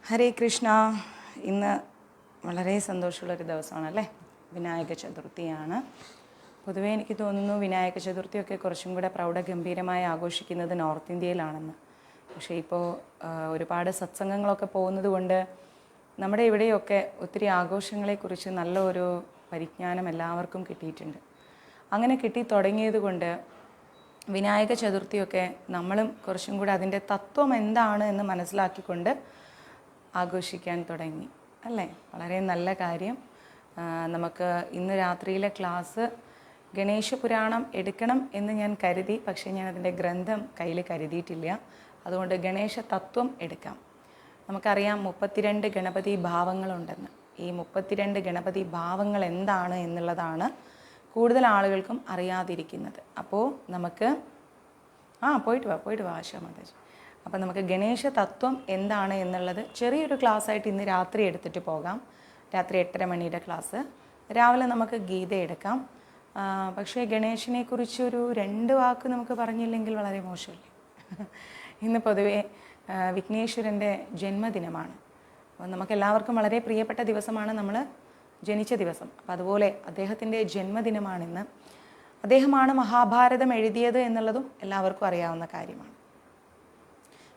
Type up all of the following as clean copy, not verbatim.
ഹരേ കൃഷ്ണ. ഇന്ന് വളരെ സന്തോഷമുള്ളൊരു ദിവസമാണല്ലേ, വിനായക ചതുർത്ഥിയാണ്. പൊതുവേ എനിക്ക് തോന്നുന്നു വിനായക ചതുർത്ഥിയൊക്കെ കുറച്ചും കൂടെ പ്രൗഢഗംഭീരമായി ആഘോഷിക്കുന്നത് നോർത്ത് ഇന്ത്യയിലാണെന്ന്. പക്ഷേ ഇപ്പോൾ ഒരുപാട് സത്സംഗങ്ങളൊക്കെ പോകുന്നത് കൊണ്ട് നമ്മുടെ ഇവിടെയൊക്കെ ഒത്തിരി ആഘോഷങ്ങളെക്കുറിച്ച് നല്ല ഒരു പരിജ്ഞാനം എല്ലാവർക്കും കിട്ടിയിട്ടുണ്ട്. അങ്ങനെ കിട്ടി തുടങ്ങിയത് കൊണ്ട് വിനായക ചതുർത്ഥിയൊക്കെ നമ്മളും കുറച്ചും കൂടെ അതിൻ്റെ തത്വം എന്താണ് എന്ന് മനസ്സിലാക്കിക്കൊണ്ട് ആഘോഷിക്കാൻ തുടങ്ങി അല്ലേ. വളരെ നല്ല കാര്യം. നമുക്ക് ഇന്ന് രാത്രിയിലെ ക്ലാസ് ഗണേശ പുരാണം എടുക്കണം എന്ന് ഞാൻ കരുതി, പക്ഷേ ഞാൻ അതിൻ്റെ ഗ്രന്ഥം കയ്യിൽ കരുതിയിട്ടില്ല. അതുകൊണ്ട് ഗണേശ തത്വം എടുക്കാം. നമുക്കറിയാം 32 ഗണപതി ഭാവങ്ങളുണ്ടെന്ന്. ഈ 32 ഗണപതി ഭാവങ്ങൾ എന്താണ് എന്നുള്ളതാണ് കൂടുതൽ ആളുകൾക്കും അറിയാതിരിക്കുന്നത്. അപ്പോൾ നമുക്ക് പോയിട്ട് വാ ആശാ മാതാജി. അപ്പോൾ നമുക്ക് ഗണേശ തത്വം എന്താണ് എന്നുള്ളത് ചെറിയൊരു ക്ലാസ്സായിട്ട് ഇന്ന് രാത്രി എടുത്തിട്ട് പോകാം. രാത്രി 8:30 മണിയുടെ ക്ലാസ്. രാവിലെ നമുക്ക് ഗീത എടുക്കാം. പക്ഷേ ഗണേശനെ കുറിച്ചൊരു 2 വാക്ക് നമുക്ക് പറഞ്ഞില്ലെങ്കിൽ വളരെ മോശമല്ലേ. ഇന്ന് പൊതുവേ വിഘ്നേശ്വരൻ്റെ ജന്മദിനമാണ്. അപ്പോൾ നമുക്കെല്ലാവർക്കും വളരെ പ്രിയപ്പെട്ട ദിവസമാണ് നമ്മൾ ജനിച്ച ദിവസം. അപ്പം അതുപോലെ അദ്ദേഹത്തിൻ്റെ ജന്മദിനമാണിന്ന്. അദ്ദേഹമാണ് മഹാഭാരതം എഴുതിയത് എന്നുള്ളതും എല്ലാവർക്കും അറിയാവുന്ന കാര്യമാണ്.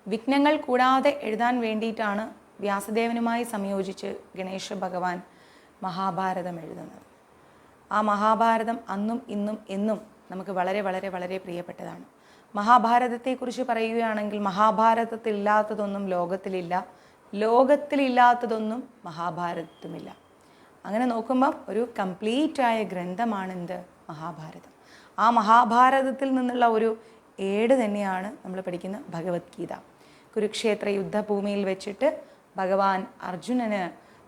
വിഘ്നങ്ങൾ കൂടാതെ എഴുതാൻ വേണ്ടിയിട്ടാണ് വ്യാസദേവനുമായി സംയോജിച്ച് ഗണേശ ഭഗവാൻ മഹാഭാരതം എഴുതുന്നത്. ആ മഹാഭാരതം അന്നും ഇന്നും എന്നും നമുക്ക് വളരെ വളരെ വളരെ പ്രിയപ്പെട്ടതാണ്. മഹാഭാരതത്തെക്കുറിച്ച് പറയുകയാണെങ്കിൽ മഹാഭാരതത്തിലില്ലാത്തതൊന്നും ലോകത്തിലില്ല, ലോകത്തിലില്ലാത്തതൊന്നും മഹാഭാരതത്തുമില്ല. അങ്ങനെ നോക്കുമ്പം ഒരു കംപ്ലീറ്റായ ഗ്രന്ഥമാണെന്ത് മഹാഭാരതം. ആ മഹാഭാരതത്തിൽ നിന്നുള്ള ഒരു ഏട് തന്നെയാണ് നമ്മൾ പഠിക്കുന്ന ഭഗവത്ഗീത. കുരുക്ഷേത്ര യുദ്ധഭൂമിയിൽ വെച്ചിട്ട് ഭഗവാൻ അർജുനന്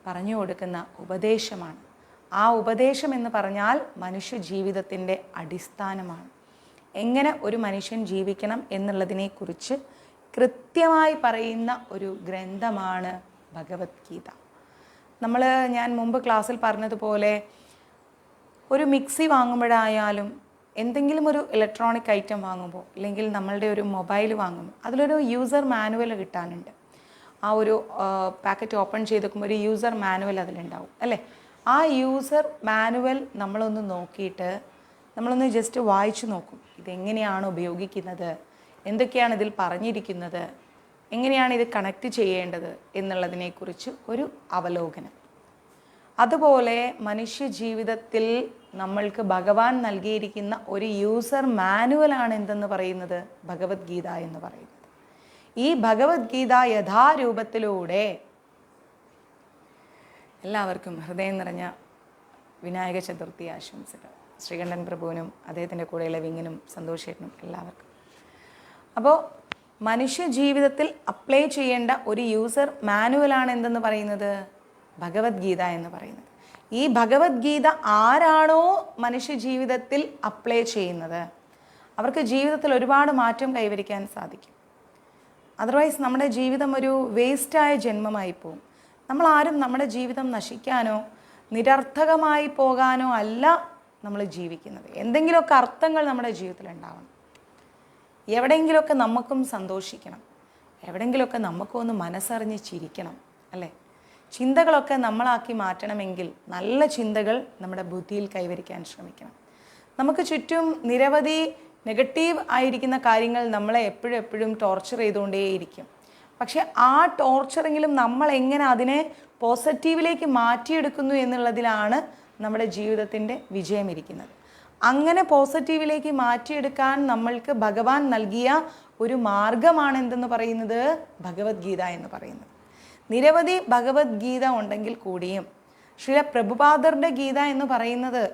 പറഞ്ഞു കൊടുക്കുന്ന ഉപദേശമാണ്. ആ ഉപദേശം എന്ന് പറഞ്ഞാൽ മനുഷ്യ ജീവിതത്തിൻ്റെ അടിസ്ഥാനമാണ്. എങ്ങനെ ഒരു മനുഷ്യൻ ജീവിക്കണം എന്നുള്ളതിനെക്കുറിച്ച് കൃത്യമായി പറയുന്ന ഒരു ഗ്രന്ഥമാണ് ഭഗവത്ഗീത. ഞാൻ മുമ്പ് ക്ലാസ്സിൽ പറഞ്ഞതുപോലെ ഒരു മിക്സി വാങ്ങുമ്പോഴായാലും എന്തെങ്കിലും ഒരു ഇലക്ട്രോണിക് ഐറ്റം വാങ്ങുമ്പോൾ, അല്ലെങ്കിൽ നമ്മളുടെ ഒരു മൊബൈൽ വാങ്ങുമ്പോൾ അതിലൊരു യൂസർ മാനുവൽ കിട്ടാനുണ്ട്. ആ ഒരു പാക്കറ്റ് ഓപ്പൺ ചെയ്ത് നോക്കുമ്പോൾ ഒരു യൂസർ മാനുവൽ അതിലുണ്ടാവും അല്ലേ. ആ യൂസർ മാനുവൽ നമ്മളൊന്ന് നോക്കിയിട്ട് നമ്മളൊന്ന് ജസ്റ്റ് വായിച്ചു നോക്കും. ഇതെങ്ങനെയാണ് ഉപയോഗിക്കുന്നത്, എന്തൊക്കെയാണ് ഇതിൽ പറഞ്ഞിരിക്കുന്നത്, എങ്ങനെയാണ് ഇത് കണക്ട് ചെയ്യേണ്ടത് എന്നുള്ളതിനെക്കുറിച്ച് ഒരു അവലോകനം. അതുപോലെ മനുഷ്യ ജീവിതത്തിൽ നമ്മൾക്ക് ഭഗവാൻ നൽകിയിരിക്കുന്ന ഒരു യൂസർ മാനുവലാണ് എന്തെന്ന് പറയുന്നത് ഭഗവത്ഗീത എന്ന് പറയുന്നത്. ഈ ഭഗവത്ഗീത യഥാരൂപത്തിലൂടെ എല്ലാവർക്കും ഹൃദയം നിറഞ്ഞ വിനായക ചതുർത്ഥി ആശംസകൾ. ശ്രീകണ്ഠൻ പ്രഭുവിനും അദ്ദേഹത്തിൻ്റെ കൂടെയുള്ള വിങ്ങിനും സന്തോഷേട്ടനും എല്ലാവർക്കും. അപ്പോൾ മനുഷ്യ ജീവിതത്തിൽ അപ്ലൈ ചെയ്യേണ്ട ഒരു യൂസർ മാനുവലാണ് എന്തെന്ന് പറയുന്നത് ഭഗവത്ഗീത എന്ന് പറയുന്നത്. ഈ ഭഗവത്ഗീത ആരാണോ മനുഷ്യ ജീവിതത്തിൽ അപ്ലൈ ചെയ്യുന്നത് അവർക്ക് ജീവിതത്തിൽ ഒരുപാട് മാറ്റം കൈവരിക്കാൻ സാധിക്കും. അതർവൈസ് നമ്മുടെ ജീവിതം ഒരു വേസ്റ്റായ ജന്മമായി പോകും. നമ്മളാരും നമ്മുടെ ജീവിതം നശിക്കാനോ നിരർത്ഥകമായി പോകാനോ അല്ല നമ്മൾ ജീവിക്കുന്നത്. എന്തെങ്കിലുമൊക്കെ അർത്ഥങ്ങൾ നമ്മുടെ ജീവിതത്തിൽ ഉണ്ടാവണം. എവിടെയെങ്കിലുമൊക്കെ നമുക്കും സന്തോഷിക്കണം, എവിടെയെങ്കിലുമൊക്കെ നമുക്കും ഒന്ന് മനസ്സറിഞ്ഞ് ചിരിക്കണം അല്ലേ. ചിന്തകളൊക്കെ നമ്മളാക്കി മാറ്റണമെങ്കിൽ നല്ല ചിന്തകൾ നമ്മുടെ ബുദ്ധിയിൽ കൈവരിക്കാൻ ശ്രമിക്കണം. നമുക്ക് ചുറ്റും നിരവധി നെഗറ്റീവ് ആയിരിക്കുന്ന കാര്യങ്ങൾ നമ്മളെ എപ്പോഴും ടോർച്ചർ ചെയ്തുകൊണ്ടേയിരിക്കും. പക്ഷെ ആ ടോർച്ചറെങ്കിലും നമ്മൾ എങ്ങനെ അതിനെ പോസിറ്റീവിലേക്ക് മാറ്റിയെടുക്കുന്നു എന്നുള്ളതിലാണ് നമ്മുടെ ജീവിതത്തിൻ്റെ വിജയം ഇരിക്കുന്നത്. അങ്ങനെ പോസിറ്റീവിലേക്ക് മാറ്റിയെടുക്കാൻ നമ്മൾക്ക് ഭഗവാൻ നൽകിയ ഒരു മാർഗമാണ് എന്തെന്ന് പറയുന്നത് ഭഗവത്ഗീത എന്ന് പറയുന്നത്. നിരവധി ഭഗവത്ഗീത ഉണ്ടെങ്കിൽ കൂടിയും ശ്രീല പ്രഭുപാദരുടെ ഗീത എന്ന് പറയുന്നത്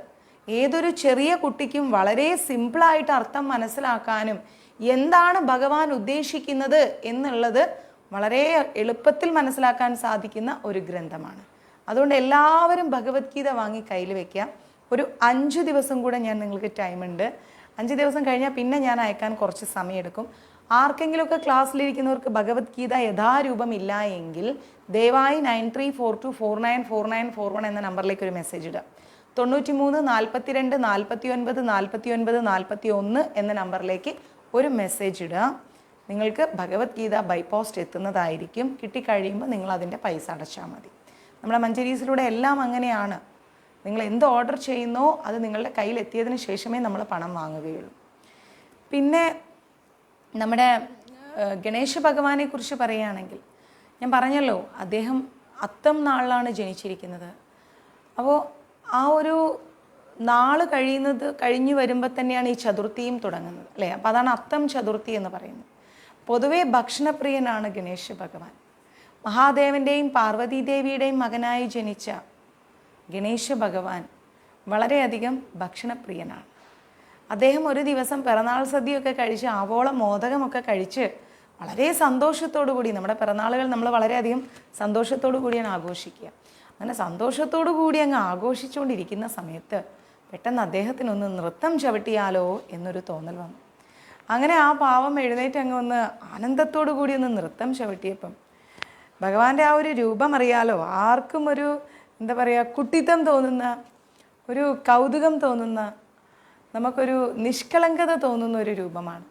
ഏതൊരു ചെറിയ കുട്ടിക്കും വളരെ സിമ്പിളായിട്ട് അർത്ഥം മനസ്സിലാക്കാനും എന്താണ് ഭഗവാൻ ഉദ്ദേശിക്കുന്നത് എന്നുള്ളത് വളരെ എളുപ്പത്തിൽ മനസ്സിലാക്കാൻ സാധിക്കുന്ന ഒരു ഗ്രന്ഥമാണ്. അതുകൊണ്ട് എല്ലാവരും ഭഗവത്ഗീത വാങ്ങി കയ്യിൽ വയ്ക്കുക. ഒരു 5 ദിവസം കൂടെ ഞാൻ നിങ്ങൾക്ക് ടൈമുണ്ട്. 5 ദിവസം കഴിഞ്ഞാൽ പിന്നെ ഞാൻ അയക്കാൻ കുറച്ച് സമയമെടുക്കും. ആർക്കെങ്കിലുമൊക്കെ ക്ലാസ്സിലിരിക്കുന്നവർക്ക് ഭഗവത്ഗീത യഥാരൂപം ഇല്ല എങ്കിൽ ദയവായി 9342494941 എന്ന നമ്പറിലേക്ക് ഒരു മെസ്സേജ് ഇടുക. 93 42 49 49 41 എന്ന നമ്പറിലേക്ക് ഒരു മെസ്സേജ് ഇടുക. നിങ്ങൾക്ക് ഭഗവത്ഗീത ബൈ പോസ്റ്റ് എത്തുന്നതായിരിക്കും. കിട്ടിക്കഴിയുമ്പോൾ നിങ്ങൾ അതിൻ്റെ പൈസ അടച്ചാൽ മതി. നമ്മുടെ മഞ്ചരീസിലൂടെ എല്ലാം അങ്ങനെയാണ്. നിങ്ങൾ എന്ത് ഓർഡർ ചെയ്യുന്നോ അത് നിങ്ങളുടെ കയ്യിൽ എത്തിയതിന് ശേഷമേ നമ്മൾ പണം വാങ്ങുകയുള്ളൂ. പിന്നെ നമ്മുടെ ഗണേശ ഭഗവാനെ കുറിച്ച് പറയുകയാണെങ്കിൽ, ഞാൻ പറഞ്ഞല്ലോ അദ്ദേഹം അത്തം നാളിലാണ് ജനിച്ചിരിക്കുന്നത്. അപ്പോൾ ആ ഒരു നാൾ കഴിഞ്ഞു വരുമ്പോൾ തന്നെയാണ് ഈ ചതുർത്ഥിയും തുടങ്ങുന്നത്, അല്ലേ? അപ്പോൾ അതാണ് അത്തം ചതുർത്ഥി എന്ന് പറയുന്നത്. പൊതുവേ ഭക്ഷണപ്രിയനാണ് ഗണേശ ഭഗവാൻ. മഹാദേവൻ്റെയും പാർവതീദേവിയുടെയും മകനായി ജനിച്ച ഗണേശ ഭഗവാൻ വളരെയധികം ഭക്ഷണപ്രിയനാണ്. അദ്ദേഹം ഒരു ദിവസം പിറന്നാൾ സദ്യയൊക്കെ കഴിച്ച് ആവോളം മോദകമൊക്കെ കഴിച്ച് വളരെ സന്തോഷത്തോടു കൂടി, നമ്മുടെ പിറന്നാളുകൾ നമ്മൾ വളരെയധികം സന്തോഷത്തോടു കൂടിയാണ് ആഘോഷിക്കുക. അങ്ങനെ സന്തോഷത്തോടു കൂടി അങ്ങ് ആഘോഷിച്ചുകൊണ്ടിരിക്കുന്ന സമയത്ത് പെട്ടെന്ന് അദ്ദേഹത്തിനൊന്ന് നൃത്തം ചവിട്ടിയാലോ എന്നൊരു തോന്നൽ വന്നു. അങ്ങനെ ആ പാവം എഴുന്നേറ്റ് അങ്ങ് ഒന്ന് ആനന്ദത്തോടു കൂടി ഒന്ന് നൃത്തം ചവിട്ടിയപ്പം ഭഗവാന്റെ ആ ഒരു രൂപം അറിയാലോ, ആർക്കും ഒരു എന്താ പറയുക, കുട്ടിത്തം തോന്നുന്ന, ഒരു കൗതുകം തോന്നുന്ന, നമുക്കൊരു നിഷ്കളങ്കത തോന്നുന്ന ഒരു രൂപമാണ്.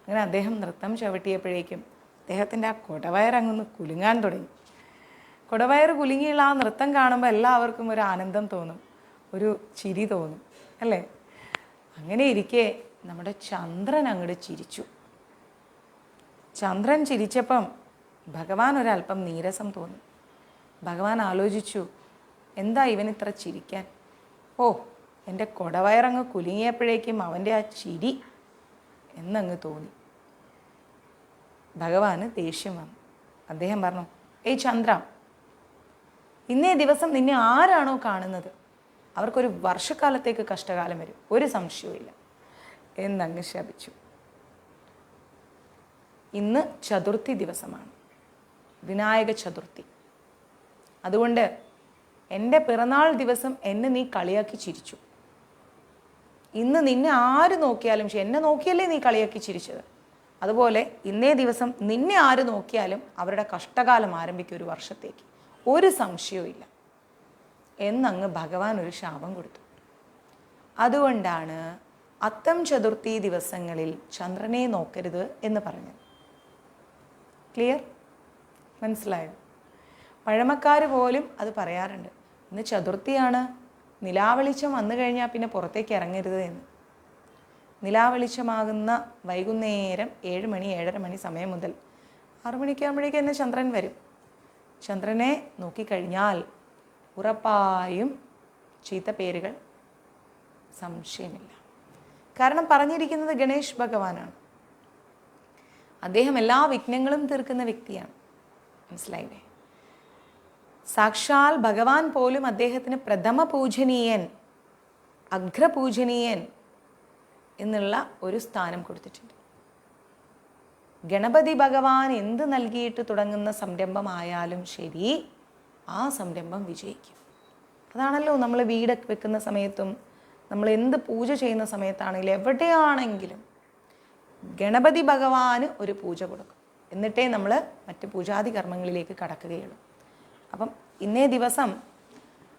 അങ്ങനെ അദ്ദേഹം നൃത്തം ചവിട്ടിയപ്പോഴേക്കും അദ്ദേഹത്തിൻ്റെ ആ കുടവയറങ്ങൊന്ന് കുലുങ്ങാൻ തുടങ്ങി. കുടവയർ കുലുങ്ങിയുള്ള ആ നൃത്തം കാണുമ്പോൾ എല്ലാവർക്കും ഒരു ആനന്ദം തോന്നും, ഒരു ചിരി തോന്നും, അല്ലേ? അങ്ങനെ ഇരിക്കെ നമ്മുടെ ചന്ദ്രൻ അങ്ങോട്ട് ചിരിച്ചു. ചന്ദ്രൻ ചിരിച്ചപ്പം ഭഗവാൻ ഒരല്പം നീരസം തോന്നി. ഭഗവാൻ ആലോചിച്ചു, എന്താ ഇവനിത്ര ചിരിക്കാൻ? ഓ, എൻ്റെ കുടവയറങ്ങ് കുലുങ്ങിയപ്പോഴേക്കും അവൻ്റെ ആ ചിരി എന്നങ്ങ് തോന്നി. ഭഗവാന് ദേഷ്യം വന്നു. അദ്ദേഹം പറഞ്ഞു, ഏയ് ചന്ദ്ര, ഇന്നേ ദിവസം നിന്നെ ആരാണോ കാണുന്നത് അവർക്കൊരു വർഷക്കാലത്തേക്ക് കഷ്ടകാലം വരും, ഒരു സംശയവുമില്ല എന്നങ്ങ് ശപിച്ചു. ഇന്ന് ചതുർത്ഥി ദിവസമാണ്, വിനായക ചതുർത്ഥി. അതുകൊണ്ട് എൻ്റെ പിറന്നാൾ ദിവസം എന്നെ നീ കളിയാക്കി ചിരിച്ചു. ഇന്ന് നിന്നെ ആര് നോക്കിയാലും, എന്നെ നോക്കിയല്ലേ നീ കളിയാക്കി ചിരിച്ചത്, അതുപോലെ ഇന്നേ ദിവസം നിന്നെ ആര് നോക്കിയാലും അവരുടെ കഷ്ടകാലം ആരംഭിക്കും, ഒരു വർഷത്തേക്ക്, ഒരു സംശയവും എന്നങ്ങ് ഭഗവാൻ ഒരു ശാപം കൊടുത്തു. അതുകൊണ്ടാണ് അത്തം ചതുർത്ഥി ദിവസങ്ങളിൽ ചന്ദ്രനെ നോക്കരുത് എന്ന് പറഞ്ഞത്. ക്ലിയർ? മനസ്സിലായോ? പഴമക്കാർ പോലും അത് പറയാറുണ്ട്, ഇന്ന് ചതുർത്ഥിയാണ്, നിലാവെളിച്ചം വന്നു കഴിഞ്ഞാൽ പിന്നെ പുറത്തേക്ക് ഇറങ്ങരുത് എന്ന്. നിലാവെളിച്ചമാകുന്ന വൈകുന്നേരം 7 മണി 7:30 മണി സമയം മുതൽ 6 മണിക്കാകുമ്പോഴേക്കും തന്നെ ചന്ദ്രൻ വരും. ചന്ദ്രനെ നോക്കിക്കഴിഞ്ഞാൽ ഉറപ്പായും ചീത്ത പേരുകൾ, സംശയമില്ല. കാരണം പറഞ്ഞിരിക്കുന്നത് ഗണേശ് ഭഗവാനാണ്. അദ്ദേഹം എല്ലാ വിഘ്നങ്ങളും തീർക്കുന്ന വ്യക്തിയാണ്. മനസ്സിലായില്ലേ? സാക്ഷാൽ ഭഗവാൻ പോലും അദ്ദേഹത്തിന് പ്രഥമ പൂജനീയൻ, അഗ്രപൂജനീയൻ എന്നുള്ള ഒരു സ്ഥാനം കൊടുത്തിട്ടുണ്ട്. ഗണപതി ഭഗവാൻ എന്ത് നൽകിയിട്ട് തുടങ്ങുന്ന സംരംഭമായാലും ശരി, ആ സംരംഭം വിജയിക്കും. അതാണല്ലോ നമ്മൾ വീടൊക്കെ വെക്കുന്ന സമയത്തും നമ്മൾ എന്ത് പൂജ ചെയ്യുന്ന സമയത്താണെങ്കിലും എവിടെയാണെങ്കിലും ഗണപതി ഭഗവാന് ഒരു പൂജ കൊടുക്കും, എന്നിട്ടേ നമ്മൾ മറ്റ് പൂജാതി കർമ്മങ്ങളിലേക്ക് കടക്കുകയുള്ളൂ. അപ്പം ഇന്നേ ദിവസം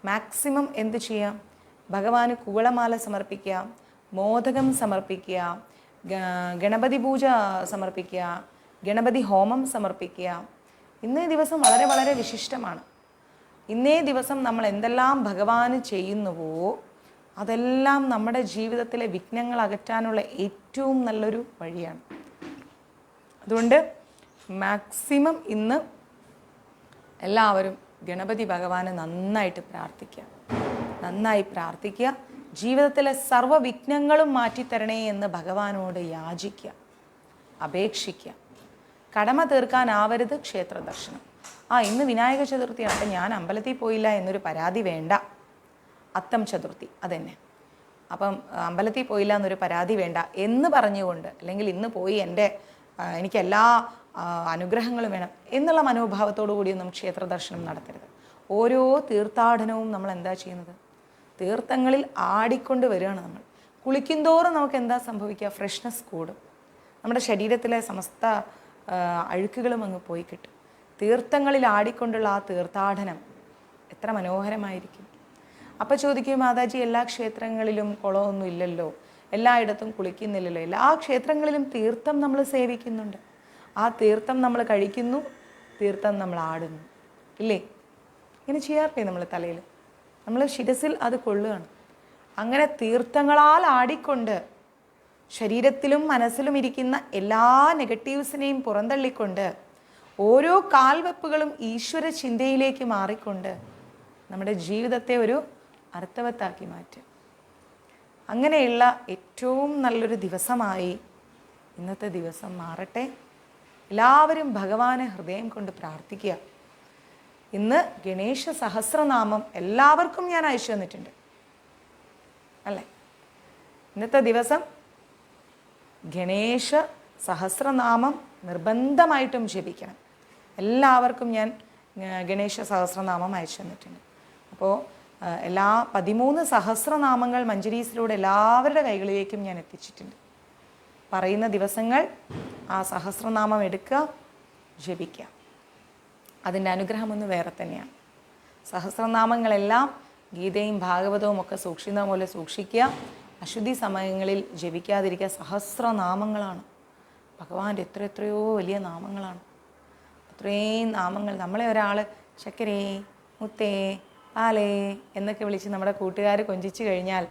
മാക്സിമം എന്ത് ചെയ്യാം? ഭഗവാന് കൂവളമാല സമർപ്പിക്കുക, മോദകം സമർപ്പിക്കുക, ഗണപതി പൂജ സമർപ്പിക്കുക, ഗണപതി ഹോമം സമർപ്പിക്കുക. ഇന്നേ ദിവസം വളരെ വളരെ വിശിഷ്ടമാണ്. ഇന്നേ ദിവസം നമ്മൾ എന്തെല്ലാം ഭഗവാന് ചെയ്യുന്നുവോ അതെല്ലാം നമ്മുടെ ജീവിതത്തിലെ വിഘ്നങ്ങൾ അകറ്റാനുള്ള ഏറ്റവും നല്ലൊരു വഴിയാണ്. അതുകൊണ്ട് മാക്സിമം ഇന്ന് എല്ലാവരും ഗണപതി ഭഗവാനെ നന്നായി പ്രാർത്ഥിക്കുക. ജീവിതത്തിലെ സർവ്വ വിഘ്നങ്ങളും മാറ്റിത്തരണേ എന്ന് ഭഗവാനോട് യാചിക്കുക, അപേക്ഷിക്കുക. കടമ തീർക്കാനാവരുത് ക്ഷേത്ര ദർശനം. ഇന്ന് വിനായക ചതുർത്ഥിയാണ്, അപ്പം ഞാൻ അമ്പലത്തിൽ പോയില്ല എന്നൊരു പരാതി വേണ്ട. അത്തം ചതുർത്ഥി അതെന്നെ, അപ്പം അമ്പലത്തിൽ പോയില്ല എന്നൊരു പരാതി വേണ്ട എന്ന് പറഞ്ഞുകൊണ്ട്, അല്ലെങ്കിൽ ഇന്ന് പോയി എനിക്ക് എല്ലാ അനുഗ്രഹങ്ങളും വേണം എന്നുള്ള മനോഭാവത്തോടു കൂടിയൊന്നും ക്ഷേത്ര ദർശനം നടത്തരുത്. ഓരോ തീർത്ഥാടനവും നമ്മൾ എന്താ ചെയ്യുന്നത്? തീർത്ഥങ്ങളിൽ ആടിക്കൊണ്ട് വരികയാണ്. നമ്മൾ കുളിക്കുന്തോറും നമുക്ക് എന്താ സംഭവിക്കുക? ഫ്രഷ്നെസ് കൂടും, നമ്മുടെ ശരീരത്തിലെ സമസ്ത അഴുക്കുകളും അങ്ങ് പോയി കിട്ടും. തീർത്ഥങ്ങളിൽ ആടിക്കൊണ്ടുള്ള ആ തീർത്ഥാടനം എത്ര മനോഹരമായിരിക്കും. അപ്പോൾ ചോദിക്കും, മാതാജി എല്ലാ ക്ഷേത്രങ്ങളിലും കുളമൊന്നും ഇല്ലല്ലോ, എല്ലായിടത്തും കുളിക്കുന്നില്ലല്ലോ. എല്ലാ ക്ഷേത്രങ്ങളിലും തീർത്ഥം നമ്മൾ സേവിക്കുന്നുണ്ട്. ആ തീർത്ഥം നമ്മൾ കഴിക്കുന്നു, തീർത്ഥം നമ്മൾ ആടുന്നു, ഇല്ലേ? ഇങ്ങനെ ചെയ്യാറില്ലേ നമ്മൾ തലയിൽ? നമ്മൾ ശിരസിൽ അത് കൊള്ളുകയാണ്. അങ്ങനെ തീർത്ഥങ്ങളാൽ ആടിക്കൊണ്ട് ശരീരത്തിലും മനസ്സിലും ഇരിക്കുന്ന എല്ലാ നെഗറ്റീവ്സിനെയും പുറന്തള്ളിക്കൊണ്ട് ഓരോ കാൽവെപ്പുകളും ഈശ്വര ചിന്തയിലേക്ക് മാറിക്കൊണ്ട് നമ്മുടെ ജീവിതത്തെ ഒരു അർത്ഥവത്താക്കി മാറ്റും. അങ്ങനെയുള്ള ഏറ്റവും നല്ലൊരു ദിവസമായി ഇന്നത്തെ ദിവസം മാറട്ടെ. എല്ലാവരും ഭഗവാനെ ഹൃദയം കൊണ്ട് പ്രാർത്ഥിക്കുക. ഇന്ന് ഗണേശ സഹസ്രനാമം എല്ലാവർക്കും ഞാൻ അയച്ചു തന്നിട്ടുണ്ട്, അല്ലേ? ഇന്നത്തെ ദിവസം ഗണേശ സഹസ്രനാമം നിർബന്ധമായിട്ടും ജപിക്കണം. എല്ലാവർക്കും ഞാൻ ഗണേശ സഹസ്രനാമം അയച്ചു തന്നിട്ടുണ്ട്. അപ്പോൾ എല്ലാ 13 സഹസ്രനാമങ്ങൾ മഞ്ജരീസിലൂടെ എല്ലാവരുടെ കൈകളിലേക്കും ഞാൻ എത്തിച്ചിട്ടുണ്ട്. പറയുന്ന ദിവസങ്ങൾ ആ സഹസ്രനാമം എടുക്കുക, ജപിക്കുക. അതിൻ്റെ അനുഗ്രഹം ഒന്ന് വേറെ തന്നെയാണ്. സഹസ്രനാമങ്ങളെല്ലാം ഗീതയും ഭാഗവതവും ഒക്കെ സൂക്ഷിക്കുന്ന പോലെ സൂക്ഷിക്കുക. അശുദ്ധി സമയങ്ങളിൽ ജപിക്കാതിരിക്കുക. സഹസ്രനാമങ്ങളാണ് ഭഗവാന്റെ എത്രയോ വലിയ നാമങ്ങളാണ്. അത്രയും നാമങ്ങൾ. നമ്മളെ ഒരാൾ ചക്കരേ, മുത്തേ, പാലേ എന്നൊക്കെ വിളിച്ച് നമ്മുടെ കൂട്ടുകാർ കൊഞ്ചിച്ച് കഴിഞ്ഞാൽ,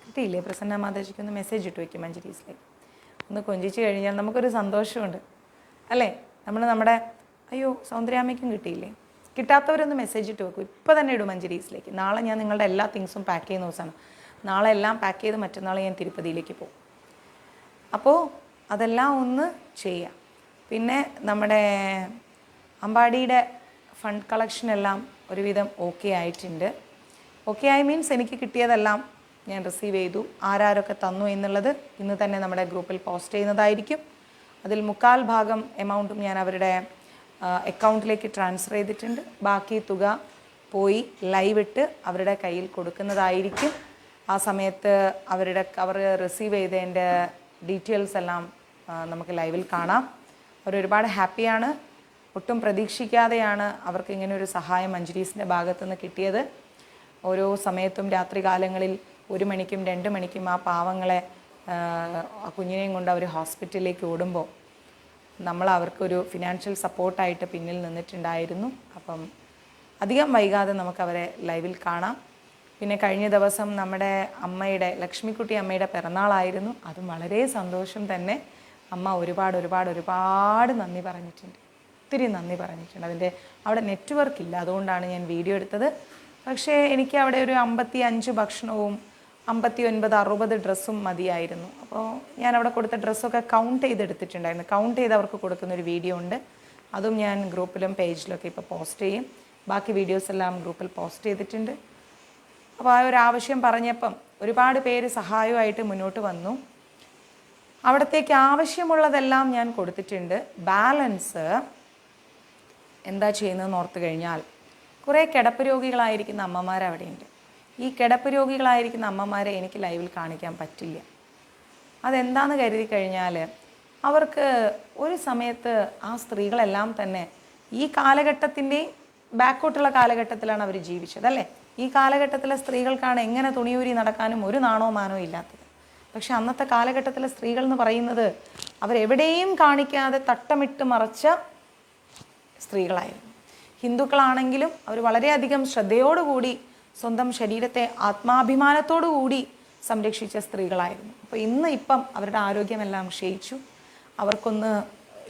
കിട്ടിയില്ലേ? പ്രസന്ന മാതാജിക്കൊന്ന് മെസ്സേജ് ഇട്ട് വയ്ക്കും മഞ്ജരീസിലേക്ക്. ഒന്ന് കൊഞ്ചിച്ച് കഴിഞ്ഞാൽ നമുക്കൊരു സന്തോഷമുണ്ട്, അല്ലേ? നമ്മുടെ അയ്യോ സൗന്ദര്യാമ്മയ്ക്കും കിട്ടിയില്ലേ? കിട്ടാത്തവരൊന്ന് മെസ്സേജ് ഇട്ട് വെക്കും. ഇപ്പോൾ തന്നെ ഇടും മഞ്ജരീസിലേക്ക്. നാളെ ഞാൻ നിങ്ങളുടെ എല്ലാ തിങ്സും പാക്ക് ചെയ്യുന്ന ദിവസമാണ്. നാളെ എല്ലാം പാക്ക് ചെയ്ത് മറ്റന്നാൾ ഞാൻ തിരുപ്പതിയിലേക്ക് പോകും. അപ്പോൾ അതെല്ലാം ഒന്ന് ചെയ്യാം. പിന്നെ നമ്മുടെ അമ്പാടിയുടെ ഫണ്ട് കളക്ഷൻ എല്ലാം ഒരുവിധം ഓക്കെ ആയിട്ടുണ്ട്. ഓക്കെ ആയി മീൻസ് എനിക്ക് കിട്ടിയതെല്ലാം ഞാൻ റിസീവ് ചെയ്തു. ആരാരൊക്കെ തന്നു എന്നുള്ളത് ഇന്ന് തന്നെ നമ്മുടെ ഗ്രൂപ്പിൽ പോസ്റ്റ് ചെയ്യുന്നതായിരിക്കും. അതിൽ 1/4 ഭാഗം എമൗണ്ടും ഞാൻ അവരുടെ അക്കൗണ്ടിലേക്ക് ട്രാൻസ്ഫർ ചെയ്തിട്ടുണ്ട്. ബാക്കി തുക പോയി ലൈവ് ഇട്ട് അവരുടെ കയ്യിൽ കൊടുക്കുന്നതായിരിക്കും. ആ സമയത്ത് അവർ റിസീവ് ചെയ്തതിൻ്റെ ഡീറ്റെയിൽസ് എല്ലാം നമുക്ക് ലൈവിൽ കാണാം. അവരൊരുപാട് ഹാപ്പിയാണ്. ഒട്ടും പ്രതീക്ഷിക്കാതെയാണ് അവർക്ക് ഇങ്ങനെ ഒരു സഹായം മഞ്ജരീസിൻ്റെ ഭാഗത്തു നിന്ന് കിട്ടിയത്. ഓരോ സമയത്തും രാത്രി കാലങ്ങളിൽ 1 മണിക്കും 2 മണിക്കും ആ പാവങ്ങളെ ആ കുഞ്ഞിനെയും കൊണ്ട് അവർ ഹോസ്പിറ്റലിലേക്ക് ഓടുമ്പോൾ നമ്മൾ അവർക്കൊരു ഫിനാൻഷ്യൽ സപ്പോർട്ടായിട്ട് പിന്നിൽ നിന്നിട്ടുണ്ടായിരുന്നു. അപ്പം അധികം വൈകാതെ നമുക്കവരെ ലൈവിൽ കാണാം. പിന്നെ കഴിഞ്ഞ ദിവസം നമ്മുടെ അമ്മയുടെ ലക്ഷ്മിക്കുട്ടി അമ്മയുടെ പിറന്നാളായിരുന്നു. അതും വളരെ സന്തോഷം തന്നെ. അമ്മ ഒരുപാട് നന്ദി പറഞ്ഞിട്ടുണ്ട്. ഒത്തിരി നന്ദി പറഞ്ഞിട്ടുണ്ട്. അവിടെ നെറ്റ്വർക്ക് ഇല്ല, അതുകൊണ്ടാണ് ഞാൻ വീഡിയോ എടുത്തത്. പക്ഷേ എനിക്ക് അവിടെ ഒരു 55 ഭക്ഷണവും 59-60 ഡ്രസ്സും മതിയായിരുന്നു. അപ്പോൾ ഞാൻ അവിടെ കൊടുത്ത ഡ്രസ്സൊക്കെ കൗണ്ട് ചെയ്തെടുത്തിട്ടുണ്ടായിരുന്നു. കൗണ്ട് ചെയ്ത് അവർക്ക് കൊടുക്കുന്നൊരു വീഡിയോ ഉണ്ട്. അതും ഞാൻ ഗ്രൂപ്പിലും പേജിലൊക്കെ ഇപ്പോൾ പോസ്റ്റ് ചെയ്യും. ബാക്കി വീഡിയോസ് എല്ലാം ഗ്രൂപ്പിൽ പോസ്റ്റ് ചെയ്തിട്ടുണ്ട്. അപ്പോൾ ആ ഒരു ആവശ്യം പറഞ്ഞപ്പം ഒരുപാട് പേര് സഹായമായിട്ട് മുന്നോട്ട് വന്നു. അവിടത്തേക്ക് ആവശ്യമുള്ളതെല്ലാം ഞാൻ കൊടുത്തിട്ടുണ്ട്. ബാലൻസ് എന്താ ചെയ്യുന്നതെന്ന് ഓർത്ത് കഴിഞ്ഞാൽ, കുറേ കിടപ്പ് രോഗികളായിരിക്കുന്ന അമ്മമാർ അവിടെയുണ്ട്. ഈ കിടപ്പ് രോഗികളായിരിക്കുന്ന അമ്മമാരെ എനിക്ക് ലൈവിൽ കാണിക്കാൻ പറ്റില്ല. അതെന്താണെന്ന് കരുതി കഴിഞ്ഞാൽ, അവർക്ക് ഒരു സമയത്ത് ആ സ്ത്രീകളെല്ലാം തന്നെ ഈ കാലഘട്ടത്തിൻ്റെ ബാക്കോട്ടുള്ള കാലഘട്ടത്തിലാണ് അവർ ജീവിച്ചത്, അല്ലേ? ഈ കാലഘട്ടത്തിലെ സ്ത്രീകൾക്കാണ് എങ്ങനെ തുണിയൂരി നടക്കാനും ഒരു നാണോ മാനോ ഇല്ലാത്തത്. പക്ഷെ അന്നത്തെ കാലഘട്ടത്തിലെ സ്ത്രീകൾ എന്ന് പറയുന്നത് അവരെവിടെയും കാണിക്കാതെ തട്ടമിട്ട് മറച്ച സ്ത്രീകളായിരുന്നു. ഹിന്ദുക്കളാണെങ്കിലും അവർ വളരെയധികം ശ്രദ്ധയോടുകൂടി സ്വന്തം ശരീരത്തെ ആത്മാഭിമാനത്തോടുകൂടി സംരക്ഷിച്ച സ്ത്രീകളായിരുന്നു. അപ്പോൾ ഇപ്പം അവരുടെ ആരോഗ്യമെല്ലാം ക്ഷയിച്ചു. അവർക്കൊന്ന്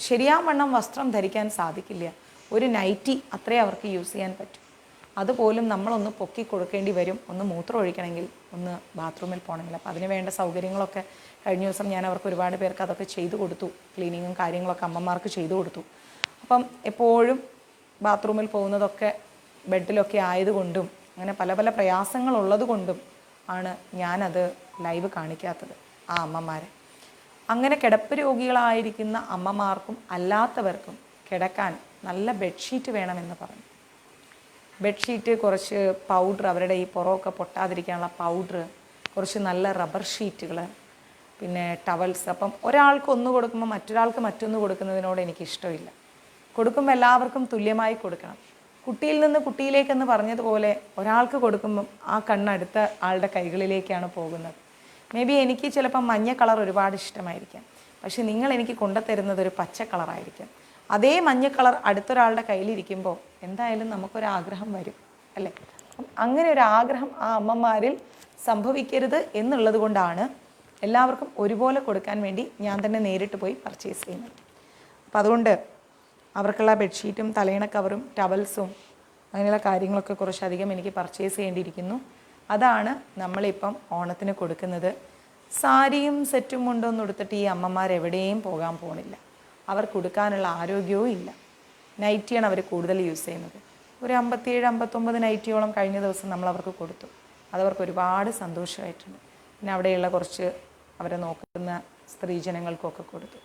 ശരിയാവണ്ണം വസ്ത്രം ധരിക്കാൻ സാധിക്കില്ല. ഒരു നൈറ്റി അത്രേ അവർക്ക് യൂസ് ചെയ്യാൻ പറ്റും. അതുപോലും നമ്മളൊന്ന് പൊക്കി കൊടുക്കേണ്ടി വരും. ഒന്ന് മൂത്രം ഒഴിക്കണമെങ്കിൽ, ഒന്ന് ബാത്റൂമിൽ പോകണമെങ്കിൽ. അപ്പോൾ അതിന് വേണ്ട സൗകര്യങ്ങളൊക്കെ കഴിഞ്ഞ ദിവസം ഞാൻ അവർക്ക് ഒരുപാട് പേർക്ക് അതൊക്കെ ചെയ്തു കൊടുത്തു. ക്ലീനിങ്ങും കാര്യങ്ങളൊക്കെ അമ്മമാർക്ക് ചെയ്തു കൊടുത്തു. അപ്പം എപ്പോഴും ബാത്റൂമിൽ പോകുന്നതൊക്കെ ബെഡിലൊക്കെ ആയതുകൊണ്ടും അങ്ങനെ പല പല പ്രയാസങ്ങളുള്ളത് കൊണ്ടും ആണ് ഞാനത് ലൈവ് കാണിക്കാത്തത് ആ അമ്മമാരെ. അങ്ങനെ കിടപ്പ് രോഗികളായിരിക്കുന്ന അമ്മമാർക്കും അല്ലാത്തവർക്കും കിടക്കാൻ നല്ല ബെഡ്ഷീറ്റ് വേണമെന്ന് പറഞ്ഞു. ബെഡ്ഷീറ്റ്, കുറച്ച് പൗഡർ, അവരുടെ ഈ പുറമൊക്കെ പൊട്ടാതിരിക്കാനുള്ള പൗഡർ, കുറച്ച് നല്ല റബ്ബർ ഷീറ്റുകൾ, പിന്നെ ടവൽസ്. അപ്പം ഒരാൾക്ക് ഒന്ന് കൊടുക്കുമ്പോൾ മറ്റൊരാൾക്ക് മറ്റൊന്ന് കൊടുക്കുന്നതിനോട് എനിക്കിഷ്ടമില്ല. കൊടുക്കുമ്പോൾ എല്ലാവർക്കും തുല്യമായി കൊടുക്കണം. കുട്ടിയിൽ നിന്ന് കുട്ടിയിലേക്കെന്ന് പറഞ്ഞതുപോലെ ഒരാൾക്ക് കൊടുക്കുമ്പം ആ കണ്ണടുത്ത ആളുടെ കൈകളിലേക്കാണ് പോകുന്നത്. മേ ബി എനിക്ക് ചിലപ്പം മഞ്ഞ കളർ ഒരുപാട് ഇഷ്ടമായിരിക്കാം. പക്ഷെ നിങ്ങൾ എനിക്ക് കൊണ്ടുതരുന്നത് ഒരു പച്ച കളറായിരിക്കും. അതേ മഞ്ഞ കളർ അടുത്തൊരാളുടെ കയ്യിലിരിക്കുമ്പോൾ എന്തായാലും നമുക്കൊരാഗ്രഹം വരും അല്ലേ? അപ്പം അങ്ങനെ ഒരു ആഗ്രഹം ആ അമ്മമാരിൽ സംഭവിക്കരുത് എന്നുള്ളത് കൊണ്ടാണ് എല്ലാവർക്കും ഒരുപോലെ കൊടുക്കാൻ വേണ്ടി ഞാൻ തന്നെ നേരിട്ട് പോയി പർച്ചേസ് ചെയ്യുന്നത്. അപ്പം അതുകൊണ്ട് അവർക്കുള്ള ബെഡ്ഷീറ്റും തലയിണ കവറും ടവൽസും അങ്ങനെയുള്ള കാര്യങ്ങളൊക്കെ കുറച്ചധികം എനിക്ക് പർച്ചേസ് ചെയ്യേണ്ടിയിരിക്കുന്നു. അതാണ് നമ്മളിപ്പം ഓണത്തിന് കൊടുക്കുന്നത്. സാരിയും സെറ്റും കൊണ്ടൊന്നും എടുത്തിട്ട് ഈ അമ്മമാരെവിടെയും പോകാൻ പോണില്ല. അവർക്ക് കൊടുക്കാനുള്ള ആരോഗ്യവും ഇല്ല. നൈറ്റിയാണ് അവർ കൂടുതൽ യൂസ് ചെയ്യുന്നത്. ഒരു 57-59 നൈറ്റിയോളം കഴിഞ്ഞ ദിവസം നമ്മൾ അവർക്ക് കൊടുത്തു. അതവർക്ക് ഒരുപാട് സന്തോഷമായിട്ടുണ്ട്. പിന്നെ അവിടെയുള്ള കുറച്ച് അവരെ നോക്കുന്ന സ്ത്രീജനങ്ങൾക്കൊക്കെ കൊടുത്തു.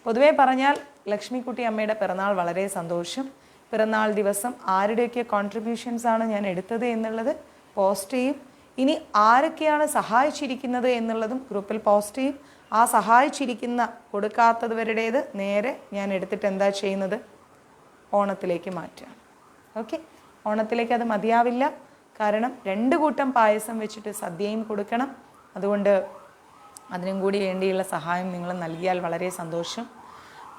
പൊതുവേ പറഞ്ഞാൽ ലക്ഷ്മിക്കുട്ടി അമ്മയുടെ പിറന്നാൾ വളരെ സന്തോഷം. പിറന്നാൾ ദിവസം ആരുടെയൊക്കെ കോൺട്രിബ്യൂഷൻസാണ് ഞാൻ എടുത്തത് എന്നുള്ളത് പോസ്റ്റ് ചെയ്യും. ഇനി ആരൊക്കെയാണ് സഹായിച്ചിരിക്കുന്നത് എന്നുള്ളതും ഗ്രൂപ്പിൽ പോസ്റ്റ് ചെയ്യും. ആ സഹായിച്ചിരിക്കുന്ന കൊടുക്കാത്തവരുടേത് നേരെ ഞാൻ എടുത്തിട്ട് എന്താ ചെയ്യുന്നത്, ഓണത്തിലേക്ക് മാറ്റുക. ഓക്കെ, ഓണത്തിലേക്ക് അത് മതിയാവില്ല. കാരണം 2 കൂട്ടം പായസം വെച്ചിട്ട് സദ്യയും കൊടുക്കണം. അതുകൊണ്ട് അതിനും കൂടി വേണ്ടിയുള്ള സഹായം നിങ്ങൾ നൽകിയാൽ വളരെ സന്തോഷം.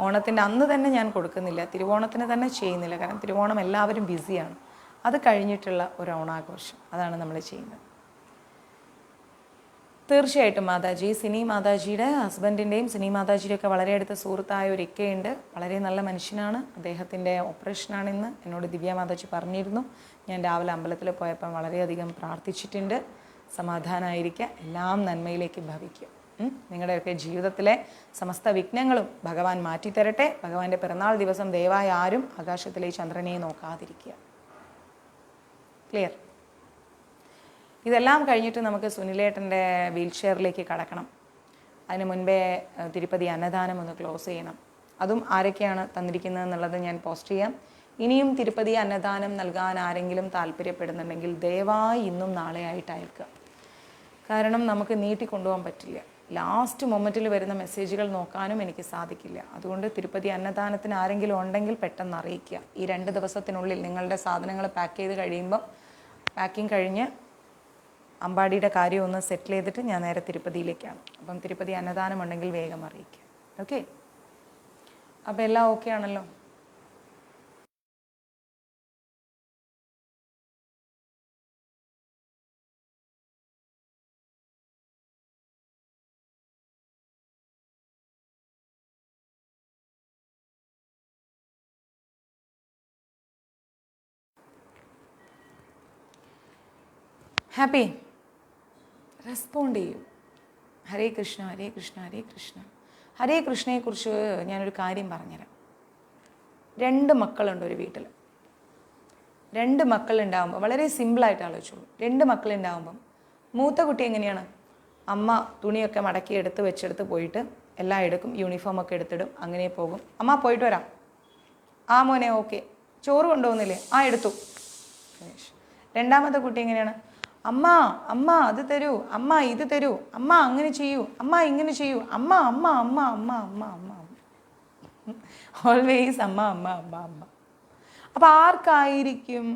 ഓണത്തിൻ്റെ അന്ന് തന്നെ ഞാൻ കൊടുക്കുന്നില്ല, തിരുവോണത്തിന് തന്നെ ചെയ്യുന്നില്ല. കാരണം തിരുവോണം എല്ലാവരും ബിസിയാണ്. അത് കഴിഞ്ഞിട്ടുള്ള ഒരു ഓണാഘോഷം അതാണ് നമ്മൾ ചെയ്യുന്നത്. തീർച്ചയായിട്ടും മാതാജി, സിനി മാതാജിയുടെ ഹസ്ബൻഡിൻ്റെയും സിനി മാതാജിയുടെ ഒക്കെ വളരെ അടുത്ത സുഹൃത്തായ ഒരു ഇക്കയുണ്ട്. വളരെ നല്ല മനുഷ്യനാണ്. അദ്ദേഹത്തിൻ്റെ ഓപ്പറേഷനാണിന്ന്. എന്നോട് ദിവ്യ മാതാജി പറഞ്ഞിരുന്നു. ഞാൻ രാവിലെ അമ്പലത്തിൽ പോയപ്പം വളരെയധികം പ്രാർത്ഥിച്ചിട്ടുണ്ട്. സമാധാനമായിരിക്കുക, എല്ലാം നന്മയിലേക്ക് ഭവിക്കുക. നിങ്ങളുടെയൊക്കെ ജീവിതത്തിലെ സമസ്ത വിഘ്നങ്ങളും ഭഗവാൻ മാറ്റിത്തരട്ടെ. ഭഗവാന്റെ പിറന്നാൾ ദിവസം ദയവായി ആരും ആകാശത്തിലെ ചന്ദ്രനെ നോക്കാതിരിക്കുക. ക്ലിയർ? ഇതെല്ലാം കഴിഞ്ഞിട്ട് നമുക്ക് സുനിലേട്ടൻ്റെ വീൽ ചെയറിലേക്ക് കടക്കണം. അതിന് മുൻപേ തിരുപ്പതി അന്നദാനം ഒന്ന് ക്ലോസ് ചെയ്യണം. അതും ആരൊക്കെയാണ് തന്നിരിക്കുന്നതെന്നുള്ളത് ഞാൻ പോസ്റ്റ് ചെയ്യാം. ഇനിയും തിരുപ്പതി അന്നദാനം നൽകാൻ ആരെങ്കിലും താല്പര്യപ്പെടുന്നുണ്ടെങ്കിൽ ദയവായി ഇന്നും നാളെ ആയിട്ട് അയക്കുക. കാരണം നമുക്ക് നീട്ടിക്കൊണ്ടുപോകാൻ പറ്റില്ല. ലാസ്റ്റ് മൊമെൻറ്റിൽ വരുന്ന മെസ്സേജുകൾ നോക്കാനും എനിക്ക് സാധിക്കില്ല. അതുകൊണ്ട് തിരുപ്പതി അന്നദാനത്തിന് ആരെങ്കിലും ഉണ്ടെങ്കിൽ പെട്ടെന്ന് അറിയിക്കുക. ഈ 2 ദിവസത്തിനുള്ളിൽ നിങ്ങളുടെ സാധനങ്ങൾ പാക്ക് ചെയ്ത് കഴിയുമ്പം പാക്കിങ് കഴിഞ്ഞ് അമ്പാടിയുടെ കാര്യം ഒന്ന് സെറ്റിൽ ചെയ്തിട്ട് ഞാൻ നേരെ തിരുപ്പതിയിലേക്കാണ്. അപ്പം തിരുപ്പതി അന്നദാനം ഉണ്ടെങ്കിൽ വേഗം അറിയിക്കുക. ഓക്കെ, അപ്പോൾ എല്ലാം ഓക്കെ ആണല്ലോ? ഹാപ്പി? റെസ്പോണ്ട് ചെയ്യൂ. ഹരേ കൃഷ്ണ ഹരേ കൃഷ്ണ ഹരേ കൃഷ്ണ. ഹരേ കൃഷ്ണയെക്കുറിച്ച് ഞാനൊരു കാര്യം പറഞ്ഞുതരാം. 2 മക്കളുണ്ട് ഒരു വീട്ടിൽ. 2 മക്കളുണ്ടാകുമ്പോൾ വളരെ സിമ്പിളായിട്ട് ആലോചിച്ചോളൂ. 2 മക്കളുണ്ടാകുമ്പം മൂത്ത കുട്ടി എങ്ങനെയാണ്? അമ്മ തുണിയൊക്കെ മടക്കി വെച്ചെടുത്ത് പോയിട്ട് എല്ലാം എടുക്കും, യൂണിഫോമൊക്കെ എടുത്തിടും, അങ്ങനെ പോകും. അമ്മ പോയിട്ട് വരാം. ആ മോനെ ഓക്കെ. ചോറ് കൊണ്ടുപോകുന്നില്ലേ? ആ എടുത്തു. രണ്ടാമത്തെ കുട്ടി എങ്ങനെയാണ്? അമ്മ അമ്മ അത് തരൂ, അമ്മ ഇത് തരൂ, അമ്മ അങ്ങനെ ചെയ്യൂ, അമ്മ ഇങ്ങനെ ചെയ്യൂ, അമ്മ അമ്മ അമ്മ അമ്മ അമ്മ അമ്മ ഓൾവേസ് അമ്മ അമ്മ അമ്മ അമ്മ. അപ്പം ആർക്കായിരിക്കും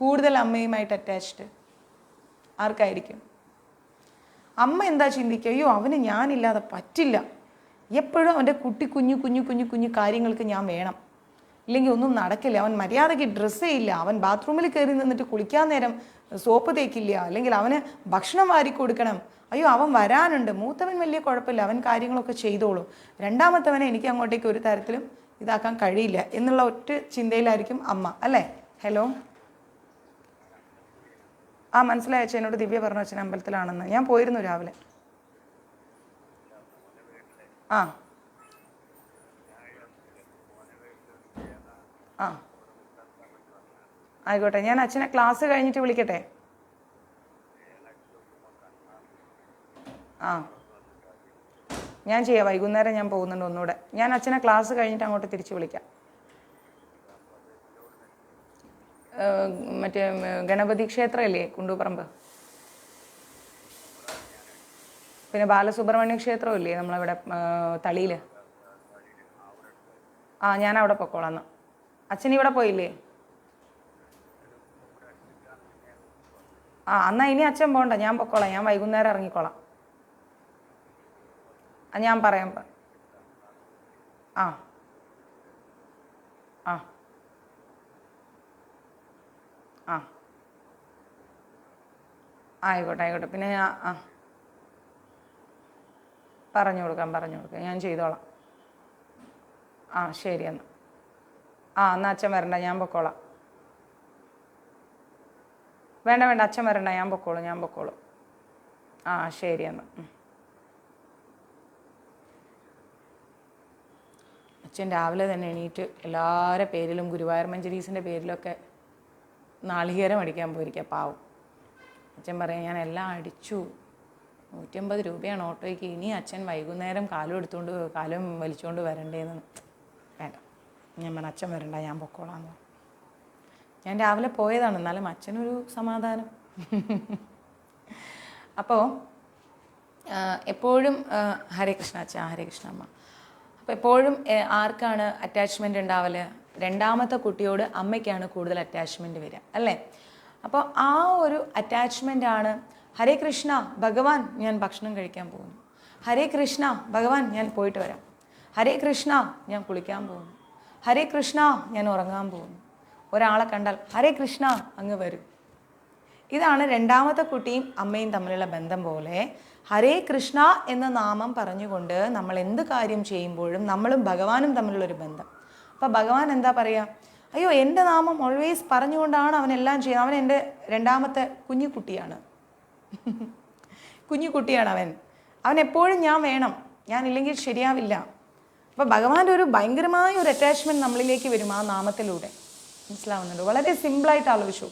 കൂടുതൽ അമ്മയുമായിട്ട് അറ്റാച്ച്ഡ്? ആർക്കായിരിക്കും? അമ്മ എന്താ ചിന്തിക്കുക? അയ്യോ അവന് ഞാനില്ലാതെ പറ്റില്ല, എപ്പോഴും അവൻ്റെ കുട്ടി കുഞ്ഞു കുഞ്ഞു കുഞ്ഞു കുഞ്ഞു കാര്യങ്ങൾക്ക് ഞാൻ വേണം, ഇല്ലെങ്കിൽ ഒന്നും നടക്കില്ല. അവൻ മര്യാദയ്ക്ക് ഡ്രസ്സേ ഇല്ല, അവൻ ബാത്റൂമിൽ കയറി നിന്നിട്ട് കുളിക്കാൻ നേരം സോപ്പ് തേക്കില്ല, അല്ലെങ്കിൽ അവന് ഭക്ഷണം വാരി കൊടുക്കണം, അയ്യോ അവൻ വരാനുണ്ട്. മൂത്തവൻ വലിയ കുഴപ്പമില്ല, അവൻ കാര്യങ്ങളൊക്കെ ചെയ്തോളൂ. രണ്ടാമത്തവനെ എനിക്ക് അങ്ങോട്ടേക്ക് ഒരു തരത്തിലും ഇതാക്കാൻ കഴിയില്ല എന്നുള്ള ഒറ്റ ചിന്തയിലായിരിക്കും അമ്മ, അല്ലേ? ഹലോ, ആ മനസ്സിലായ അച്ഛൻ? എന്നോട് ദിവ്യ പറഞ്ഞു അച്ഛൻ അമ്പലത്തിലാണെന്ന്. ഞാൻ പോയിരുന്നു രാവിലെ. ആ ആ ആയിക്കോട്ടെ, ഞാൻ അച്ഛനെ ക്ലാസ് കഴിഞ്ഞിട്ട് വിളിക്കട്ടെ? ആ ഞാൻ ചെയ്യാം, വൈകുന്നേരം ഞാൻ പോകുന്നുണ്ട് ഒന്നുകൂടെ. ഞാൻ അച്ഛനെ ക്ലാസ് കഴിഞ്ഞിട്ട് അങ്ങോട്ട് തിരിച്ച് വിളിക്കാം. മറ്റേ ഗണപതി ക്ഷേത്രമല്ലേ കുണ്ടൂപ്പറമ്പ്? പിന്നെ ബാലസുബ്രഹ്മണ്യ ക്ഷേത്രമില്ലേ നമ്മളിവിടെ തളിയിൽ? ആ ഞാൻ അവിടെ പൊക്കോളാം. എന്നാൽ അച്ഛൻ ഇവിടെ പോയില്ലേ? ആ എന്നാൽ ഇനി അച്ഛൻ പോകണ്ട, ഞാൻ പൊക്കോളാം. ഞാൻ വൈകുന്നേരം ഇറങ്ങിക്കോളാം. ഞാൻ പറയാം. ആ ആ ആ ആയിക്കോട്ടെ. പിന്നെ പറഞ്ഞു കൊടുക്കാം, ഞാൻ ചെയ്തോളാം. ശരി എന്നാൽ. എന്നാൽ അച്ഛൻ വരണ്ട, ഞാൻ പൊക്കോളാം. വേണ്ട അച്ഛൻ വരണ്ട, ഞാൻ പൊക്കോളൂ. ശരി എന്നാൽ. അച്ഛൻ രാവിലെ തന്നെ എണീറ്റ് എല്ലാവരുടെ പേരിലും ഗുരുവായൂർ മഞ്ജരീസിൻ്റെ പേരിലൊക്കെ നാളികേരം അടിക്കാൻ പോയിരിക്കുക. പാവം അച്ഛൻ പറയാം, ഞാൻ എല്ലാം അടിച്ചു, 150 രൂപയാണ് ഓട്ടോയ്ക്ക്, ഇനി അച്ഛൻ വൈകുന്നേരം കാലും വലിച്ചുകൊണ്ട് വരണ്ടേന്ന്. വേണ്ട, ഞാൻ പറഞ്ഞു അച്ഛൻ വരണ്ട, ഞാൻ പൊക്കോളാന്ന് പറഞ്ഞു. ഞാൻ രാവിലെ പോയതാണ്, എന്നാലും അച്ഛനൊരു സമാധാനം. അപ്പോൾ എപ്പോഴും ഹരേ കൃഷ്ണ അച്ഛ, ഹരേ കൃഷ്ണ അമ്മ. അപ്പോൾ എപ്പോഴും ആർക്കാണ് അറ്റാച്ച്മെൻ്റ് ഉണ്ടാവല്? രണ്ടാമത്തെ കുട്ടിയോട് അമ്മയ്ക്കാണ് കൂടുതൽ അറ്റാച്ച്മെൻറ്റ് വരിക, അല്ലേ? അപ്പോൾ ആ ഒരു അറ്റാച്ച്മെൻ്റ് ആണ്, ഹരേ കൃഷ്ണ ഭഗവാൻ ഞാൻ ഭക്ഷണം കഴിക്കാൻ പോകുന്നു, ഹരേ കൃഷ്ണ ഭഗവാൻ ഞാൻ പോയിട്ട് വരാം, ഹരേ കൃഷ്ണ ഞാൻ കുളിക്കാൻ പോകുന്നു, ഹരേ കൃഷ്ണ ഞാൻ ഉറങ്ങാൻ പോകുന്നു. ഒരാളെ കണ്ടാൽ ഹരേ കൃഷ്ണ അങ്ങ് വരും. ഇതാണ് രണ്ടാമത്തെ കുട്ടിയും അമ്മയും തമ്മിലുള്ള ബന്ധം പോലെ ഹരേ കൃഷ്ണ എന്ന നാമം പറഞ്ഞുകൊണ്ട് നമ്മൾ എന്ത് കാര്യം ചെയ്യുമ്പോഴും നമ്മളും ഭഗവാനും തമ്മിലുള്ളൊരു ബന്ധം. അപ്പോൾ ഭഗവാൻ എന്താ പറയുക? അയ്യോ, എൻ്റെ നാമം ഓൾവേസ് പറഞ്ഞുകൊണ്ടാണ് അവനെല്ലാം ചെയ്യുന്നത്, അവൻ എൻ്റെ രണ്ടാമത്തെ കുഞ്ഞുകുട്ടിയാണ്. കുഞ്ഞുകുട്ടിയാണ് അവൻ എപ്പോഴും ഞാൻ വേണം, ഞാനില്ലെങ്കിൽ ശരിയാവില്ല. അപ്പോൾ ഭഗവാന്റെ ഒരു ഭയങ്കരമായ ഒരു അറ്റാച്ച്മെൻറ്റ് നമ്മളിലേക്ക് വരും ആ നാമത്തിലൂടെ. മനസ്സിലാവുന്നുണ്ട്? വളരെ സിമ്പിളായിട്ട് ആലോചിച്ചു.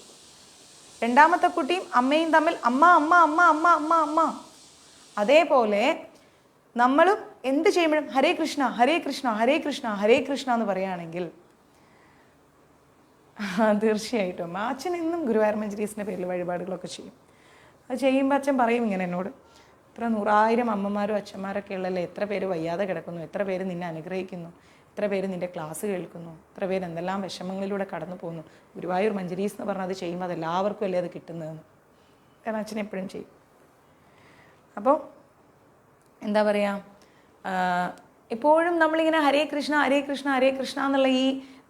രണ്ടാമത്തെ കുട്ടിയും അമ്മയും തമ്മിൽ അമ്മ അമ്മ അമ്മ അമ്മ അമ്മ അമ്മ. അതേപോലെ നമ്മളും എന്ത് ചെയ്യുമ്പോഴും ഹരേ കൃഷ്ണ ഹരേ കൃഷ്ണ ഹരേ കൃഷ്ണ ഹരേ കൃഷ്ണ എന്ന് പറയുകയാണെങ്കിൽ തീർച്ചയായിട്ടും അച്ഛൻ എന്നും ഗുരുവായൂർ മഞ്ജരീസിൻ്റെ പേരിൽ വഴിപാടുകളൊക്കെ ചെയ്യും. അത് ചെയ്യുമ്പോൾ അച്ഛൻ പറയും ഇങ്ങനെ എന്നോട്, ഇത്ര 100,000 അമ്മമാരും അച്ഛന്മാരൊക്കെ ഉള്ളല്ലേ, എത്ര പേര് വയ്യാതെ കിടക്കുന്നു, എത്ര പേര് നിന്നെ അനുഗ്രഹിക്കുന്നു, എത്ര പേര് നിൻ്റെ ക്ലാസ് കേൾക്കുന്നു, എത്ര പേര് എന്തെല്ലാം വിഷമങ്ങളിലൂടെ കടന്നു പോകുന്നു. ഗുരുവായൂർ മഞ്ജരീസ് എന്ന് പറഞ്ഞാൽ അത് ചെയ്യുമ്പോൾ അത് എല്ലാവർക്കും അല്ലേ അത് കിട്ടുന്നതെന്ന്. കാരണം അച്ഛൻ എപ്പോഴും ചെയ്യും. അപ്പോൾ എന്താ പറയുക, എപ്പോഴും നമ്മളിങ്ങനെ ഹരേ കൃഷ്ണ ഹരേ കൃഷ്ണ ഹരേ കൃഷ്ണ എന്നുള്ള ഈ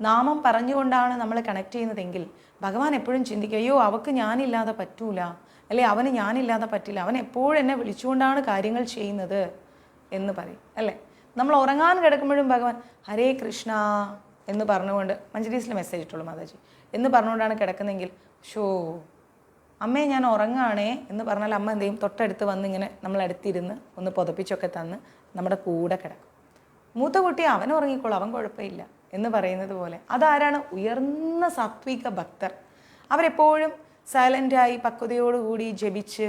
നാമം പറഞ്ഞുകൊണ്ടാണ് നമ്മൾ കണക്ട് ചെയ്യുന്നതെങ്കിൽ ഭഗവാൻ എപ്പോഴും ചിന്തിക്കുക, അയ്യോ അവൾക്ക് ഞാനില്ലാതെ പറ്റൂല, അല്ലെ അവന് ഞാനില്ലാതെ പറ്റില്ല, അവൻ എപ്പോഴും എന്നെ വിളിച്ചുകൊണ്ടാണ് കാര്യങ്ങൾ ചെയ്യുന്നത് എന്ന് പറയും, അല്ലേ? നമ്മൾ ഉറങ്ങാൻ കിടക്കുമ്പോഴും ഭഗവാൻ ഹരേ കൃഷ്ണ എന്ന് പറഞ്ഞുകൊണ്ട്, മഞ്ജരീസിൽ മെസ്സേജ് ഇട്ടുള്ളൂ മാതാജി, എന്ന് പറഞ്ഞുകൊണ്ടാണ് കിടക്കുന്നതെങ്കിൽ ഷോ അമ്മേ ഞാൻ ഉറങ്ങാണേ എന്ന് പറഞ്ഞാൽ അമ്മ എന്ത് ചെയ്യും? തൊട്ടടുത്ത് വന്ന് ഇങ്ങനെ നമ്മളടുത്തിരുന്ന് ഒന്ന് പുതപ്പിച്ചൊക്കെ തന്ന് നമ്മുടെ കൂടെ കിടക്കും. മൂത്ത കുട്ടി അവൻ ഉറങ്ങിക്കോളും, അവൻ കുഴപ്പമില്ല എന്ന് പറയുന്നത് പോലെ. അതാരാണ്? ഉയർന്ന സാത്വിക ഭക്തർ. അവരെപ്പോഴും സൈലൻ്റായി പക്വതയോടുകൂടി ജപിച്ച്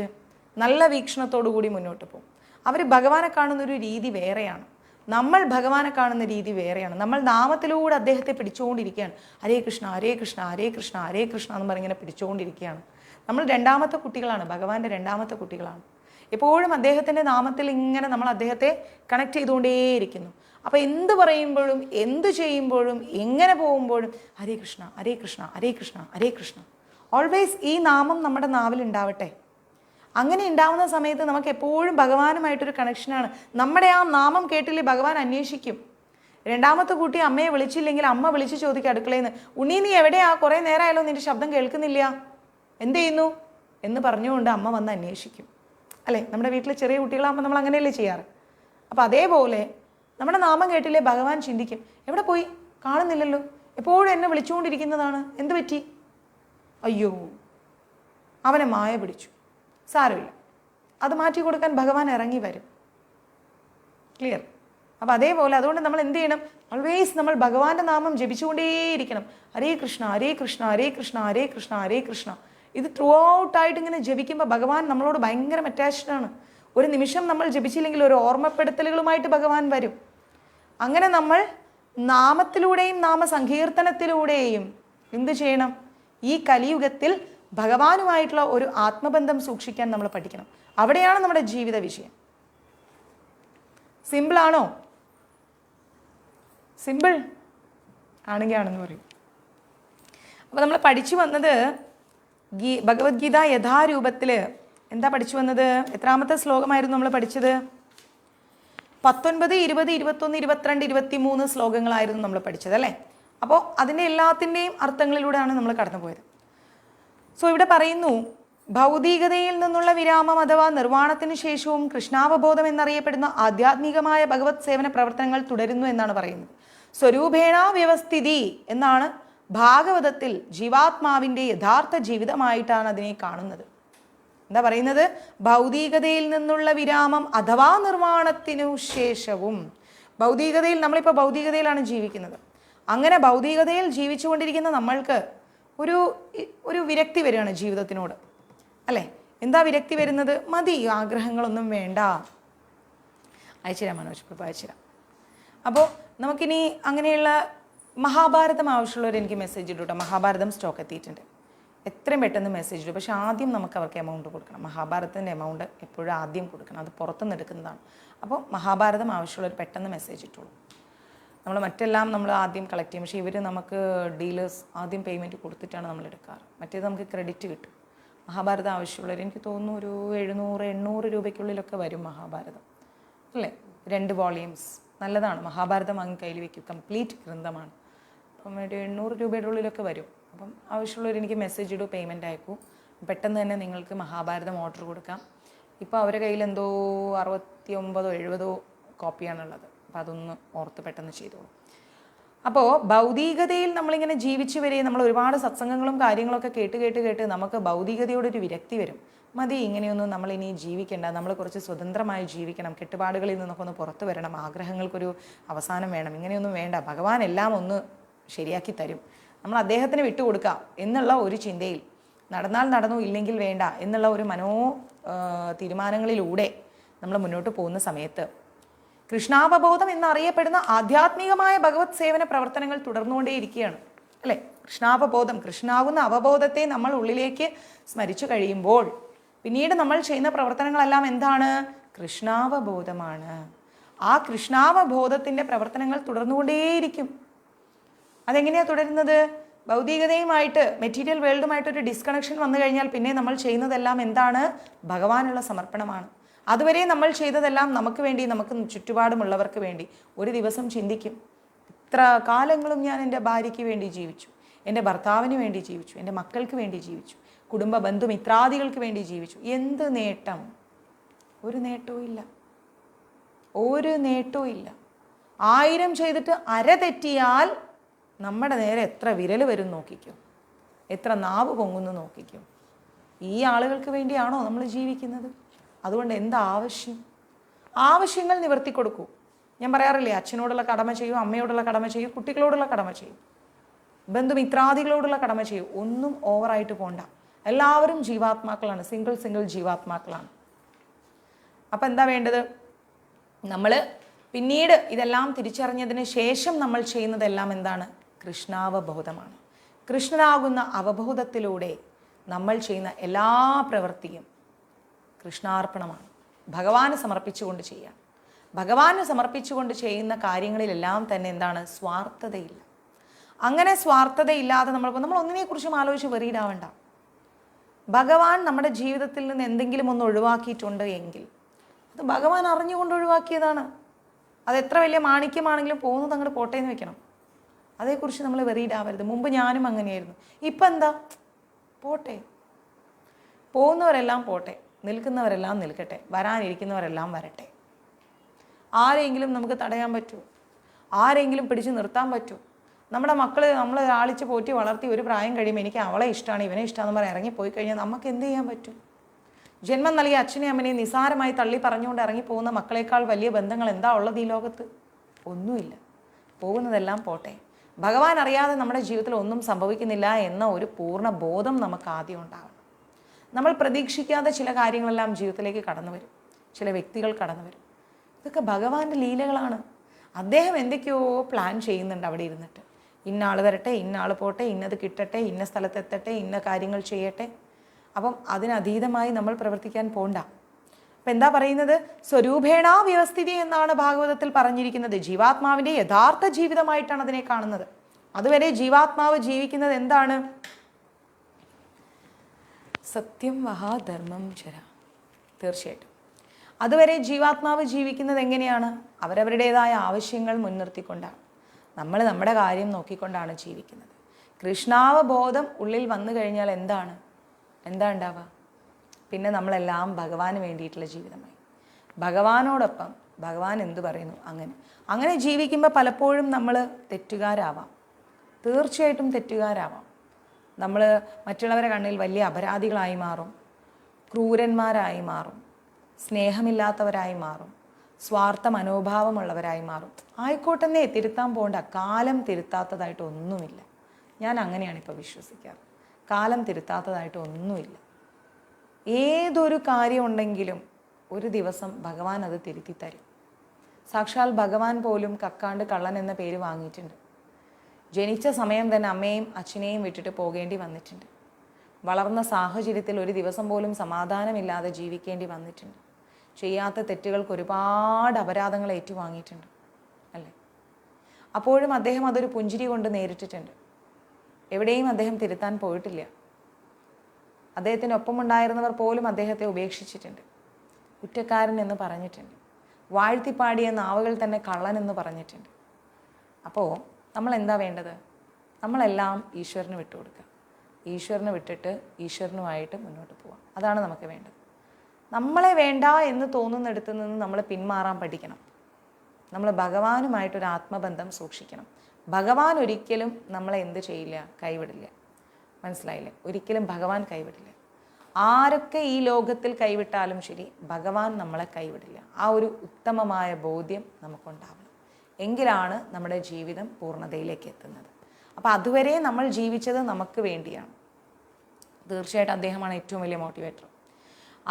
നല്ല വീക്ഷണത്തോടു കൂടി മുന്നോട്ട് പോകും. അവർ ഭഗവാനെ കാണുന്നൊരു രീതി വേറെയാണ്, നമ്മൾ ഭഗവാനെ കാണുന്ന രീതി വേറെയാണ്. നമ്മൾ നാമത്തിലൂടെ അദ്ദേഹത്തെ പിടിച്ചുകൊണ്ടിരിക്കുകയാണ്. ഹരേ കൃഷ്ണ ഹരേ കൃഷ്ണ ഹരേ കൃഷ്ണ ഹരേ കൃഷ്ണ എന്ന് പറഞ്ഞിങ്ങനെ പിടിച്ചുകൊണ്ടിരിക്കുകയാണ്. നമ്മൾ രണ്ടാമത്തെ കുട്ടികളാണ്, ഭഗവാന്റെ രണ്ടാമത്തെ കുട്ടികളാണ്. എപ്പോഴും അദ്ദേഹത്തിൻ്റെ നാമത്തിൽ ഇങ്ങനെ നമ്മൾ അദ്ദേഹത്തെ കണക്ട് ചെയ്തുകൊണ്ടേയിരിക്കുന്നു. അപ്പോൾ എന്ത് പറയുമ്പോഴും എന്ത് ചെയ്യുമ്പോഴും എങ്ങനെ പോകുമ്പോഴും ഹരേ കൃഷ്ണ ഹരേ കൃഷ്ണ ഹരേ കൃഷ്ണ ഹരേ കൃഷ്ണ. ഓൾവേസ് ഈ നാമം നമ്മുടെ നാവിൽ ഉണ്ടാവട്ടെ. അങ്ങനെ ഉണ്ടാവുന്ന സമയത്ത് നമുക്ക് എപ്പോഴും ഭഗവാനുമായിട്ടൊരു കണക്ഷനാണ്. നമ്മുടെ ആ നാമം കേട്ടില്ലേ ഭഗവാൻ അന്വേഷിക്കും. രണ്ടാമത്തെ കുട്ടി അമ്മയെ വിളിച്ചില്ലെങ്കിൽ അമ്മ വിളിച്ച് ചോദിക്കും അടുക്കളയിൽ നിന്ന്, ഉണ്ണി നീ എവിടെയാ, കുറേ നേരമായാലോ നിൻ്റെ ശബ്ദം കേൾക്കുന്നില്ല, എന്ത് ചെയ്യുന്നു എന്ന് പറഞ്ഞുകൊണ്ട് അമ്മ വന്ന് അന്വേഷിക്കും, അല്ലേ? നമ്മുടെ വീട്ടിൽ ചെറിയ കുട്ടികളാകുമ്പോൾ നമ്മൾ അങ്ങനെയല്ലേ ചെയ്യാറ്. അപ്പോൾ അതേപോലെ നമ്മുടെ നാമം കേട്ടില്ലേ ഭഗവാൻ ചിന്തിക്കും, എവിടെ പോയി, കാണുന്നില്ലല്ലോ, എപ്പോഴും എന്നെ വിളിച്ചുകൊണ്ടിരിക്കുന്നതാണ്, എന്ത് പറ്റി? അയ്യോ അവനെ മായ പിടിച്ചു, സാരമില്ല, അത് മാറ്റി കൊടുക്കാൻ ഭഗവാൻ ഇറങ്ങി വരും. ക്ലിയർ? അപ്പോൾ അതേപോലെ അതുകൊണ്ട് നമ്മൾ എന്ത് ചെയ്യണം? ഓൾവേസ് നമ്മൾ ഭഗവാന്റെ നാമം ജപിച്ചുകൊണ്ടേയിരിക്കണം. ഹരേ കൃഷ്ണ ഹരേ കൃഷ്ണ ഹരേ കൃഷ്ണ ഹരേ കൃഷ്ണ ഹരേ കൃഷ്ണ. ഇത് ത്രൂ ഔട്ടായിട്ട് ഇങ്ങനെ ജപിക്കുമ്പോൾ ഭഗവാൻ നമ്മളോട് ഭയങ്കര അറ്റാച്ച്ഡാണ്. ഒരു നിമിഷം നമ്മൾ ജപിച്ചില്ലെങ്കിൽ ഒരു ഓർമ്മപ്പെടുത്തലുകളുമായിട്ട് ഭഗവാൻ വരും. അങ്ങനെ നമ്മൾ നാമത്തിലൂടെയും നാമസങ്കീർത്തനത്തിലൂടെയും എന്ത് ചെയ്യണം? ഈ കലിയുഗത്തിൽ ഭഗവാനുമായിട്ടുള്ള ഒരു ആത്മബന്ധം സൂക്ഷിക്കാൻ നമ്മൾ പഠിക്കണം. അവിടെയാണ് നമ്മുടെ ജീവിത വിഷയം. സിമ്പിളാണോ? സിമ്പിൾ ആണെങ്കിൽ ആണെന്ന് പറയും. അപ്പോൾ നമ്മൾ പഠിച്ചു വന്നത് ഭഗവത്ഗീത യഥാരൂപത്തിൽ എന്താ പഠിച്ചു വന്നത്? എത്രാമത്തെ ശ്ലോകമായിരുന്നു നമ്മൾ പഠിച്ചത്? 19, 20, 21, 22, 23 ശ്ലോകങ്ങളായിരുന്നു നമ്മൾ പഠിച്ചത് അല്ലേ. അപ്പോൾ അതിൻ്റെ എല്ലാത്തിൻ്റെയും അർത്ഥങ്ങളിലൂടെയാണ് നമ്മൾ കടന്നുപോയത്. സോ ഇവിടെ പറയുന്നു, ഭൗതികതയിൽ നിന്നുള്ള വിരാമം അഥവാ നിർവ്വാണത്തിന് ശേഷവും കൃഷ്ണാവബോധം എന്നറിയപ്പെടുന്ന ആധ്യാത്മികമായ ഭഗവത് സേവന പ്രവർത്തനങ്ങൾ തുടരുന്നു എന്നാണ് പറയുന്നത്. സ്വരൂപേണ വ്യവസ്ഥിതി എന്നാണ് ഭാഗവതത്തിൽ ജീവാത്മാവിൻ്റെ യഥാർത്ഥ ജീവിതമായിട്ടാണ് അതിനെ കാണുന്നത്. എന്താ പറയുന്നത്? ഭൗതികതയിൽ നിന്നുള്ള വിരാമം അഥവാ നിർവ്വാണത്തിനു ശേഷവും. ഭൗതികതയിൽ, നമ്മളിപ്പോൾ ഭൗതികതയിലാണ് ജീവിക്കുന്നത്. അങ്ങനെ ഭൗതികതയിൽ ജീവിച്ചുകൊണ്ടിരിക്കുന്ന നമ്മൾക്ക് ഒരു വിരക്തി വരികയാണ് ജീവിതത്തിനോട് അല്ലേ. എന്താ വിരക്തി വരുന്നത്? മതി, ആഗ്രഹങ്ങളൊന്നും വേണ്ട. അയച്ചുതരാം മനോജ് പ്രഭു, അയച്ചുതരാം. അപ്പോൾ നമുക്കിനി അങ്ങനെയുള്ള മഹാഭാരതം ആവശ്യമുള്ളവർ എനിക്ക് മെസ്സേജ് ഇട്ടു കേട്ടോ. മഹാഭാരതം സ്റ്റോക്ക് എത്തിയിട്ടുണ്ട്. എത്രയും പെട്ടെന്ന് മെസ്സേജ് ഇട്ടു. പക്ഷേ ആദ്യം നമുക്ക് അവർക്ക് എമൗണ്ട് കൊടുക്കണം. മഹാഭാരതത്തിൻ്റെ എമൗണ്ട് എപ്പോഴും ആദ്യം കൊടുക്കണം. അത് പുറത്തുനിന്ന് എടുക്കുന്നതാണ്. അപ്പോൾ മഹാഭാരതം ആവശ്യമുള്ളവർ പെട്ടെന്ന് മെസ്സേജ് ഇട്ടോളൂ. നമ്മൾ മറ്റെല്ലാം നമ്മൾ ആദ്യം കളക്ട് ചെയ്യും. പക്ഷേ ഇവർ നമുക്ക് ഡീലേഴ്സ് ആദ്യം പേയ്മെൻറ്റ് കൊടുത്തിട്ടാണ് നമ്മൾ എടുക്കാറ്. മറ്റേത് നമുക്ക് ക്രെഡിറ്റ് കിട്ടും. മഹാഭാരതം ആവശ്യമുള്ളവർ എനിക്ക് തോന്നുന്നു ഒരു 700-800 രൂപയ്ക്കുള്ളിലൊക്കെ വരും മഹാഭാരതം അല്ലേ. 2 വോളിയൂംസ് നല്ലതാണ്. മഹാഭാരതം വാങ്ങി കയ്യിൽ വയ്ക്കും. കംപ്ലീറ്റ് ഗ്രന്ഥമാണ്. അപ്പം ഒരു 800 രൂപയുടെ ഉള്ളിലൊക്കെ വരും. അപ്പം ആവശ്യമുള്ളവർ എനിക്ക് മെസ്സേജ് ഇടൂ, പേയ്മെൻറ്റ് അയക്കൂ. പെട്ടെന്ന് തന്നെ നിങ്ങൾക്ക് മഹാഭാരതം ഓർഡർ കൊടുക്കാം. ഇപ്പോൾ അവരുടെ കയ്യിൽ എന്തോ 69-70 കോപ്പിയാണുള്ളത്. അപ്പോൾ അതൊന്ന് ഓർത്ത് പെട്ടെന്ന് ചെയ്തോളൂ. അപ്പോൾ ഭൗതികതയിൽ നമ്മളിങ്ങനെ ജീവിച്ചു വരികയും നമ്മൾ ഒരുപാട് സത്സംഗങ്ങളും കാര്യങ്ങളൊക്കെ കേട്ട് നമുക്ക് ഭൗതികതയോടൊരു വിരക്തി വരും. മതി, ഇങ്ങനെയൊന്നും നമ്മളിനി ജീവിക്കേണ്ട, നമ്മൾ കുറച്ച് സ്വതന്ത്രമായി ജീവിക്കണം, കെട്ടുപാടുകളിൽ നിന്നൊക്കെ ഒന്ന് പുറത്തു വരണം, ആഗ്രഹങ്ങൾക്കൊരു അവസാനം വേണം, ഇങ്ങനെയൊന്നും വേണ്ട, ഭഗവാൻ എല്ലാം ഒന്ന് ശരിയാക്കി തരും, നമ്മൾ അദ്ദേഹത്തിന് വിട്ടുകൊടുക്കാം എന്നുള്ള ഒരു ചിന്തയിൽ നടന്നാൽ നടന്നു, ഇല്ലെങ്കിൽ വേണ്ട എന്നുള്ള ഒരു തീരുമാനങ്ങളിലൂടെ നമ്മൾ മുന്നോട്ട് പോകുന്ന സമയത്ത് കൃഷ്ണാവബോധം എന്നറിയപ്പെടുന്ന ആധ്യാത്മികമായ ഭഗവത് സേവന പ്രവർത്തനങ്ങൾ തുടർന്നുകൊണ്ടേയിരിക്കുകയാണ് അല്ലേ. കൃഷ്ണാവബോധം, കൃഷ്ണാവുന്ന അവബോധത്തെ നമ്മൾ ഉള്ളിലേക്ക് സ്മരിച്ചു കഴിയുമ്പോൾ പിന്നീട് നമ്മൾ ചെയ്യുന്ന പ്രവർത്തനങ്ങളെല്ലാം എന്താണ്? കൃഷ്ണാവബോധമാണ്. ആ കൃഷ്ണാവബോധത്തിൻ്റെ പ്രവർത്തനങ്ങൾ തുടർന്നുകൊണ്ടേയിരിക്കും. അതെങ്ങനെയാണ് തുടരുന്നത്? ഭൗതികതയുമായിട്ട്, മെറ്റീരിയൽ വേൾഡുമായിട്ടൊരു ഡിസ്കണക്ഷൻ വന്നു കഴിഞ്ഞാൽ പിന്നെ നമ്മൾ ചെയ്യുന്നതെല്ലാം എന്താണ്? ഭഗവാനുള്ള സമർപ്പണമാണ്. അതുവരെ നമ്മൾ ചെയ്തതെല്ലാം നമുക്ക് വേണ്ടി, നമുക്ക് ചുറ്റുപാടുമുള്ളവർക്ക് വേണ്ടി. ഒരു ദിവസം ചിന്തിക്കും, ഇത്ര കാലങ്ങളും ഞാൻ എൻ്റെ ഭാര്യയ്ക്ക് വേണ്ടി ജീവിച്ചു, എൻ്റെ ഭർത്താവിന് വേണ്ടി ജീവിച്ചു, എൻ്റെ മക്കൾക്ക് വേണ്ടി ജീവിച്ചു, കുടുംബ ബന്ധുമിത്രാദികൾക്ക് വേണ്ടി ജീവിച്ചു. എന്ത് നേട്ടം? ഒരു നേട്ടവും ഇല്ല. ഒരു നേട്ടവും ഇല്ല. 1000 ചെയ്തിട്ട് അര തെറ്റിയാൽ നമ്മുടെ നേരെ എത്ര വിരൽ വരും നോക്കിക്കും, എത്ര നാവ് പൊങ്ങുന്നു നോക്കിക്കും. ഈ ആളുകൾക്ക് വേണ്ടിയാണോ നമ്മൾ ജീവിക്കുന്നത്? അതുകൊണ്ട് എന്താ ആവശ്യം? ആവശ്യങ്ങൾ നിവർത്തി കൊടുക്കൂ. ഞാൻ പറയാറില്ലേ, അച്ഛനോടുള്ള കടമ ചെയ്യൂ, അമ്മയോടുള്ള കടമ ചെയ്യൂ, കുട്ടികളോടുള്ള കടമ ചെയ്യൂ, ബന്ധുമിത്രാദികളോടുള്ള കടമ ചെയ്യൂ. ഒന്നും ഓവറായിട്ട് പോണ്ട. എല്ലാവരും ജീവാത്മാക്കളാണ്, സിംഗിൾ ജീവാത്മാക്കളാണ്. അപ്പം എന്താ വേണ്ടത്? നമ്മൾ പിന്നീട് ഇതെല്ലാം തിരിച്ചറിഞ്ഞതിന് ശേഷം നമ്മൾ ചെയ്യുന്നതെല്ലാം എന്താണ്? കൃഷ്ണാവബോധമാണ്. കൃഷ്ണനാകുന്ന അവബോധത്തിലൂടെ നമ്മൾ ചെയ്യുന്ന എല്ലാ പ്രവൃത്തിയും കൃഷ്ണാർപ്പണമാണ്. ഭഗവാന് സമർപ്പിച്ചുകൊണ്ട് ചെയ്യാം. ഭഗവാന് സമർപ്പിച്ചുകൊണ്ട് ചെയ്യുന്ന കാര്യങ്ങളിലെല്ലാം തന്നെ എന്താണ്? സ്വാർത്ഥതയില്ല. അങ്ങനെ സ്വാർത്ഥതയില്ലാതെ നമ്മൾ ഒന്നിനെക്കുറിച്ചും ആലോചിച്ച് വെറിയിടാവണ്ട. ഭഗവാൻ നമ്മുടെ ജീവിതത്തിൽ നിന്ന് എന്തെങ്കിലും ഒന്ന് ഒഴിവാക്കിയിട്ടുണ്ട് എങ്കിൽ അത് ഭഗവാൻ അറിഞ്ഞുകൊണ്ട് ഒഴിവാക്കിയതാണ്. അത് എത്ര വലിയ മാണിക്യമാണെങ്കിലും പോകുന്നത് അങ്ങോട്ട് പോട്ടെ എന്ന് വെക്കണം. അതേക്കുറിച്ച് നമ്മൾ വെറിയിടാവരുത്. മുമ്പ് ഞാനും അങ്ങനെയായിരുന്നു. ഇപ്പം എന്താ? പോട്ടെ. പോകുന്നവരെല്ലാം പോട്ടെ, നിൽക്കുന്നവരെല്ലാം നിൽക്കട്ടെ, വരാനിരിക്കുന്നവരെല്ലാം വരട്ടെ. ആരെങ്കിലും നമുക്ക് തടയാൻ പറ്റുമോ? ആരെങ്കിലും പിടിച്ച് നിർത്താൻ പറ്റുമോ? നമ്മുടെ മക്കൾ നമ്മൾ ആളിച്ച് പോറ്റി വളർത്തി ഒരു പ്രായം കഴിയുമ്പോൾ എനിക്ക് അവളെ ഇഷ്ടമാണ്, ഇവനെ ഇഷ്ടമാണെന്ന് പറഞ്ഞ് ഇറങ്ങിപ്പോയി കഴിഞ്ഞാൽ നമുക്ക് എന്ത് ചെയ്യാൻ പറ്റും? ജന്മം നൽകിയ അച്ഛനെയും അമ്മനെയും നിസാരമായി തള്ളി പറഞ്ഞുകൊണ്ട് ഇറങ്ങിപ്പോകുന്ന മക്കളെക്കാൾ വലിയ ബന്ധങ്ങൾ എന്താ ഉള്ളത് ഈ ലോകത്ത്? ഒന്നുമില്ല. പോകുന്നതെല്ലാം പോട്ടെ. ഭഗവാൻ അറിയാതെ നമ്മുടെ ജീവിതത്തിൽ ഒന്നും സംഭവിക്കുന്നില്ല എന്ന ഒരു പൂർണ്ണ ബോധം നമുക്ക് ആദ്യം ഉണ്ടാകണം. നമ്മൾ പ്രതീക്ഷിക്കാതെ ചില കാര്യങ്ങളെല്ലാം ജീവിതത്തിലേക്ക് കടന്നു വരും, ചില വ്യക്തികൾ കടന്നു വരും. ഇതൊക്കെ ഭഗവാന്റെ ലീലകളാണ്. അദ്ദേഹം എന്തൊക്കെയോ പ്ലാൻ ചെയ്യുന്നുണ്ട് അവിടെ ഇരുന്നിട്ട്. ഇന്ന ആൾ വരട്ടെ, ഇന്ന ആൾ പോട്ടെ, ഇന്നത് കിട്ടട്ടെ, ഇന്ന സ്ഥലത്തെത്തട്ടെ, ഇന്ന കാര്യങ്ങൾ ചെയ്യട്ടെ. അപ്പം അതിനതീതമായി നമ്മൾ പ്രവർത്തിക്കാൻ പോണ്ട. അപ്പം എന്താ പറയുന്നത്? സ്വരൂപേണ വ്യവസ്ഥിതി എന്നാണ് ഭാഗവതത്തിൽ പറഞ്ഞിരിക്കുന്നത്. ജീവാത്മാവിൻ്റെ യഥാർത്ഥ ജീവിതമായിട്ടാണ് അതിനെ കാണുന്നത്. അതുവരെ ജീവാത്മാവ് ജീവിക്കുന്നത് എന്താണ്? സത്യം വഹാ ധർമ്മം ചര. തീർച്ചയായിട്ടും അതുവരെ ജീവാത്മാവ് ജീവിക്കുന്നത് എങ്ങനെയാണ്? അവരവരുടേതായ ആവശ്യങ്ങൾ മുൻനിർത്തിക്കൊണ്ടാണ്. നമ്മൾ നമ്മുടെ കാര്യം നോക്കിക്കൊണ്ടാണ് ജീവിക്കുന്നത്. കൃഷ്ണാവബോധം ഉള്ളിൽ വന്നു കഴിഞ്ഞാൽ എന്താ ഉണ്ടാവുക? പിന്നെ നമ്മളെല്ലാം ഭഗവാന് വേണ്ടിയിട്ടുള്ള ജീവിതമായി. ഭഗവാനോടൊപ്പം ഭഗവാൻ എന്തു പറയുന്നു അങ്ങനെ ജീവിക്കുമ്പോൾ പലപ്പോഴും നമ്മൾ തെറ്റുകാരാവാം. തീർച്ചയായിട്ടും തെറ്റുകാരാവാം. നമ്മൾ മറ്റുള്ളവരെ കണ്ണിൽ വലിയ അപരാധികളായി മാറും, ക്രൂരന്മാരായി മാറും, സ്നേഹമില്ലാത്തവരായി മാറും, സ്വാർത്ഥ മനോഭാവമുള്ളവരായി മാറും. ആയിക്കോട്ടെന്നേ, തിരുത്താൻ പോകണ്ട. കാലം തിരുത്താത്തതായിട്ട് ഒന്നുമില്ല. ഞാൻ അങ്ങനെയാണ് ഇപ്പോൾ വിശ്വസിക്കാറ്. കാലം തിരുത്താത്തതായിട്ട് ഒന്നുമില്ല. ഏതൊരു കാര്യം ഉണ്ടെങ്കിലും ഒരു ദിവസം ഭഗവാൻ അത് തിരുത്തി തരും. സാക്ഷാൽ ഭഗവാൻ പോലും കക്കാണ്ട് കള്ളൻ എന്ന പേര് വാങ്ങിയിട്ടുണ്ട്. ജനിച്ച സമയം തന്നെ അമ്മയും അച്ഛനെയും വിട്ടിട്ട് പോകേണ്ടി വന്നിട്ടുണ്ട്. വളർന്ന സാഹചര്യത്തിൽ ഒരു ദിവസം പോലും സമാധാനമില്ലാതെ ജീവിക്കേണ്ടി വന്നിട്ടുണ്ട്. ചെയ്യാത്ത തെറ്റുകൾക്ക് ഒരുപാട് അപരാധങ്ങൾ ഏറ്റുവാങ്ങിയിട്ടുണ്ട് അല്ലേ? അപ്പോഴും അദ്ദേഹം അതൊരു പുഞ്ചിരി കൊണ്ട് നേരിട്ടിട്ടുണ്ട്. എവിടെയും അദ്ദേഹം തിരുത്താൻ പോയിട്ടില്ല. അദ്ദേഹത്തിനൊപ്പമുണ്ടായിരുന്നവർ പോലും അദ്ദേഹത്തെ ഉപേക്ഷിച്ചിട്ടുണ്ട്. കുറ്റക്കാരൻ എന്ന് പറഞ്ഞിട്ടുണ്ട്. വാഴ്ത്തിപ്പാടിയ നാവുകൾ തന്നെ കള്ളൻ എന്ന് പറഞ്ഞിട്ടുണ്ട്. അപ്പോൾ നമ്മൾ എന്താ വേണ്ടത്? നമ്മളെല്ലാം ഈശ്വരന് വിട്ടുകൊടുക്കുക. ഈശ്വരന് വിട്ടിട്ട് ഈശ്വരനുമായിട്ട് മുന്നോട്ട് പോവാം. അതാണ് നമുക്ക് വേണ്ടത്. നമ്മളെ വേണ്ട എന്ന് തോന്നുന്നിടത്ത് നിന്ന് നമ്മൾ പിന്മാറാൻ പഠിക്കണം. നമ്മൾ ഭഗവാനുമായിട്ടൊരു ആത്മബന്ധം സൂക്ഷിക്കണം. ഭഗവാൻ ഒരിക്കലും നമ്മളെ എന്ത് ചെയ്യില്ല? കൈവിടില്ല. മനസ്സിലായില്ലേ? ഒരിക്കലും ഭഗവാൻ കൈവിടില്ല. ആരൊക്കെ ഈ ലോകത്തിൽ കൈവിട്ടാലും ശരി, ഭഗവാൻ നമ്മളെ കൈവിടില്ല. ആ ഒരു ഉത്തമമായ ബോധ്യം നമുക്കുണ്ടാവണം. എങ്കിലാണ് നമ്മുടെ ജീവിതം പൂർണ്ണതയിലേക്ക് എത്തുന്നത്. അപ്പോൾ അതുവരെ നമ്മൾ ജീവിച്ചത് നമുക്ക് വേണ്ടിയാണ്. തീർച്ചയായിട്ടും അദ്ദേഹമാണ് ഏറ്റവും വലിയ മോട്ടിവേറ്റർ.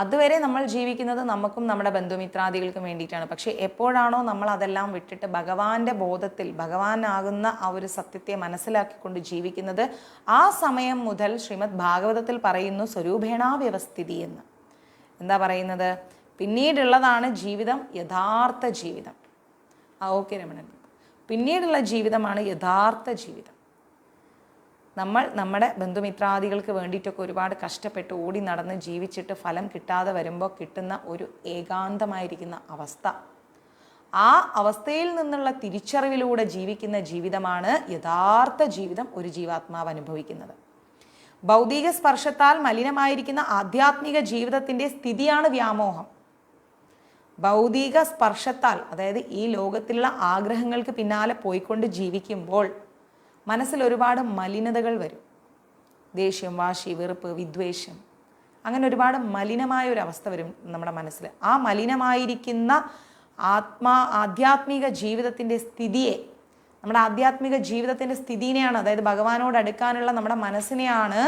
അതുവരെ നമ്മൾ ജീവിക്കുന്നത് നമുക്കും നമ്മുടെ ബന്ധുമിത്രാദികൾക്കും വേണ്ടിയിട്ടാണ്. പക്ഷേ എപ്പോഴാണോ നമ്മൾ അതെല്ലാം വിട്ടിട്ട് ഭഗവാന്റെ ബോധത്തിൽ, ഭഗവാനാകുന്ന ആ ഒരു സത്യത്തെ മനസ്സിലാക്കിക്കൊണ്ട് ജീവിക്കുന്നത്, ആ സമയം മുതൽ ശ്രീമദ് ഭാഗവതത്തിൽ പറയുന്നു സ്വരൂപേണ വ്യവസ്ഥിതി എന്ന്. എന്താ പറയുന്നത്? പിന്നീടുള്ളതാണ് ജീവിതം, യഥാർത്ഥ ജീവിതം. ഓക്കെ രമണൻ, പിന്നീടുള്ള ജീവിതമാണ് യഥാർത്ഥ ജീവിതം. നമ്മൾ നമ്മുടെ ബന്ധുമിത്രാദികൾക്ക് വേണ്ടിയിട്ടൊക്കെ ഒരുപാട് കഷ്ടപ്പെട്ട് ഓടി നടന്ന് ജീവിച്ചിട്ട് ഫലം കിട്ടാതെ വരുമ്പോൾ കിട്ടുന്ന ഒരു ഏകാന്തമായിരിക്കുന്ന അവസ്ഥ, ആ അവസ്ഥയിൽ നിന്നുള്ള തിരിച്ചറിവിലൂടെ ജീവിക്കുന്ന ജീവിതമാണ് യഥാർത്ഥ ജീവിതം ഒരു ജീവാത്മാവ് അനുഭവിക്കുന്നത്. ഭൗതിക സ്പർശത്താൽ മലിനമായിരിക്കുന്ന ആധ്യാത്മിക ജീവിതത്തിൻ്റെ സ്ഥിതിയാണ് വ്യാമോഹം. ഭൗതിക സ്പർശത്താൽ, അതായത് ഈ ലോകത്തിലുള്ള ആഗ്രഹങ്ങൾക്ക് പിന്നാലെ പോയിക്കൊണ്ട് ജീവിക്കുമ്പോൾ മനസ്സിൽ ഒരുപാട് മലിനതകൾ വരും. ദേഷ്യം, വാശി, വെറുപ്പ്, വിദ്വേഷം, അങ്ങനെ ഒരുപാട് മലിനമായ ഒരു അവസ്ഥ വരും നമ്മുടെ മനസ്സിൽ. ആ മലിനമായിരിക്കുന്ന ആധ്യാത്മിക ജീവിതത്തിൻ്റെ സ്ഥിതിയെ, നമ്മുടെ ആധ്യാത്മിക ജീവിതത്തിൻ്റെ സ്ഥിതിനെയാണ്, അതായത് ഭഗവാനോട് അടുക്കാനുള്ള നമ്മുടെ മനസ്സിനെയാണ്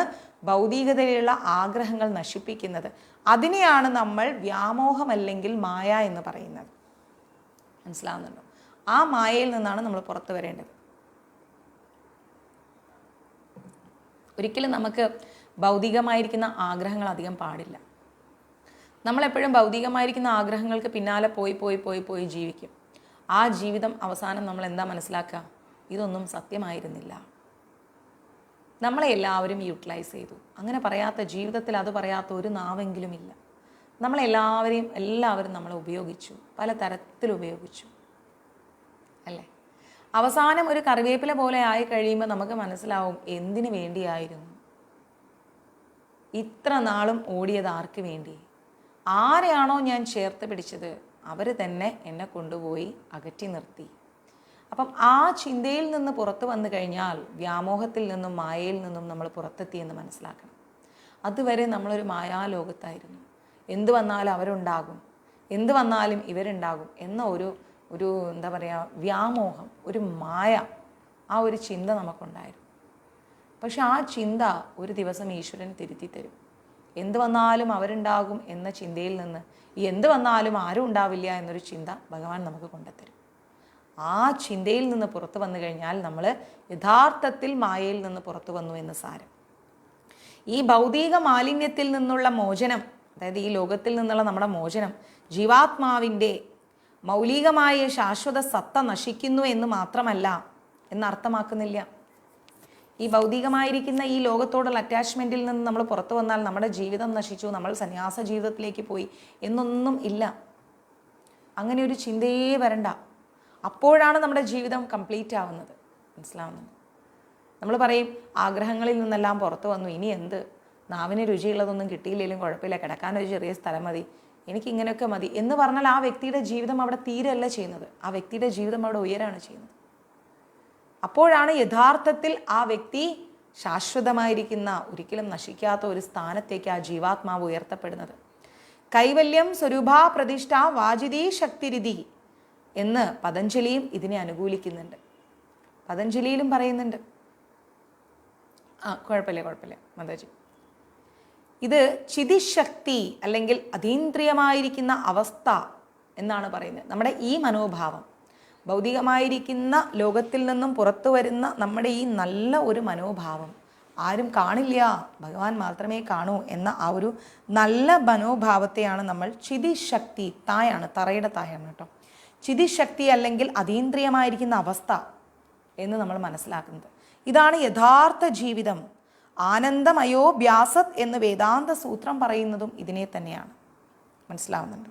ഭൗതികതയിലുള്ള ആഗ്രഹങ്ങൾ നശിപ്പിക്കുന്നത്. അതിനെയാണ് നമ്മൾ വ്യാമോഹമല്ലെങ്കിൽ മായ എന്ന് പറയുന്നത്. മനസ്സിലാവുന്നുണ്ടോ? ആ മായയിൽ നിന്നാണ് നമ്മൾ പുറത്തു വരേണ്ടത്. ഒരിക്കലും നമുക്ക് ഭൗതികമായിരിക്കുന്ന ആഗ്രഹങ്ങൾ അധികം പാടില്ല. നമ്മളെപ്പോഴും ഭൗതികമായിരിക്കുന്ന ആഗ്രഹങ്ങൾക്ക് പിന്നാലെ പോയി ജീവിക്കും. ആ ജീവിതം അവസാനം നമ്മൾ എന്താ മനസ്സിലാക്കുക? ഇതൊന്നും സത്യമായിരുന്നില്ല. നമ്മളെ എല്ലാവരും യൂട്ടിലൈസ് ചെയ്തു. അങ്ങനെ പറയാത്ത, ജീവിതത്തിൽ അത് പറയാത്ത ഒരു നാവെങ്കിലും ഇല്ല. എല്ലാവരും നമ്മളെ ഉപയോഗിച്ചു, പല തരത്തിൽ ഉപയോഗിച്ചു അല്ലേ? അവസാനം ഒരു കറിവേപ്പില പോലെ ആയി കഴിയുമ്പോൾ നമുക്ക് മനസ്സിലാവും എന്തിനു വേണ്ടിയായിരുന്നു ഇത്ര നാളും ഓടിയത്, ആർക്ക് വേണ്ടി? ആരെയാണോ ഞാൻ ചേർത്ത് പിടിച്ചത് അവർ തന്നെ എന്നെ കൊണ്ടുപോയി അകറ്റി നിർത്തി. അപ്പം ആ ചിന്തയിൽ നിന്ന് പുറത്തു വന്നു കഴിഞ്ഞാൽ വ്യാമോഹത്തിൽ നിന്നും മായയിൽ നിന്നും നമ്മൾ പുറത്തെത്തിയെന്ന് മനസ്സിലാക്കണം. അതുവരെ നമ്മളൊരു മായാലോകത്തായിരുന്നു. എന്ത് വന്നാലും അവരുണ്ടാകും, എന്ത് വന്നാലും ഇവരുണ്ടാകും എന്ന ഒരു എന്താ പറയുക, വ്യാമോഹം, ഒരു മായ, ആ ഒരു ചിന്ത നമുക്കുണ്ടായിരുന്നു. പക്ഷെ ആ ചിന്ത ഒരു ദിവസം ഈശ്വരൻ തിരുത്തി തരും. എന്ത് വന്നാലും അവരുണ്ടാകും എന്ന ചിന്തയിൽ നിന്ന് എന്ത് വന്നാലും ആരും ഉണ്ടാവില്ല എന്നൊരു ചിന്ത ഭഗവാൻ നമുക്ക് കൊണ്ടുത്തരും. ആ ചിന്തയിൽ നിന്ന് പുറത്തു വന്നു കഴിഞ്ഞാൽ നമ്മൾ യഥാർത്ഥത്തിൽ മായയിൽ നിന്ന് പുറത്തു വന്നു എന്ന് സാരം. ഈ ഭൗതിക മാലിന്യത്തിൽ നിന്നുള്ള മോചനം, അതായത് ഈ ലോകത്തിൽ നിന്നുള്ള നമ്മുടെ മോചനം, ജീവാത്മാവിൻ്റെ മൗലികമായ ശാശ്വത സത്ത നശിക്കുന്നു എന്ന് മാത്രമല്ല എന്നർത്ഥമാക്കുന്നില്ല. ഈ ഭൗതികമായിരിക്കുന്ന ഈ ലോകത്തോടുള്ള അറ്റാച്ച്മെൻറ്റിൽ നിന്ന് നമ്മൾ പുറത്തു വന്നാൽ നമ്മുടെ ജീവിതം നശിച്ചു, നമ്മൾ സന്യാസ ജീവിതത്തിലേക്ക് പോയി എന്നൊന്നും ഇല്ല. അങ്ങനെ ഒരു ചിന്തയേ വരണ്ട. അപ്പോഴാണ് നമ്മുടെ ജീവിതം കംപ്ലീറ്റ് ആവുന്നത്. മനസ്സിലാവുന്നുണ്ട്? നമ്മൾ പറയും ആഗ്രഹങ്ങളിൽ നിന്നെല്ലാം പുറത്തു വന്നു, ഇനി എന്ത്, നാവിന് രുചിയുള്ളതൊന്നും കിട്ടിയില്ലെങ്കിലും കുഴപ്പമില്ല, കിടക്കാനൊരു ചെറിയ സ്ഥലം മതി, എനിക്കിങ്ങനെയൊക്കെ മതി എന്ന് പറഞ്ഞാൽ ആ വ്യക്തിയുടെ ജീവിതം അവിടെ തീരല്ല ചെയ്യുന്നത്, ആ വ്യക്തിയുടെ ജീവിതം അവിടെ ഉയരാണ് ചെയ്യുന്നത്. അപ്പോഴാണ് യഥാർത്ഥത്തിൽ ആ വ്യക്തി ശാശ്വതമായിരിക്കുന്ന, ഒരിക്കലും നശിക്കാത്ത ഒരു സ്ഥാനത്തേക്ക് ആ ജീവാത്മാവ് ഉയർത്തപ്പെടുന്നത്. കൈവല്യം സ്വരൂപാ പ്രതിഷ്ഠ വാജിതീ ശക്തിരിതി എന്ന് പതഞ്ജലിയും ഇതിനെ അനുകൂലിക്കുന്നുണ്ട്. പതഞ്ജലിയിലും പറയുന്നുണ്ട്. കുഴപ്പമില്ല മാതാജി. ഇത് ചിതിശക്തി അല്ലെങ്കിൽ അതീന്ദ്രിയമായിരിക്കുന്ന അവസ്ഥ എന്നാണ് പറയുന്നത്. നമ്മുടെ ഈ മനോഭാവം, ഭൗതികമായിരിക്കുന്ന ലോകത്തിൽ നിന്നും പുറത്തു വരുന്ന നമ്മുടെ ഈ നല്ല ഒരു മനോഭാവം, ആരും കാണില്ല, ഭഗവാൻ മാത്രമേ കാണൂ എന്ന ആ ഒരു നല്ല മനോഭാവത്തെയാണ് നമ്മൾ ചിതിശക്തി, തായാണ്, തറയുടെ തായാണ് കേട്ടോ, ചിതിശക്തി അല്ലെങ്കിൽ അതീന്ദ്രിയമായിരിക്കുന്ന അവസ്ഥ എന്ന് നമ്മൾ മനസ്സിലാക്കുന്നത്. ഇതാണ് യഥാർത്ഥ ജീവിതം. ആനന്ദമയോ ബ്യാസത് എന്ന് വേദാന്ത സൂത്രം പറയുന്നതും ഇതിനെ തന്നെയാണ്. മനസ്സിലാവുന്നുണ്ട്?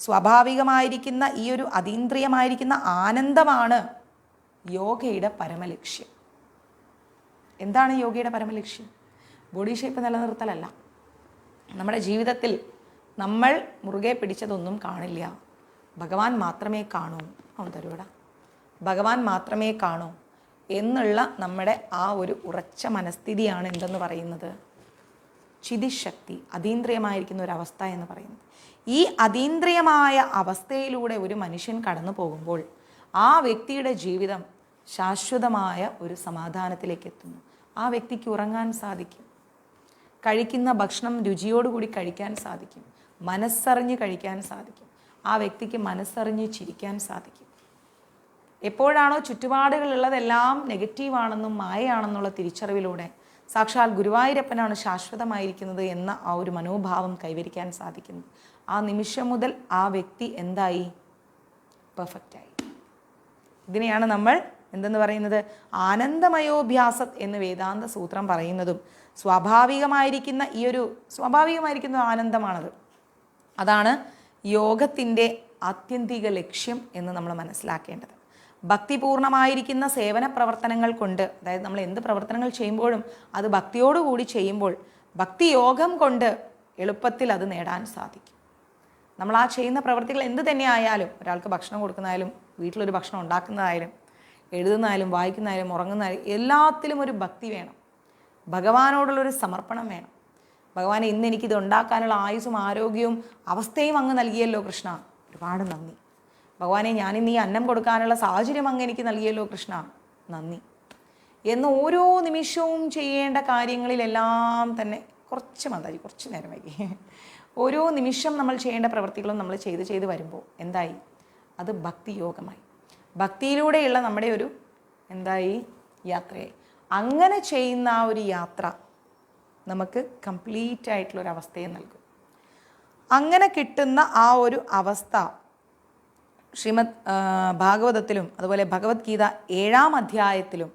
സ്വാഭാവികമായിരിക്കുന്ന ഈ ഒരു അതീന്ദ്രിയമായിരിക്കുന്ന ആനന്ദമാണ് യോഗയുടെ പരമലക്ഷ്യം. എന്താണ് യോഗയുടെ പരമലക്ഷ്യം? Body shape നിലനിർത്തലല്ല. നമ്മുടെ ജീവിതത്തിൽ നമ്മൾ മുറുകെ പിടിച്ചതൊന്നും കാണില്ല, ഭഗവാൻ മാത്രമേ കാണൂ, അവൻ തരൂടാ, ഭഗവാൻ മാത്രമേ കാണൂ എന്നുള്ള നമ്മുടെ ആ ഒരു ഉറച്ച മനസ്ഥിതിയാണ് എന്തെന്ന് പറയുന്നത്? ചിതിശക്തി, അതീന്ദ്രിയമായിരിക്കുന്ന ഒരവസ്ഥ എന്ന് പറയുന്നത്. ഈ അതീന്ദ്രിയമായ അവസ്ഥയിലൂടെ ഒരു മനുഷ്യൻ കടന്നു പോകുമ്പോൾ ആ വ്യക്തിയുടെ ജീവിതം ശാശ്വതമായ ഒരു സമാധാനത്തിലേക്ക് എത്തുന്നു. ആ വ്യക്തിക്ക് ഉറങ്ങാൻ സാധിക്കും, കഴിക്കുന്ന ഭക്ഷണം രുചിയോടുകൂടി കഴിക്കാൻ സാധിക്കും, മനസ്സറിഞ്ഞ് കഴിക്കാൻ സാധിക്കും, ആ വ്യക്തിക്ക് മനസ്സറിഞ്ഞ് ചിരിക്കാൻ സാധിക്കും. എപ്പോഴാണോ ചുറ്റുപാടുകളുള്ളതെല്ലാം നെഗറ്റീവാണെന്നും മായയാണെന്നുള്ള തിരിച്ചറിവിലൂടെ സാക്ഷാൽ ഗുരുവായൂരപ്പനാണ് ശാശ്വതമായിരിക്കുന്നത് എന്ന ആ ഒരു മനോഭാവം കൈവരിക്കാൻ സാധിക്കുന്നത്, ആ നിമിഷം മുതൽ ആ വ്യക്തി എന്തായി? പെർഫെക്റ്റായി. ഇതിനെയാണ് നമ്മൾ എന്തെന്ന് പറയുന്നത്? ആനന്ദമയോഭ്യാസത് എന്ന് വേദാന്ത സൂത്രം പറയുന്നതും. സ്വാഭാവികമായിരിക്കുന്ന ഈ ഒരു സ്വാഭാവികമായിരിക്കുന്ന ആനന്ദമാണത്. അതാണ് യോഗത്തിൻ്റെ ആത്യന്തിക ലക്ഷ്യം എന്ന് നമ്മൾ മനസ്സിലാക്കേണ്ടത്. ഭക്തിപൂർണമായിരിക്കുന്ന സേവന പ്രവർത്തനങ്ങൾ കൊണ്ട്, അതായത് നമ്മൾ എന്ത് പ്രവർത്തനങ്ങൾ ചെയ്യുമ്പോഴും അത് ഭക്തിയോടുകൂടി ചെയ്യുമ്പോൾ, ഭക്തിയോഗം കൊണ്ട് എളുപ്പത്തിൽ അത് നേടാൻ സാധിക്കും. നമ്മൾ ആ ചെയ്യുന്ന പ്രവൃത്തികൾ എന്ത് തന്നെ ആയാലും, ഒരാൾക്ക് ഭക്ഷണം കൊടുക്കുന്നതായാലും, വീട്ടിലൊരു ഭക്ഷണം ഉണ്ടാക്കുന്നതായാലും, എഴുതുന്നതായാലും, വായിക്കുന്നതായാലും, ഉറങ്ങുന്നതായാലും, എല്ലാത്തിലും ഒരു ഭക്തി വേണം, ഭഗവാനോടുള്ളൊരു സമർപ്പണം വേണം. ഭഗവാനെ, ഇന്ന് എനിക്കിത് ഉണ്ടാക്കാനുള്ള ആയുസ്സും ആരോഗ്യവും അവസ്ഥയും അങ്ങ് നൽകിയല്ലോ കൃഷ്ണ, ഒരുപാട് നന്ദി. ഭഗവാനെ, ഞാനിന്ന് ഈ അന്നം കൊടുക്കാനുള്ള സാഹചര്യം അങ്ങ് എനിക്ക് നൽകിയല്ലോ കൃഷ്ണ, നന്ദി എന്ന് ഓരോ നിമിഷവും ചെയ്യേണ്ട കാര്യങ്ങളിലെല്ലാം തന്നെ കുറച്ച് മതി, കുറച്ച് നേരം വൈകി, ഓരോ നിമിഷം നമ്മൾ ചെയ്യേണ്ട പ്രവൃത്തികളും നമ്മൾ ചെയ്ത് വരുമ്പോൾ എന്തായി? അത് ഭക്തിയോഗമായി. ഭക്തിയിലൂടെയുള്ള നമ്മുടെ ഒരു എന്തായി? യാത്രയായി. അങ്ങനെ ചെയ്യുന്ന ആ ഒരു യാത്ര നമുക്ക് കംപ്ലീറ്റ് ആയിട്ടുള്ളൊരവസ്ഥയെ നൽകും. അങ്ങനെ കിട്ടുന്ന ആ ഒരു അവസ്ഥ ശ്രീമദ് ഭാഗവതത്തിലും അതുപോലെ ഭഗവത്ഗീത 7-ാം അധ്യായത്തിലും,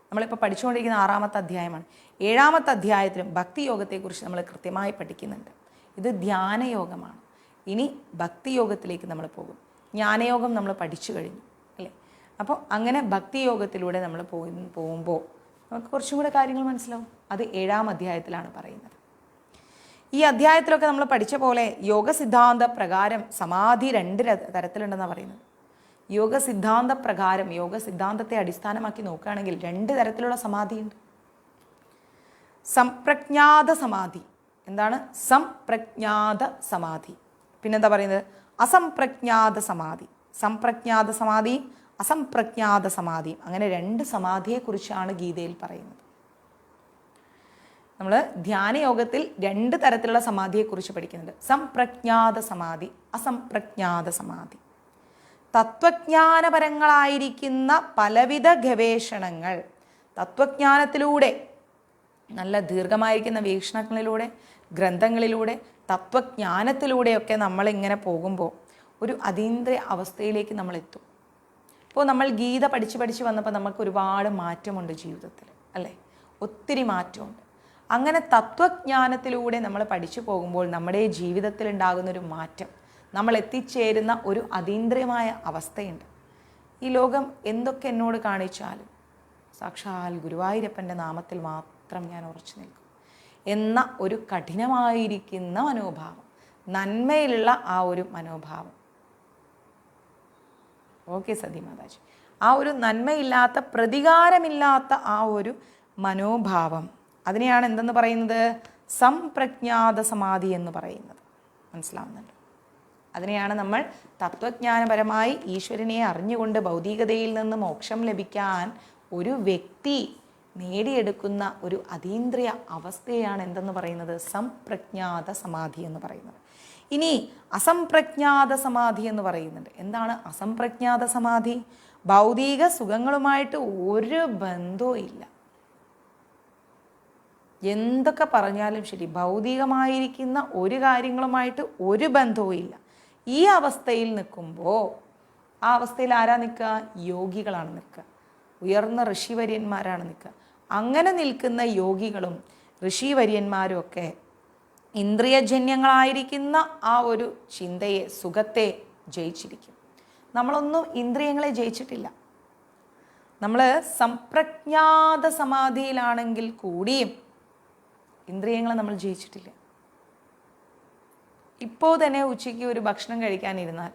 നമ്മളിപ്പോൾ പഠിച്ചുകൊണ്ടിരിക്കുന്ന 6-ാമത്തെ അധ്യായമാണ്, 7-ാമത്തെ അധ്യായത്തിലും ഭക്തിയോഗത്തെക്കുറിച്ച് നമ്മൾ കൃത്യമായി പഠിക്കുന്നുണ്ട്. ഇത് ധ്യാനയോഗമാണ്. ഇനി ഭക്തിയോഗത്തിലേക്ക് നമ്മൾ പോകും. ജ്ഞാനയോഗം നമ്മൾ പഠിച്ചു കഴിഞ്ഞു അല്ലേ? അപ്പോൾ അങ്ങനെ ഭക്തിയോഗത്തിലൂടെ നമ്മൾ പോകുമ്പോൾ നമുക്ക് കുറച്ചും കൂടെ കാര്യങ്ങൾ മനസ്സിലാവും. അത് 7-ാം അധ്യായത്തിലാണ് പറയുന്നത്. ഈ അധ്യായത്തിലൊക്കെ നമ്മൾ പഠിച്ച പോലെ യോഗസിദ്ധാന്ത പ്രകാരം സമാധി 2 തരത്തിലുണ്ടെന്നാണ് പറയുന്നത്. യോഗസിദ്ധാന്ത പ്രകാരം, യോഗസിദ്ധാന്തത്തെ അടിസ്ഥാനമാക്കി നോക്കുകയാണെങ്കിൽ 2 തരത്തിലുള്ള സമാധിയുണ്ട്. സംപ്രജ്ഞാത സമാധി. എന്താണ് സംപ്രജ്ഞാത സമാധി? പിന്നെന്താ പറയുന്നത്? അസംപ്രജ്ഞാത സമാധി. സംപ്രജ്ഞാത സമാധിയും അസംപ്രജ്ഞാത സമാധിയും, അങ്ങനെ 2 സമാധിയെക്കുറിച്ചാണ് ഗീതയിൽ പറയുന്നത്. നമ്മൾ ധ്യാനയോഗത്തിൽ 2 തരത്തിലുള്ള സമാധിയെക്കുറിച്ച് പഠിക്കുന്നുണ്ട്. സംപ്രജ്ഞാത സമാധി, അസംപ്രജ്ഞാത സമാധി. തത്വജ്ഞാനപരങ്ങളായിരിക്കുന്ന പലവിധ ഗവേഷണങ്ങൾ, തത്വജ്ഞാനത്തിലൂടെ, നല്ല ദീർഘമായിരിക്കുന്ന വീക്ഷണങ്ങളിലൂടെ, ഗ്രന്ഥങ്ങളിലൂടെ, തത്വജ്ഞാനത്തിലൂടെയൊക്കെ നമ്മളിങ്ങനെ പോകുമ്പോൾ ഒരു അതീന്ദ്രിയ അവസ്ഥയിലേക്ക് നമ്മൾ എത്തും. ഇപ്പോൾ നമ്മൾ ഗീത പഠിച്ച് വന്നപ്പോൾ നമുക്ക് ഒരുപാട് മാറ്റമുണ്ട് ജീവിതത്തിൽ അല്ലേ? ഒത്തിരി മാറ്റമുണ്ട്. അങ്ങനെ തത്വജ്ഞാനത്തിലൂടെ നമ്മൾ പഠിച്ചു പോകുമ്പോൾ നമ്മുടെ ജീവിതത്തിൽ ഉണ്ടാകുന്നൊരു മാറ്റം, നമ്മൾ എത്തിച്ചേരുന്ന ഒരു അതീന്ദ്രിയമായ അവസ്ഥയുണ്ട്. ഈ ലോകം എന്തൊക്കെ എന്നോട് കാണിച്ചാലും സാക്ഷാൽ ഗുരുവായൂരപ്പൻ്റെ നാമത്തിൽ മാത്രം ഞാൻ ഉറച്ചു നിൽക്കും എന്ന ഒരു കഠിനമായിരിക്കുന്ന മനോഭാവം, നന്മയിലുള്ള ആ ഒരു മനോഭാവം. ഓക്കെ സതി മാതാജി, ആ ഒരു നന്മയില്ലാത്ത, പ്രതികാരമില്ലാത്ത ആ ഒരു മനോഭാവം, അതിനെയാണ് എന്തെന്ന് പറയുന്നത്? സംപ്രജ്ഞാത സമാധി എന്ന് പറയുന്നത്. മനസ്സിലാവുന്നുണ്ട്? അതിനെയാണ് നമ്മൾ തത്വജ്ഞാനപരമായി ഈശ്വരനെ അറിഞ്ഞുകൊണ്ട് ഭൗതികതയിൽ നിന്ന് മോക്ഷം ലഭിക്കാൻ ഒരു വ്യക്തി നേടിയെടുക്കുന്ന ഒരു അതീന്ദ്രിയ അവസ്ഥയാണ് എന്തെന്ന് പറയുന്നത്? സംപ്രജ്ഞാത സമാധി എന്ന് പറയുന്നത്. ഇനി അസംപ്രജ്ഞാത സമാധി എന്ന് പറയുന്നുണ്ട്. എന്താണ് അസംപ്രജ്ഞാത സമാധി? ഭൗതിക സുഖങ്ങളുമായിട്ട് ഒരു ബന്ധവും ഇല്ല. എന്തൊക്കെ പറഞ്ഞാലും ശരി, ഭൗതികമായിരിക്കുന്ന ഒരു കാര്യങ്ങളുമായിട്ട് ഒരു ബന്ധവും ഇല്ല. ഈ അവസ്ഥയിൽ നിൽക്കുമ്പോൾ, ആ അവസ്ഥയിൽ ആരാ നിൽക്കുക? യോഗികളാണ് നിൽക്കുക, ഉയർന്ന ഋഷിവര്യന്മാരാണ് നിൽക്കുക. അങ്ങനെ നിൽക്കുന്ന യോഗികളും ഋഷിവര്യന്മാരും ഒക്കെ ഇന്ദ്രിയജന്യങ്ങളായിരിക്കുന്ന ആ ഒരു ചിന്തയെ, സുഖത്തെ ജയിച്ചിരിക്കും. നമ്മളൊന്നും ഇന്ദ്രിയങ്ങളെ ജയിച്ചിട്ടില്ല. നമ്മൾ സംപ്രജ്ഞാത സമാധിയിലാണെങ്കിൽ കൂടിയും ഇന്ദ്രിയങ്ങളെ നമ്മൾ ജയിച്ചിട്ടില്ല. ഇപ്പോൾ തന്നെ ഉച്ചയ്ക്ക് ഒരു ഭക്ഷണം കഴിക്കാനിരുന്നാൽ,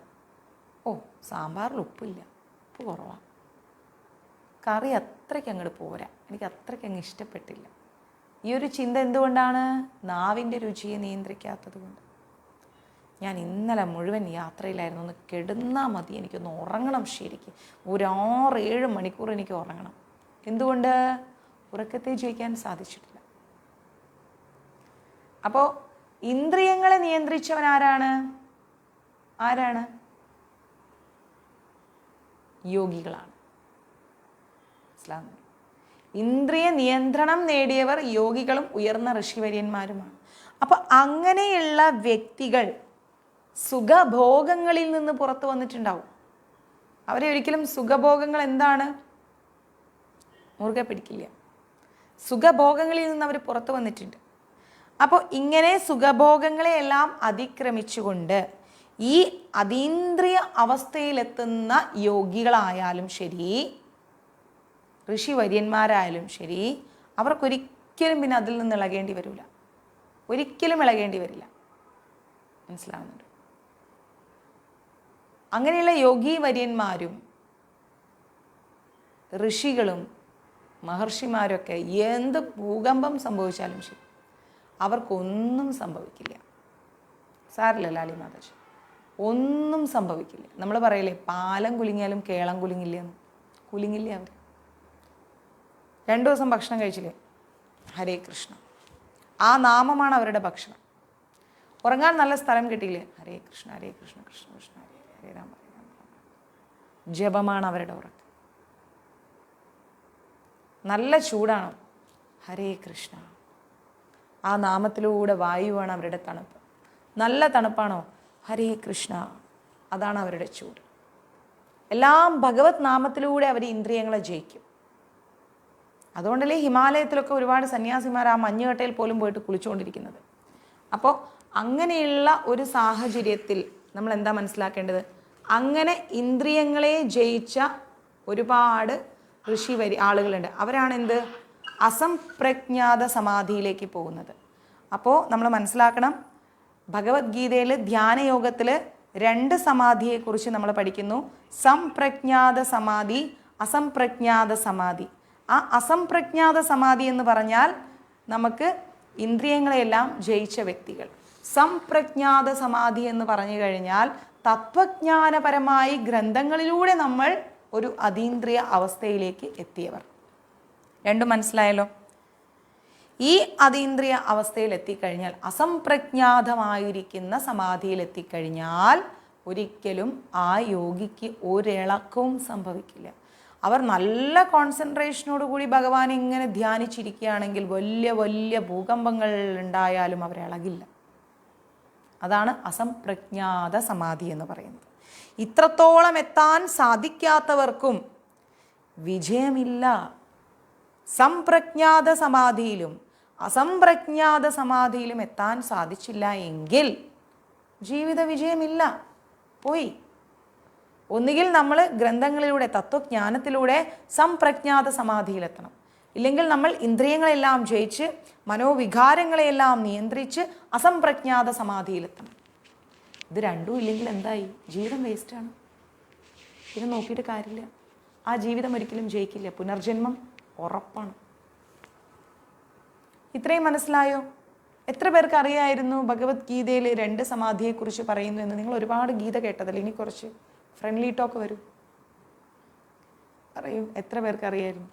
ഓ സാമ്പാറിൽ ഉപ്പില്ല, ഉപ്പ് കുറവാണ്, കറി അത്രയ്ക്ക് അങ്ങോട്ട് പോരാ, എനിക്ക് അത്രയ്ക്ക് അങ്ങ് ഇഷ്ടപ്പെട്ടില്ല. ഈ ഒരു ചിന്ത എന്തുകൊണ്ടാണ്? നാവിൻ്റെ രുചിയെ നിയന്ത്രിക്കാത്തത് കൊണ്ട്. ഞാൻ ഇന്നലെ മുഴുവൻ യാത്രയിലായിരുന്നു, ഒന്ന് കെടുന്നാൽ മതി, എനിക്കൊന്ന് ഉറങ്ങണം, ശരിക്കും ഒരു 6-7 മണിക്കൂർ എനിക്ക് ഉറങ്ങണം. എന്തുകൊണ്ട്? ഉറക്കത്തെ ജയിക്കാൻ സാധിച്ചിട്ടില്ല. അപ്പോൾ ഇന്ദ്രിയങ്ങളെ നിയന്ത്രിച്ചവൻ ആരാണ്? യോഗികളാണ്. ഇന്ദ്രിയ നിയന്ത്രണം നേടിയവർ യോഗികളും ഉയർന്ന ഋഷിവര്യന്മാരുമാണ്. അപ്പോൾ അങ്ങനെയുള്ള വ്യക്തികൾ സുഖഭോഗങ്ങളിൽ നിന്ന് പുറത്തു വന്നിട്ടുണ്ടാവും. അവരെ ഒരിക്കലും സുഖഭോഗങ്ങൾ എന്താണ് മുറുകെ പിടിക്കില്ല. സുഖഭോഗങ്ങളിൽ നിന്ന് അവർ പുറത്തു വന്നിട്ടുണ്ട്. അപ്പോൾ ഇങ്ങനെ സുഖഭോഗങ്ങളെയെല്ലാം അതിക്രമിച്ചുകൊണ്ട് ഈ അതീന്ദ്രിയ അവസ്ഥയിലെത്തുന്ന യോഗികളായാലും ശരി, ഋഷിവര്യന്മാരായാലും ശരി, അവർക്കൊരിക്കലും പിന്നെ അതിൽ നിന്ന് ഇളകേണ്ടി വരില്ല. ഒരിക്കലും ഇളകേണ്ടി വരില്ല. മനസ്സിലാവുന്നുണ്ട്? അങ്ങനെയുള്ള യോഗീവര്യന്മാരും ഋഷികളും മഹർഷിമാരൊക്കെ എന്ത് ഭൂകമ്പം സംഭവിച്ചാലും ശരി, അവർക്കൊന്നും സംഭവിക്കില്ല. സാരില്ല ലാലി മാതാജി, ഒന്നും സംഭവിക്കില്ല. നമ്മൾ പറയില്ലേ, പാലം കുലുങ്ങിയാലും കേളം കുലുങ്ങില്ല എന്ന്. കുലുങ്ങില്ല അവർ. 2 ദിവസം ഭക്ഷണം കഴിച്ചില്ലേ, ഹരേ കൃഷ്ണ, ആ നാമമാണ് അവരുടെ ഭക്ഷണം. ഉറങ്ങാൻ നല്ല സ്ഥലം കിട്ടിയില്ലേ, ഹരേ കൃഷ്ണ ഹരേ കൃഷ്ണ കൃഷ്ണ കൃഷ്ണ ഹരേ ഹരേ രാമ ഹരേ രാമ. ജപമാണ് അവരുടെ ഉറക്കം. നല്ല ചൂടാണോ, ഹരേ കൃഷ്ണ, ആ നാമത്തിലൂടെ വായുവാണ് അവരുടെ തണുപ്പ്. നല്ല തണുപ്പാണോ, ഹരേ കൃഷ്ണ, അതാണ് അവരുടെ ചൂട്. എല്ലാം ഭഗവത് നാമത്തിലൂടെ അവർ ഇന്ദ്രിയങ്ങളെ ജയിക്കും. അതുകൊണ്ടല്ലേ ഹിമാലയത്തിലൊക്കെ ഒരുപാട് സന്യാസിമാർ ആ മഞ്ഞുകട്ടയിൽ പോലും പോയിട്ട് കുളിച്ചുകൊണ്ടിരിക്കുന്നത്. അപ്പോൾ അങ്ങനെയുള്ള ഒരു സാഹചര്യത്തിൽ നമ്മൾ എന്താ മനസ്സിലാക്കേണ്ടത്? അങ്ങനെ ഇന്ദ്രിയങ്ങളെ ജയിച്ച ഒരുപാട് ആളുകളുണ്ട്. അവരാണ് എന്ത്? അസംപ്രജ്ഞാത സമാധിയിലേക്ക് പോകുന്നത്. അപ്പോൾ നമ്മൾ മനസ്സിലാക്കണം, ഭഗവത്ഗീതയിൽ ധ്യാനയോഗത്തിൽ 2 സമാധിയെക്കുറിച്ച് നമ്മൾ പഠിക്കുന്നു. സംപ്രജ്ഞാത സമാധി, അസംപ്രജ്ഞാത സമാധി. ആ അസംപ്രജ്ഞാത സമാധി എന്ന് പറഞ്ഞാൽ നമുക്ക് ഇന്ദ്രിയങ്ങളെല്ലാം ജയിച്ച വ്യക്തികൾ. സംപ്രജ്ഞാത സമാധി എന്ന് പറഞ്ഞു കഴിഞ്ഞാൽ തത്വജ്ഞാനപരമായി ഗ്രന്ഥങ്ങളിലൂടെ നമ്മൾ ഒരു അതീന്ദ്രിയ അവസ്ഥയിലേക്ക് എത്തിയവർ. രണ്ടും മനസ്സിലായല്ലോ? ഈ അതീന്ദ്രിയ അവസ്ഥയിൽ എത്തിക്കഴിഞ്ഞാൽ, അസംപ്രജ്ഞാതമായിരിക്കുന്ന സമാധിയിൽ എത്തിക്കഴിഞ്ഞാൽ ഒരിക്കലും ആ യോഗിക്ക് ഒരിളക്കവും സംഭവിക്കില്ല. അവർ നല്ല കോൺസെൻട്രേഷനോടുകൂടി ഭഗവാനെ ഇങ്ങനെ ധ്യാനിച്ചിരിക്കുകയാണെങ്കിൽ വലിയ വലിയ ഭൂകമ്പങ്ങൾ ഉണ്ടായാലും അവർ ഇളകില്ല. അതാണ് അസംപ്രജ്ഞാത സമാധി എന്ന് പറയുന്നത്. ഇത്രത്തോളം എത്താൻ സാധിക്കാത്തവർക്കും വിജയമില്ല. സംപ്രജ്ഞാത സമാധിയിലും അസംപ്രജ്ഞാത സമാധിയിലും എത്താൻ സാധിച്ചില്ല എങ്കിൽ ജീവിത വിജയമില്ല, പോയി. ഒന്നുകിൽ നമ്മൾ ഗ്രന്ഥങ്ങളിലൂടെ തത്വജ്ഞാനത്തിലൂടെ സംപ്രജ്ഞാത സമാധിയിലെത്തണം, ഇല്ലെങ്കിൽ നമ്മൾ ഇന്ദ്രിയങ്ങളെല്ലാം ജയിച്ച് മനോവികാരങ്ങളെയെല്ലാം നിയന്ത്രിച്ച് അസംപ്രജ്ഞാത സമാധിയിലെത്തണം. ഇത് രണ്ടും ഇല്ലെങ്കിൽ എന്തായി? ജീവിതം വേസ്റ്റാണ്. ഇത് നോക്കിയിട്ട് കാര്യമില്ല. ആ ജീവിതം ഒരിക്കലും ജയിക്കില്ല. പുനർജന്മം ഉറപ്പാണ്. ഇത്രയും മനസ്സിലായോ? എത്ര പേർക്ക് അറിയായിരുന്നു ഭഗവത്ഗീതയിൽ 2 സമാധിയെക്കുറിച്ച് പറയുന്നു എന്ന്? നിങ്ങൾ ഒരുപാട് ഗീത കേട്ടതല്ലേ? ഇനി കുറച്ച് ഫ്രണ്ട്ലി ടോക്ക് വരൂ, പറയൂ, എത്ര പേർക്ക് അറിയായിരുന്നു?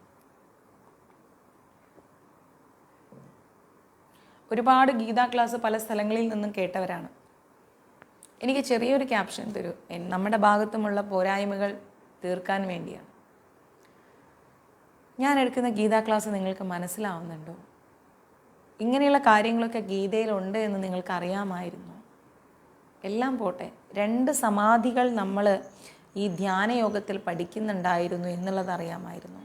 ഒരുപാട് ഗീതാ ക്ലാസ് പല സ്ഥലങ്ങളിൽ നിന്നും കേട്ടവരാണ്. എനിക്ക് ചെറിയൊരു ക്യാപ്ഷൻ തരൂ. നമ്മുടെ ഭാഗത്തുമുള്ള പോരായ്മകൾ തീർക്കാൻ വേണ്ടിയാണ്. ഞാൻ എടുക്കുന്ന ഗീതാ ക്ലാസ് നിങ്ങൾക്ക് മനസ്സിലാവുന്നുണ്ടോ? ഇങ്ങനെയുള്ള കാര്യങ്ങളൊക്കെ ഗീതയിലുണ്ട് എന്ന് നിങ്ങൾക്ക് അറിയാമായിരുന്നു? എല്ലാം പോട്ടെ, 2 സമാധികൾ നമ്മൾ ഈ ധ്യാനയോഗത്തിൽ പഠിക്കുന്നുണ്ടായിരുന്നു എന്നുള്ളത് അറിയാമായിരുന്നു?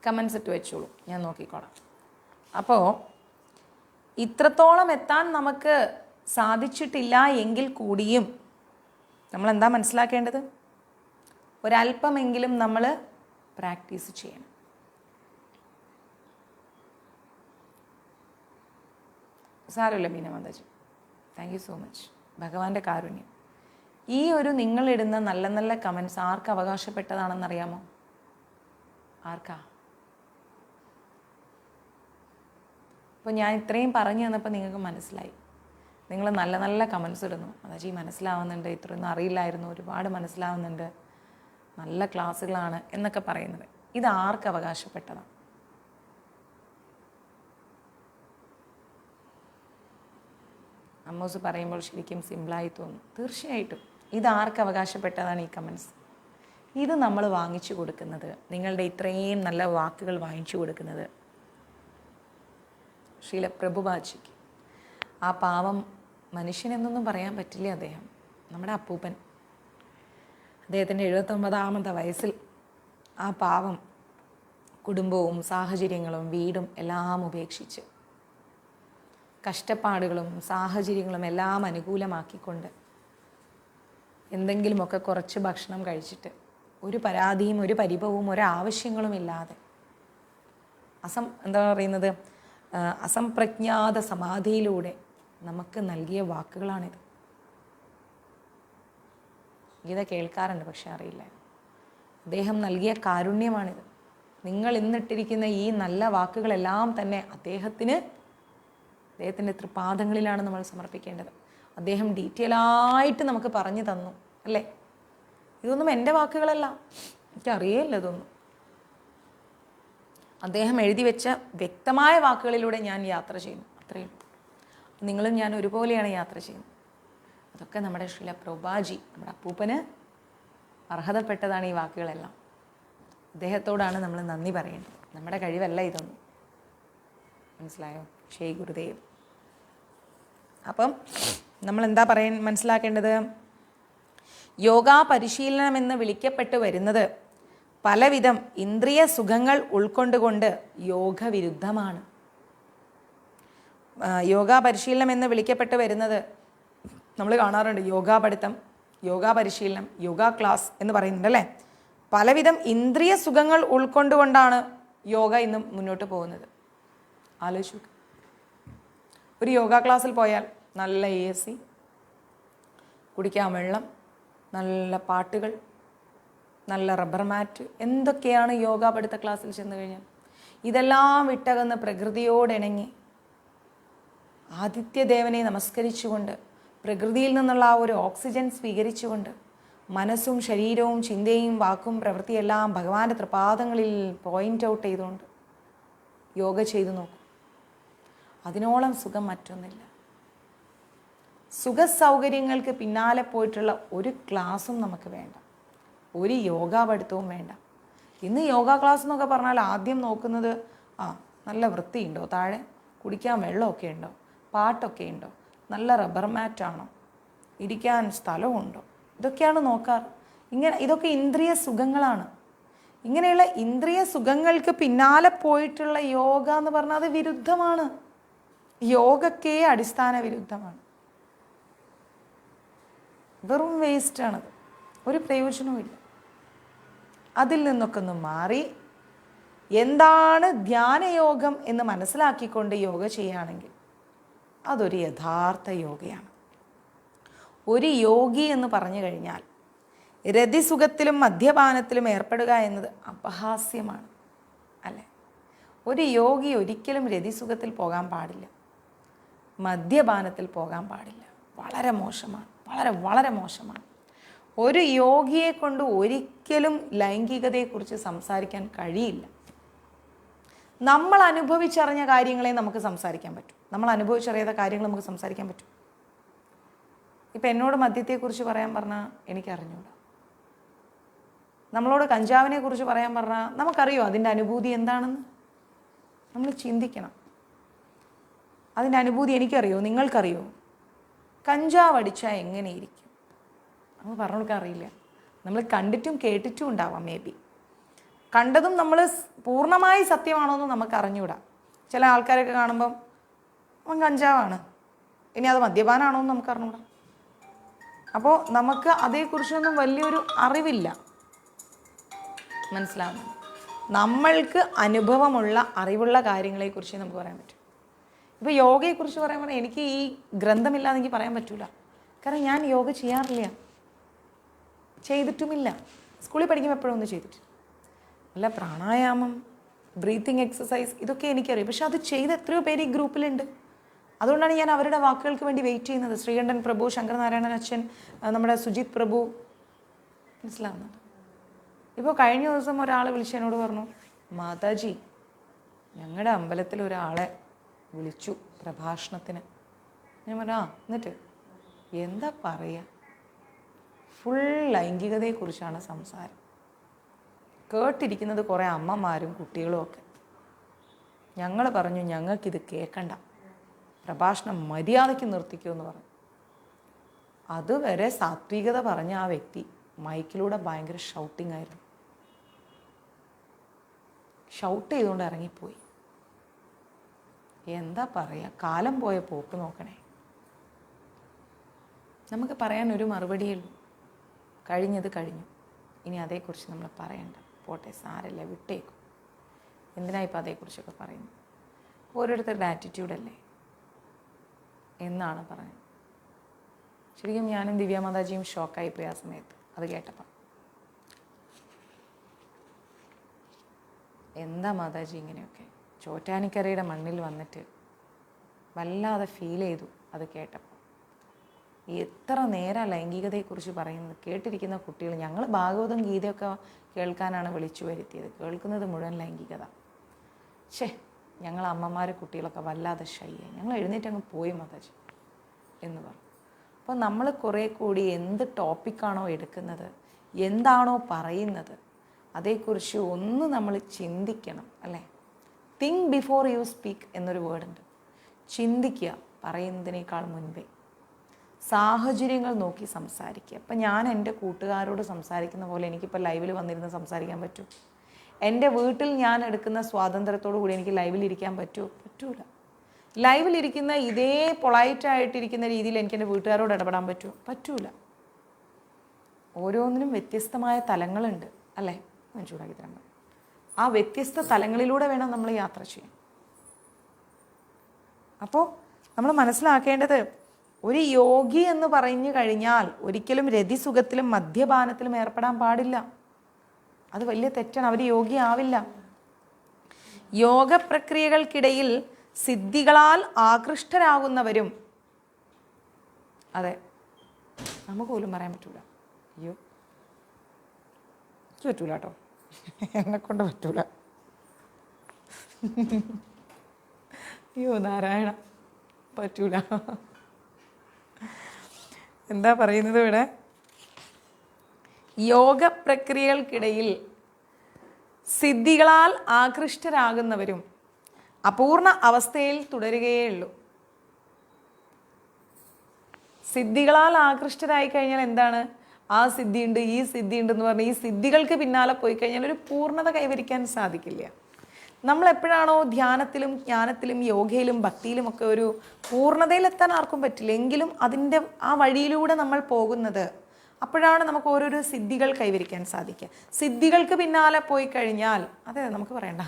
കമൻസ് ഇട്ട് വെച്ചോളൂ, ഞാൻ നോക്കിക്കോളാം. അപ്പോൾ ഇത്രത്തോളം എത്താൻ നമുക്ക് സാധിച്ചിട്ടില്ല എങ്കിൽ കൂടിയും നമ്മൾ എന്താ മനസ്സിലാക്കേണ്ടത്? ഒരല്പമെങ്കിലും നമ്മൾ പ്രാക്ടീസ് ചെയ്യണം. സാരമില്ല Beena Mataji, thank you so much. ഭഗവാന്റെ കാരുണ്യം. ഈ ഒരു നിങ്ങളിടുന്ന നല്ല നല്ല കമൻസ് ആർക്ക് അവകാശപ്പെട്ടതാണെന്നറിയാമോ? ആർക്കാ? അപ്പോൾ ഞാൻ ഇത്രയും പറഞ്ഞു തന്നപ്പോൾ നിങ്ങൾക്ക് മനസ്സിലായി. നിങ്ങൾ നല്ല നല്ല കമൻസ് ഇടുന്നു. മാതാജി മനസ്സിലാവുന്നുണ്ട്, ഇത്രയൊന്നും അറിയില്ലായിരുന്നു, ഒരുപാട് മനസ്സിലാവുന്നുണ്ട്, നല്ല ക്ലാസ്സുകളാണ് എന്നൊക്കെ പറയുന്നത്. ഇത് ആർക്ക് അവകാശപ്പെട്ടതാണ്? അമ്മൂസ് പറയുമ്പോൾ ശരിക്കും സിമ്പിളായി തോന്നും. തീർച്ചയായിട്ടും ഇത് ആർക്ക് അവകാശപ്പെട്ടതാണ് ഈ കമൻസ്? ഇത് നമ്മൾ വാങ്ങിച്ചു കൊടുക്കുന്നത്, നിങ്ങളുടെ ഇത്രയും നല്ല വാക്കുകൾ വാങ്ങിച്ചു കൊടുക്കുന്നത് ശ്രീല പ്രഭുപാജിക്ക്. ആ പാവം മനുഷ്യനെന്നൊന്നും പറയാൻ പറ്റില്ല. അദ്ദേഹം നമ്മുടെ അപ്പൂപ്പൻ. അദ്ദേഹത്തിൻ്റെ 79ാമത്തെ വയസ്സിൽ ആ പാവം കുടുംബവും സാഹചര്യങ്ങളും വീടും എല്ലാം ഉപേക്ഷിച്ച് കഷ്ടപ്പാടുകളും സാഹചര്യങ്ങളും എല്ലാം അനുകൂലമാക്കിക്കൊണ്ട് എന്തെങ്കിലുമൊക്കെ കുറച്ച് ഭക്ഷണം കഴിച്ചിട്ട് ഒരു പരാതിയും ഒരു പരിഭവവും ഒരാവശ്യങ്ങളും ഇല്ലാതെ എന്താ പറയുന്നത്, അസംപ്രജ്ഞാത സമാധിയിലൂടെ നമുക്ക് നൽകിയ വാക്കുകളാണിത്. ഗീത കേൾക്കാറുണ്ട്, പക്ഷെ അറിയില്ല. അദ്ദേഹം നൽകിയ കാരുണ്യമാണിത്. നിങ്ങൾ ഇന്നിട്ടിരിക്കുന്ന ഈ നല്ല വാക്കുകളെല്ലാം തന്നെ അദ്ദേഹത്തിൻ്റെ തൃപാദങ്ങളിലാണ് നമ്മൾ സമർപ്പിക്കേണ്ടത്. അദ്ദേഹം ഡീറ്റെയിലായിട്ട് നമുക്ക് പറഞ്ഞു തന്നു, അല്ലേ? ഇതൊന്നും എൻ്റെ വാക്കുകളല്ല, എനിക്കറിയില്ല ഇതൊന്നും. അദ്ദേഹം എഴുതി വെച്ച വ്യക്തമായ വാക്കുകളിലൂടെ ഞാൻ യാത്ര ചെയ്യുന്നു, അത്രയും. നിങ്ങളും ഞാൻ ഒരുപോലെയാണ് യാത്ര ചെയ്യുന്നത്. അതൊക്കെ നമ്മുടെ ശ്രീല പ്രഭുപാജി, നമ്മുടെ അപ്പൂപ്പന് അർഹതപ്പെട്ടതാണ് ഈ വാക്കുകളെല്ലാം. അദ്ദേഹത്തോടാണ് നമ്മൾ നന്ദി പറയേണ്ടത്. നമ്മുടെ കഴിവല്ല ഇതൊന്നും. മനസ്സിലായോ? ശ്രീ ഗുരുദേവ്. അപ്പം നമ്മൾ എന്താ മനസ്സിലാക്കേണ്ടത്? യോഗാ പരിശീലനം എന്ന് വിളിക്കപ്പെട്ടു വരുന്നത് പലവിധം ഇന്ദ്രിയ സുഖങ്ങൾ ഉൾക്കൊണ്ടുകൊണ്ട് യോഗവിരുദ്ധമാണ്. യോഗാ പരിശീലനം എന്ന് വിളിക്കപ്പെട്ട് വരുന്നത് നമ്മൾ കാണാറുണ്ട്. യോഗാ പഠിത്തം, യോഗാ പരിശീലനം, യോഗാ ക്ലാസ് എന്ന് പറയുന്നുണ്ട്, അല്ലേ? പലവിധം ഇന്ദ്രിയ സുഖങ്ങൾ ഉൾക്കൊണ്ടുകൊണ്ടാണ് യോഗ ഇന്ന് മുന്നോട്ട് പോകുന്നത്. ആലോചിച്ചു. ഒരു യോഗ ക്ലാസ്സിൽ പോയാൽ നല്ല AC, കുടിക്കാൻ വെള്ളം, നല്ല പാട്ടുകൾ, നല്ല റബ്ബർ മാറ്റ്, എന്തൊക്കെയാണ് യോഗ പഠിത്ത ക്ലാസ്സിൽ ചെന്ന് കഴിഞ്ഞാൽ. ഇതെല്ലാം വിട്ടകന്ന് പ്രകൃതിയോടിണങ്ങി ആദിത്യദേവനെ നമസ്കരിച്ചുകൊണ്ട് പ്രകൃതിയിൽ നിന്നുള്ള ആ ഒരു ഓക്സിജൻ സ്വീകരിച്ചുകൊണ്ട് മനസ്സും ശരീരവും ചിന്തയും വാക്കും പ്രവൃത്തിയെല്ലാം ഭഗവാന്റെ തൃപാദങ്ങളിൽ പോയിൻ്റ് ഔട്ട് ചെയ്തുകൊണ്ട് യോഗ ചെയ്തു നോക്കും. അതിനോളം സുഖം മറ്റൊന്നില്ല. സുഖസൗകര്യങ്ങൾക്ക് പിന്നാലെ പോയിട്ടുള്ള ഒരു ക്ലാസ്സും നമുക്ക് വേണ്ട, ഒരു യോഗാ പഠിത്തവും വേണ്ട. ഇന്ന് യോഗാ ക്ലാസ് എന്നൊക്കെ പറഞ്ഞാൽ ആദ്യം നോക്കുന്നത് നല്ല വൃത്തിയുണ്ടോ, താഴെ കുടിക്കാൻ വെള്ളമൊക്കെ ഉണ്ടോ, പാട്ടൊക്കെ ഉണ്ടോ, നല്ല റബ്ബർ മാറ്റാണോ, ഇരിക്കാൻ സ്ഥലമുണ്ടോ, ഇതൊക്കെയാണ് നോക്കാറ്. ഇതൊക്കെ ഇന്ദ്രിയ സുഖങ്ങളാണ്. ഇങ്ങനെയുള്ള ഇന്ദ്രിയ സുഖങ്ങൾക്ക് പിന്നാലെ പോയിട്ടുള്ള യോഗ എന്ന് പറഞ്ഞാൽ അത് വിരുദ്ധമാണ്. യോഗക്കേ അടിസ്ഥാന വിരുദ്ധമാണ്. വെറും വേസ്റ്റാണത്, ഒരു പ്രയോജനവുമില്ല. അതിൽ നിന്നൊക്കെ ഒന്ന് മാറി എന്താണ് ധ്യാനയോഗം എന്ന് മനസ്സിലാക്കിക്കൊണ്ട് യോഗ ചെയ്യുകയാണെങ്കിൽ അതൊരു യഥാർത്ഥ യോഗയാണ്. ഒരു യോഗി എന്ന് പറഞ്ഞു കഴിഞ്ഞാൽ രതിസുഖത്തിലും മദ്യപാനത്തിലും ഏർപ്പെടുക എന്നത് അപഹാസ്യമാണ്, അല്ലേ? ഒരു യോഗി ഒരിക്കലും രതിസുഖത്തിൽ പോകാൻ പാടില്ല, മദ്യപാനത്തിൽ പോകാൻ പാടില്ല. വളരെ മോശമാണ്, വളരെ വളരെ മോശമാണ്. ഒരു യോഗിയെ കൊണ്ട് ഒരിക്കലും ലൈംഗികതയെക്കുറിച്ച് സംസാരിക്കാൻ കഴിയില്ല. നമ്മൾ അനുഭവിച്ചറിഞ്ഞ കാര്യങ്ങളെ നമുക്ക് സംസാരിക്കാൻ പറ്റും. നമ്മൾ അനുഭവിച്ചറിയാത്ത കാര്യങ്ങൾ നമുക്ക് സംസാരിക്കാൻ പറ്റും. ഇപ്പം എന്നോട് മദ്യത്തെക്കുറിച്ച് പറയാൻ പറഞ്ഞാൽ എനിക്കറിഞ്ഞൂടാ. നമ്മളോട് കഞ്ചാവിനെ കുറിച്ച് പറയാൻ പറഞ്ഞാൽ നമുക്കറിയോ അതിൻ്റെ അനുഭൂതി എന്താണെന്ന്? നമ്മൾ ചിന്തിക്കണം. അതിൻ്റെ അനുഭൂതി എനിക്കറിയോ, നിങ്ങൾക്കറിയോ? കഞ്ചാവ് അടിച്ചാൽ എങ്ങനെയിരിക്കും നമ്മൾ പറഞ്ഞു കൊടുക്കാൻ അറിയില്ല. നമ്മൾ കണ്ടിട്ടും കേട്ടിട്ടും ഉണ്ടാവാം. മേ ബി കണ്ടതും നമ്മൾ പൂർണ്ണമായി സത്യമാണോ എന്ന് നമുക്ക് അറിഞ്ഞൂടാ. ചില ആൾക്കാരൊക്കെ കാണുമ്പം അവൻ കഞ്ചാവാണ്, ഇനി അത് മദ്യപാനാണോ എന്ന് നമുക്ക് അറിഞ്ഞൂടാ. അപ്പോൾ നമുക്ക് അതേക്കുറിച്ചൊന്നും വലിയൊരു അറിവില്ല. മനസ്സിലാവുന്നു? നമ്മൾക്ക് അനുഭവമുള്ള അറിവുള്ള കാര്യങ്ങളെക്കുറിച്ച് നമുക്ക് പറയാൻ പറ്റും. ഇപ്പോൾ യോഗയെക്കുറിച്ച് പറയാൻ പറഞ്ഞാൽ എനിക്ക് ഈ ഗ്രന്ഥമില്ലാതെ എനിക്ക് പറയാൻ പറ്റില്ല. കാരണം ഞാൻ യോഗ ചെയ്യാറില്ല, ചെയ്തിട്ടുമില്ല. സ്കൂളിൽ പഠിക്കുമ്പോൾ എപ്പോഴും ഒന്നും ചെയ്തിട്ടില്ല. അല്ല, പ്രാണായാമം, ബ്രീത്തിങ് എക്സസൈസ് ഇതൊക്കെ എനിക്കറിയാം. പക്ഷെ അത് ചെയ്ത എത്രയോ പേര് ഈ ഗ്രൂപ്പിലുണ്ട്. അതുകൊണ്ടാണ് ഞാൻ അവരുടെ വാക്കുകൾക്ക് വേണ്ടി വെയിറ്റ് ചെയ്യുന്നത്. ശ്രീകണ്ഠൻ പ്രഭു, ശങ്കരനാരായണൻ അച്ഛൻ, നമ്മുടെ സുജിത് പ്രഭു. മനസ്സിലാവുന്നുണ്ട്? ഇപ്പോൾ കഴിഞ്ഞ ദിവസം ഒരാൾ വിളിച്ച് എന്നോട് പറഞ്ഞു, മാതാജി ഞങ്ങളുടെ അമ്പലത്തിൽ ഒരാളെ വിളിച്ചു പ്രഭാഷണത്തിന്. ഞാൻ പറഞ്ഞു എന്നിട്ട് എന്താ പറയുക, ഫുൾ ലൈംഗികതയെക്കുറിച്ചാണ് സംസാരം. കേട്ടിരിക്കുന്നത് കുറേ അമ്മമാരും കുട്ടികളും ഒക്കെ. ഞങ്ങൾ പറഞ്ഞു ഞങ്ങൾക്കിത് കേൾക്കണ്ട, പ്രഭാഷണം മര്യാദയ്ക്ക് നിർത്തിക്കുമെന്ന് പറഞ്ഞു. അതുവരെ സാത്വികത പറഞ്ഞ ആ വ്യക്തി മൈക്കിലൂടെ ഭയങ്കര ഷൗട്ടിംഗ് ആയിരുന്നു. ഷൗട്ട് ചെയ്തുകൊണ്ട് ഇറങ്ങിപ്പോയി. എന്താ പറയുക, കാലം പോയ പോക്ക് നോക്കണേ. നമുക്ക് പറയാൻ ഒരു മറുപടിയേ ഉള്ളൂ, കഴിഞ്ഞത് കഴിഞ്ഞു, ഇനി അതേക്കുറിച്ച് നമ്മൾ പറയണ്ട, പോട്ടെ, സാരല്ല, വിട്ടേക്കും. എന്തിനാ ഇപ്പം അതേക്കുറിച്ചൊക്കെ പറയുന്നത്? ഓരോരുത്തരുടെ ആറ്റിറ്റ്യൂഡല്ലേ എന്നാണ് പറഞ്ഞത്. ശരിക്കും ഞാനും ദിവ്യ മാതാജിയും ഷോക്കായി പോയി ആ സമയത്ത് അത് കേട്ടപ്പം. എന്താ മാതാജി ഇങ്ങനെയൊക്കെ? ചോറ്റാനിക്കരയുടെ മണ്ണിൽ വന്നിട്ട് വല്ലാതെ ഫീൽ ചെയ്തു അത് കേട്ടപ്പോൾ. എത്ര നേരം ലൈംഗികതയെക്കുറിച്ച് പറയുന്നത് കേട്ടിരിക്കുന്ന കുട്ടികൾ. ഞങ്ങൾ ഭാഗവതം ഗീതയൊക്കെ കേൾക്കാനാണ് വിളിച്ചു വരുത്തിയത്, കേൾക്കുന്നത് മുഴുവൻ ലൈംഗികത. ഞങ്ങൾ അമ്മമാർ കുട്ടികളൊക്കെ വല്ലാതെ ഷൈയായി. ഞങ്ങൾ എഴുന്നേറ്റങ്ങ് പോയി മാതാജി എന്ന് പറഞ്ഞു. അപ്പോൾ നമ്മൾ കുറേ കൂടി എന്ത് ടോപ്പിക്കാണോ എടുക്കുന്നത്, എന്താണോ പറയുന്നത്, അതേക്കുറിച്ച് ഒന്ന് നമ്മൾ ചിന്തിക്കണം, അല്ലേ? തിങ്ക് ബിഫോർ യു സ്പീക്ക് എന്നൊരു വേർഡുണ്ട്. ചിന്തിക്കുക പറയുന്നതിനേക്കാൾ മുൻപേ. സാഹചര്യങ്ങൾ നോക്കി സംസാരിക്കുക. അപ്പം ഞാൻ എൻ്റെ കൂട്ടുകാരോട് സംസാരിക്കുന്ന പോലെ എനിക്കിപ്പോൾ ലൈവിൽ വന്നിരുന്ന് സംസാരിക്കാൻ പറ്റും? എൻ്റെ വീട്ടിൽ ഞാൻ എടുക്കുന്ന സ്വാതന്ത്ര്യത്തോടു കൂടി എനിക്ക് ലൈവിലിരിക്കാൻ പറ്റുമോ? പറ്റൂല. ലൈവിലിരിക്കുന്ന ഇതേ പൊളൈറ്റായിട്ടിരിക്കുന്ന രീതിയിൽ എനിക്ക് എൻ്റെ വീട്ടുകാരോട് ഇടപെടാൻ പറ്റുമോ? പറ്റൂല. ഓരോന്നിനും വ്യത്യസ്തമായ തലങ്ങളുണ്ട്, അല്ലേ? ഞാൻ ചൂടാക്കി തരാൻ. ആ വ്യത്യസ്ത തലങ്ങളിലൂടെ വേണം നമ്മൾ യാത്ര ചെയ്യാൻ. അപ്പോൾ നമ്മൾ മനസ്സിലാക്കേണ്ടത്, ഒരു യോഗി എന്ന് പറഞ്ഞു കഴിഞ്ഞാൽ ഒരിക്കലും രതിസുഖത്തിലും മദ്യപാനത്തിലും ഏർപ്പെടാൻ പാടില്ല. അത് വലിയ തെറ്റാണ്. അവർ യോഗി ആവില്ല. യോഗ പ്രക്രിയകൾക്കിടയിൽ സിദ്ധികളാൽ ആകൃഷ്ടരാകുന്നവരും, അതെ, നമുക്ക് പോലും പറയാൻ പറ്റൂല. അയ്യോ, എനിക്ക് പറ്റൂല കേട്ടോ, എന്നെക്കൊണ്ട് പറ്റൂല. അയ്യോ നാരായണ, പറ്റൂല. എന്താ പറയുന്നത് ഇവിടെ? യോഗ പ്രക്രിയകൾക്കിടയിൽ സിദ്ധികളാൽ ആകൃഷ്ടരാകുന്നവരും അപൂർണ അവസ്ഥയിൽ തുടരുകയേ ഉള്ളൂ. സിദ്ധികളാൽ ആകൃഷ്ടരായി കഴിഞ്ഞാൽ എന്താണ്? ആ സിദ്ധിയുണ്ട്, ഈ സിദ്ധിയുണ്ട് എന്ന് പറഞ്ഞ് ഈ സിദ്ധികൾക്ക് പിന്നാലെ പോയി കഴിഞ്ഞാൽ ഒരു പൂർണ്ണത കൈവരിക്കാൻ സാധിക്കില്ല. നമ്മൾ എപ്പോഴാണോ ധ്യാനത്തിലും ജ്ഞാനത്തിലും യോഗയിലും ഭക്തിയിലും ഒക്കെ ഒരു പൂർണ്ണതയിലെത്താൻ ആർക്കും പറ്റില്ല, എങ്കിലും അതിൻ്റെ ആ വഴിയിലൂടെ നമ്മൾ പോകുന്നത്, അപ്പോഴാണ് നമുക്ക് ഓരോരോ സിദ്ധികൾ കൈവരിക്കാൻ സാധിക്കുക. സിദ്ധികൾക്ക് പിന്നാലെ പോയി കഴിഞ്ഞാൽ, അതെ നമുക്ക് പറയണ്ട,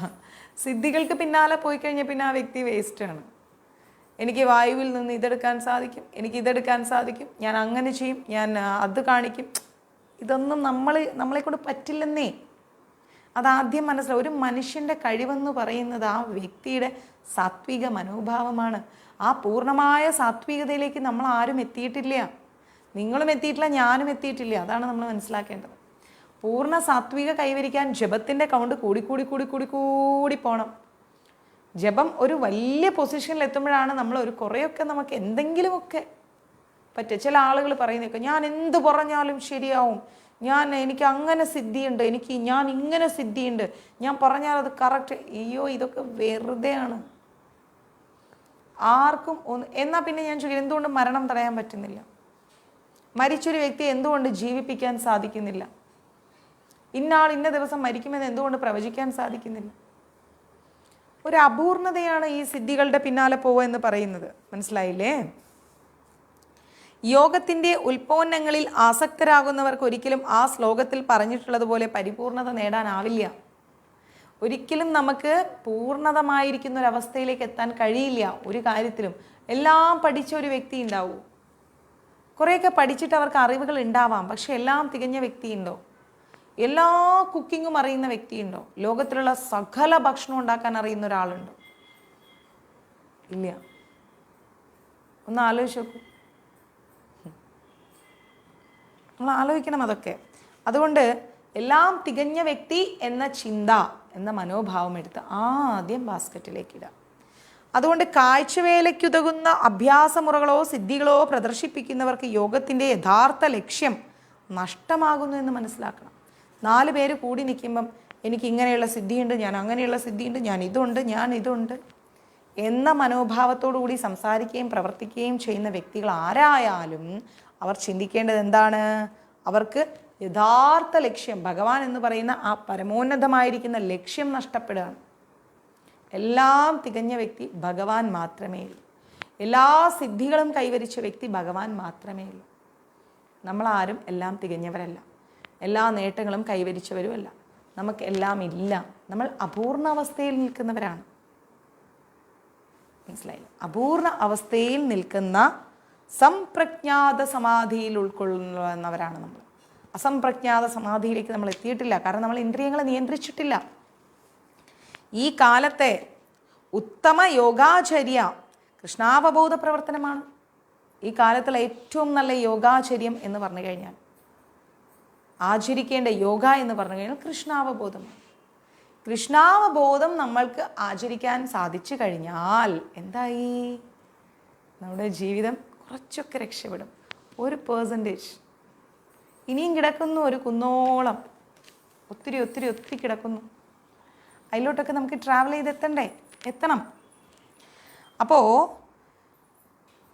സിദ്ധികൾക്ക് പിന്നാലെ പോയി കഴിഞ്ഞാൽ പിന്നെ ആ വ്യക്തി വേസ്റ്റാണ്. എനിക്ക് വായുവിൽ നിന്ന് ഇതെടുക്കാൻ സാധിക്കും, എനിക്ക് ഇതെടുക്കാൻ സാധിക്കും, ഞാൻ അങ്ങനെ ചെയ്യും, ഞാൻ അത് കാണിക്കും, ഇതൊന്നും നമ്മളെ കൊണ്ട് പറ്റില്ലെന്നേ. അതാദ്യം മനസ്സിലാവും. ഒരു മനുഷ്യൻ്റെ കഴിവെന്ന് പറയുന്നത് ആ വ്യക്തിയുടെ സാത്വിക മനോഭാവമാണ്. ആ പൂർണ്ണമായ സാത്വികതയിലേക്ക് നമ്മൾ ആരും എത്തിയിട്ടില്ല. നിങ്ങളും എത്തിയിട്ടില്ല, ഞാനും എത്തിയിട്ടില്ല. അതാണ് നമ്മൾ മനസ്സിലാക്കേണ്ടത്. പൂർണ്ണ സാത്വിക കൈവരിക്കാൻ ജപത്തിൻ്റെ കൗണ്ട് കൂടി പോകണം. ജപം ഒരു വലിയ പൊസിഷനിൽ എത്തുമ്പോഴാണ് നമ്മൾ ഒരു കുറേയൊക്കെ നമുക്ക് എന്തെങ്കിലുമൊക്കെ പറ്റുക. ചില ആളുകൾ പറയുന്നതൊക്കെ, ഞാൻ എന്ത് പറഞ്ഞാലും ശരിയാവും, എനിക്ക് അങ്ങനെ സിദ്ധിയുണ്ട്, ഞാൻ ഇങ്ങനെ സിദ്ധിയുണ്ട്, ഞാൻ പറഞ്ഞാൽ അത് കറക്റ്റ്. അയ്യോ, ഇതൊക്കെ വെറുതെയാണ്. ആർക്കും എന്നാൽ പിന്നെ ഞാൻ ചോദിക്കും, എന്തുകൊണ്ട് മരണം തടയാൻ പറ്റുന്നില്ല? മരിച്ചൊരു വ്യക്തിയെ എന്തുകൊണ്ട് ജീവിപ്പിക്കാൻ സാധിക്കുന്നില്ല? ഇന്നാൾ ഇന്ന ദിവസം മരിക്കുമെന്ന് എന്തുകൊണ്ട് പ്രവചിക്കാൻ സാധിക്കുന്നില്ല? ഒരു അപൂർണതയാണ് ഈ സിദ്ധികളുടെ പിന്നാലെ പോവുക എന്ന് പറയുന്നത്. മനസ്സിലായില്ലേ? യോഗത്തിൻ്റെ ഉൽപ്പന്നങ്ങളിൽ ആസക്തരാകുന്നവർക്ക് ഒരിക്കലും ആ ശ്ലോകത്തിൽ പറഞ്ഞിട്ടുള്ളതുപോലെ പരിപൂർണത നേടാനാവില്ല. ഒരിക്കലും നമുക്ക് പൂർണ്ണതമായിരിക്കുന്ന ഒരവസ്ഥയിലേക്ക് എത്താൻ കഴിയില്ല ഒരു കാര്യത്തിലും. എല്ലാം പഠിച്ച ഒരു വ്യക്തി ഉണ്ടാവും. കുറേയൊക്കെ പഠിച്ചിട്ട് അവർക്ക് അറിവുകൾ ഉണ്ടാവാം, പക്ഷെ എല്ലാം തികഞ്ഞ വ്യക്തിയുണ്ടോ? എല്ലാ കുക്കിങ്ങും അറിയുന്ന വ്യക്തിയുണ്ടോ? ലോകത്തിലുള്ള സകല ഭക്ഷണം ഉണ്ടാക്കാൻ അറിയുന്ന ഒരാളുണ്ടോ? ഇല്ല. ഒന്ന് ആലോചിച്ച് നോക്കൂ. നമ്മൾ ആലോചിക്കണം അതൊക്കെ. അതുകൊണ്ട് എല്ലാം തികഞ്ഞ വ്യക്തി എന്ന ചിന്ത, എന്ന മനോഭാവം എടുത്ത് ആദ്യം ബാസ്ക്കറ്റിലേക്ക് ഇടാം. അതുകൊണ്ട് കാഴ്ചവേലയ്ക്കുതകുന്ന അഭ്യാസമുറകളോ സിദ്ധികളോ പ്രദർശിപ്പിക്കുന്നവർക്ക് യോഗത്തിൻ്റെ യഥാർത്ഥ ലക്ഷ്യം നഷ്ടമാകുന്നു എന്ന് മനസ്സിലാക്കണം. 4 പേര് കൂടി നിൽക്കുമ്പം എനിക്ക് ഇങ്ങനെയുള്ള സിദ്ധിയുണ്ട്, ഞാൻ അങ്ങനെയുള്ള സിദ്ധിയുണ്ട്, ഞാൻ ഇതുണ്ട് എന്ന മനോഭാവത്തോടു കൂടി സംസാരിക്കുകയും പ്രവർത്തിക്കുകയും ചെയ്യുന്ന വ്യക്തികൾ ആരായാലും അവർ ചിന്തിക്കേണ്ടത് എന്താണ്? അവർക്ക് യഥാർത്ഥ ലക്ഷ്യം, ഭഗവാൻ എന്ന് പറയുന്ന ആ പരമോന്നതമായിരിക്കുന്ന ലക്ഷ്യം നഷ്ടപ്പെടുകയാണ്. എല്ലാം തികഞ്ഞ വ്യക്തി ഭഗവാൻ മാത്രമേ ഉള്ളൂ. എല്ലാ സിദ്ധികളും കൈവരിച്ച വ്യക്തി ഭഗവാൻ മാത്രമേ ഉള്ളൂ. നമ്മളാരും എല്ലാം തികഞ്ഞവരല്ല, എല്ലാ നേട്ടങ്ങളും കൈവരിച്ചവരുമല്ല. നമുക്ക് എല്ലാം ഇല്ല. നമ്മൾ അപൂർണ അവസ്ഥയിൽ നിൽക്കുന്നവരാണ്. മനസ്സിലായില്ല? അപൂർണ അവസ്ഥയിൽ നിൽക്കുന്ന സംപ്രജ്ഞാത സമാധിയിൽ ഉൾക്കൊള്ളുന്നവരാണ് നമ്മൾ. അസംപ്രജ്ഞാത സമാധിയിലേക്ക് നമ്മൾ എത്തിയിട്ടില്ല. കാരണം നമ്മൾ ഇന്ദ്രിയങ്ങളെ നിയന്ത്രിച്ചിട്ടില്ല. ഈ കാലത്തെ ഉത്തമ യോഗാചര്യ കൃഷ്ണാവബോധ പ്രവർത്തനമാണ്. ഈ കാലത്തുള്ള ഏറ്റവും നല്ല യോഗാചര്യം എന്ന് പറഞ്ഞു കഴിഞ്ഞാൽ, ആചരിക്കേണ്ട യോഗ എന്ന് പറഞ്ഞു കഴിഞ്ഞാൽ കൃഷ്ണാവബോധമാണ്. കൃഷ്ണാവബോധം നമ്മൾക്ക് ആചരിക്കാൻ സാധിച്ചു കഴിഞ്ഞാൽ എന്തായി? നമ്മുടെ ജീവിതം കുറച്ചൊക്കെ രക്ഷപ്പെടും. 1%. ഇനിയും കിടക്കുന്നു ഒരു കുന്നോളം, ഒത്തിരി കിടക്കുന്നു. അതിലോട്ടൊക്കെ നമുക്ക് ട്രാവൽ ചെയ്ത് എത്തണം. അപ്പോൾ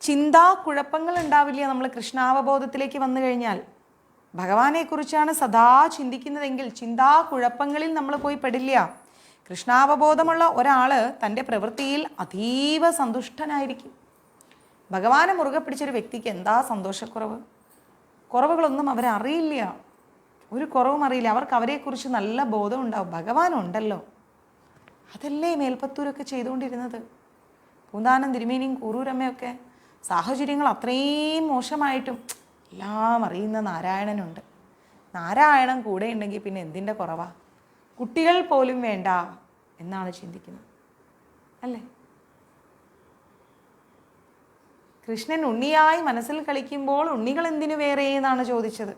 ചിന്താക്കുഴപ്പങ്ങൾ ഉണ്ടാവില്ല നമ്മൾ കൃഷ്ണാവബോധത്തിലേക്ക് വന്നു കഴിഞ്ഞാൽ. ഭഗവാനെക്കുറിച്ചാണ് സദാ ചിന്തിക്കുന്നതെങ്കിൽ ചിന്താക്കുഴപ്പങ്ങളിൽ നമ്മൾ പോയി പെടില്ല. കൃഷ്ണാവബോധമുള്ള ഒരാൾ തൻ്റെ പ്രവൃത്തിയിൽ അതീവ സന്തുഷ്ടനായിരിക്കും. ഭഗവാനെ മുറുകെ പിടിച്ചൊരു വ്യക്തിക്ക് എന്താ സന്തോഷക്കുറവ്? കുറവുകളൊന്നും അവരറിയില്ല, ഒരു കുറവും അറിയില്ല. അവർക്ക് അവരെക്കുറിച്ച് നല്ല ബോധം ഉണ്ടാവും. ഭഗവാനുണ്ടല്ലോ. അതല്ലേ മേൽപ്പത്തൂരൊക്കെ ചെയ്തുകൊണ്ടിരുന്നത്. പൂന്താനം തിരുമേനിയും കൂറൂരമ്മയൊക്കെ സാഹചര്യങ്ങൾ അത്രയും മോശമായിട്ടും എല്ലാം അറിയുന്ന നാരായണനുണ്ട്. നാരായണൻ കൂടെ ഉണ്ടെങ്കിൽ പിന്നെ എന്തിൻ്റെ കുറവാ? കുട്ടികൾ പോലും വേണ്ട എന്നാണ് ചിന്തിക്കുന്നത്, അല്ലേ? കൃഷ്ണൻ ഉണ്ണിയായി മനസ്സിൽ കളിക്കുമ്പോൾ ഉണ്ണികൾ എന്തിനു വേറെ എന്നാണ് ചോദിച്ചത്.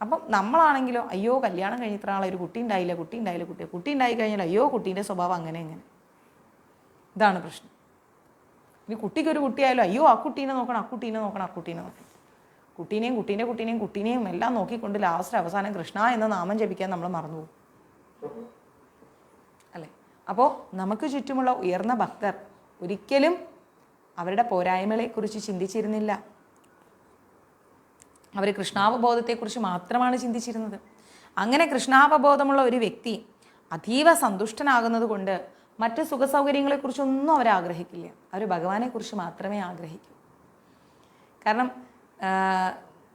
അപ്പം നമ്മളാണെങ്കിലോ, അയ്യോ കല്യാണം കഴിഞ്ഞിത്ര നാളെ ഒരു കുട്ടി ഉണ്ടായില്ല, കുട്ടി ഉണ്ടായി കഴിഞ്ഞാൽ അയ്യോ കുട്ടീൻ്റെ സ്വഭാവം അങ്ങനെ. ഇതാണ് പ്രശ്നം. ഇനി കുട്ടിക്കൊരു കുട്ടിയായാലും അയ്യോ ആ കുട്ടീനെ നോക്കണം. കുട്ടീനെയും എല്ലാം നോക്കിക്കൊണ്ട് ലാസ്റ്റ് അവസാനം കൃഷ്ണ എന്ന നാമം ജപിക്കാൻ നമ്മൾ മറന്നുപോകും, അല്ലേ? അപ്പോൾ നമുക്ക് ചുറ്റുമുള്ള ഉയർന്ന ഭക്തർ ഒരിക്കലും അവരുടെ പോരായ്മകളെക്കുറിച്ച് ചിന്തിച്ചിരുന്നില്ല. അവർ കൃഷ്ണാവബോധത്തെക്കുറിച്ച് മാത്രമാണ് ചിന്തിച്ചിരുന്നത്. അങ്ങനെ കൃഷ്ണാവബോധമുള്ള ഒരു വ്യക്തി അതീവ സന്തുഷ്ടനാകുന്നത് കൊണ്ട് മറ്റ് സുഖസൗകര്യങ്ങളെക്കുറിച്ചൊന്നും അവർ ആഗ്രഹിക്കില്ല. അവർ ഭഗവാനെക്കുറിച്ച് മാത്രമേ ആഗ്രഹിക്കൂ. കാരണം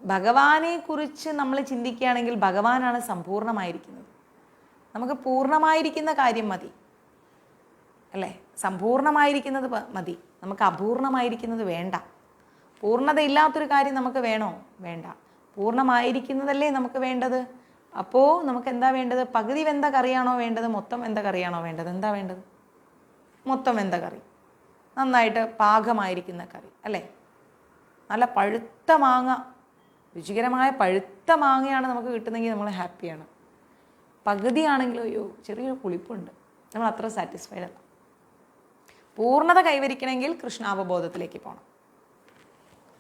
ഭഗവാനെക്കുറിച്ച് നമ്മൾ ചിന്തിക്കുകയാണെങ്കിൽ ഭഗവാനാണ് സമ്പൂർണ്ണമായിരിക്കുന്നത്. നമുക്ക് പൂർണ്ണമായിരിക്കുന്ന കാര്യം മതി, അല്ലേ? സമ്പൂർണ്ണമായിരിക്കുന്നത് മതി, നമുക്ക് അപൂർണമായിരിക്കുന്നത് വേണ്ട. പൂർണ്ണതയില്ലാത്തൊരു കാര്യം നമുക്ക് വേണോ? വേണ്ട. പൂർണ്ണമായിരിക്കുന്നതല്ലേ നമുക്ക് വേണ്ടത്. അപ്പോൾ നമുക്ക് എന്താ വേണ്ടത്? പകുതി വെന്ത കറിയാണോ വേണ്ടത്? മൊത്തം വെന്ത കറിയാണോ വേണ്ടത്? എന്താ വേണ്ടത്? മൊത്തം വെന്ത കറി, നന്നായിട്ട് പാകമായിരിക്കുന്ന കറി, അല്ലേ? നല്ല പഴുത്ത മാങ്ങ, രുചികരമായ പഴുത്ത മാങ്ങയാണ് നമുക്ക് കിട്ടുന്നതെങ്കിൽ നമ്മൾ ഹാപ്പിയാണ്. പകുതിയാണെങ്കിലും അയ്യോ ചെറിയൊരു പുളിപ്പുണ്ട്, നമ്മൾ അത്ര സാറ്റിസ്ഫൈഡ് അല്ല. പൂർണ്ണത കൈവരിക്കണമെങ്കിൽ കൃഷ്ണാവബോധത്തിലേക്ക് പോകണം.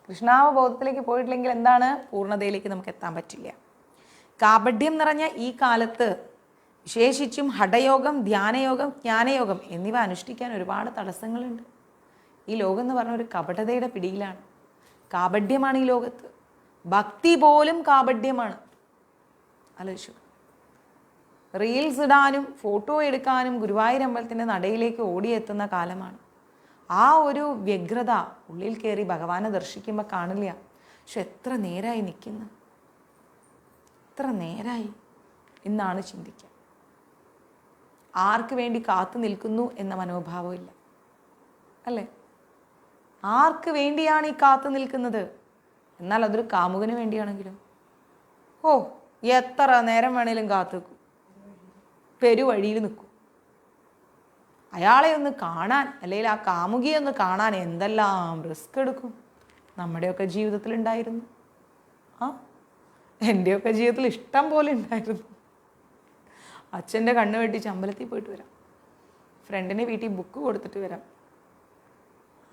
കൃഷ്ണാവബോധത്തിലേക്ക് പോയിട്ടില്ലെങ്കിൽ എന്താണ്? പൂർണ്ണതയിലേക്ക് നമുക്ക് എത്താൻ പറ്റില്ല. കാപഢ്യം നിറഞ്ഞ ഈ കാലത്ത് വിശേഷിച്ചും ഹഠയോഗം, ധ്യാനയോഗം, ജ്ഞാനയോഗം എന്നിവ അനുഷ്ഠിക്കാൻ ഒരുപാട് തടസ്സങ്ങളുണ്ട്. ഈ ലോകം എന്ന് പറഞ്ഞ ഒരു കപടതയുടെ പിടിയിലാണ്. കാപഢ്യമാണ് ഈ ലോകത്ത്. ഭക്തി പോലും കാപഢ്യമാണ്. ആലോചിച്ചു. റീൽസ് ഇടാനും ഫോട്ടോ എടുക്കാനും ഗുരുവായൂർ അമ്പലത്തിൻ്റെ നടയിലേക്ക് ഓടിയെത്തുന്ന കാലമാണ്. ആ ഒരു വ്യഗ്രത ഉള്ളിൽ കയറി ഭഗവാനെ ദർശിക്കുമ്പോൾ കാണില്ല. പക്ഷെ എത്ര നേരമായി നിൽക്കുന്നു, എത്ര നേരമായി എന്നാണ് ചിന്തിക്കുക. ആർക്ക് വേണ്ടി കാത്തു നിൽക്കുന്നു എന്ന മനോഭാവം ഇല്ല, അല്ലേ? ആർക്ക് വേണ്ടിയാണ് ഈ കാത്തു നിൽക്കുന്നത്? എന്നാൽ അതൊരു കാമുകന് വേണ്ടിയാണെങ്കിലും ഓ എത്ര നേരം വേണേലും കാത്തു നിൽക്കും, പെരുവഴിയിൽ നിൽക്കും. അയാളെ ഒന്ന് കാണാൻ, അല്ലെങ്കിൽ ആ കാമുകിയെ ഒന്ന് കാണാൻ എന്തെല്ലാം റിസ്ക് എടുക്കും. നമ്മുടെയൊക്കെ ജീവിതത്തിലുണ്ടായിരുന്നു. എൻ്റെയൊക്കെ ജീവിതത്തിൽ ഇഷ്ടം പോലെ ഉണ്ടായിരുന്നു. അച്ഛൻ്റെ കണ്ണ് വെട്ടിച്ച് അമ്പലത്തിൽ പോയിട്ട് വരാം, ഫ്രണ്ടിൻ്റെ വീട്ടിൽ ബുക്ക് കൊടുത്തിട്ട് വരാം,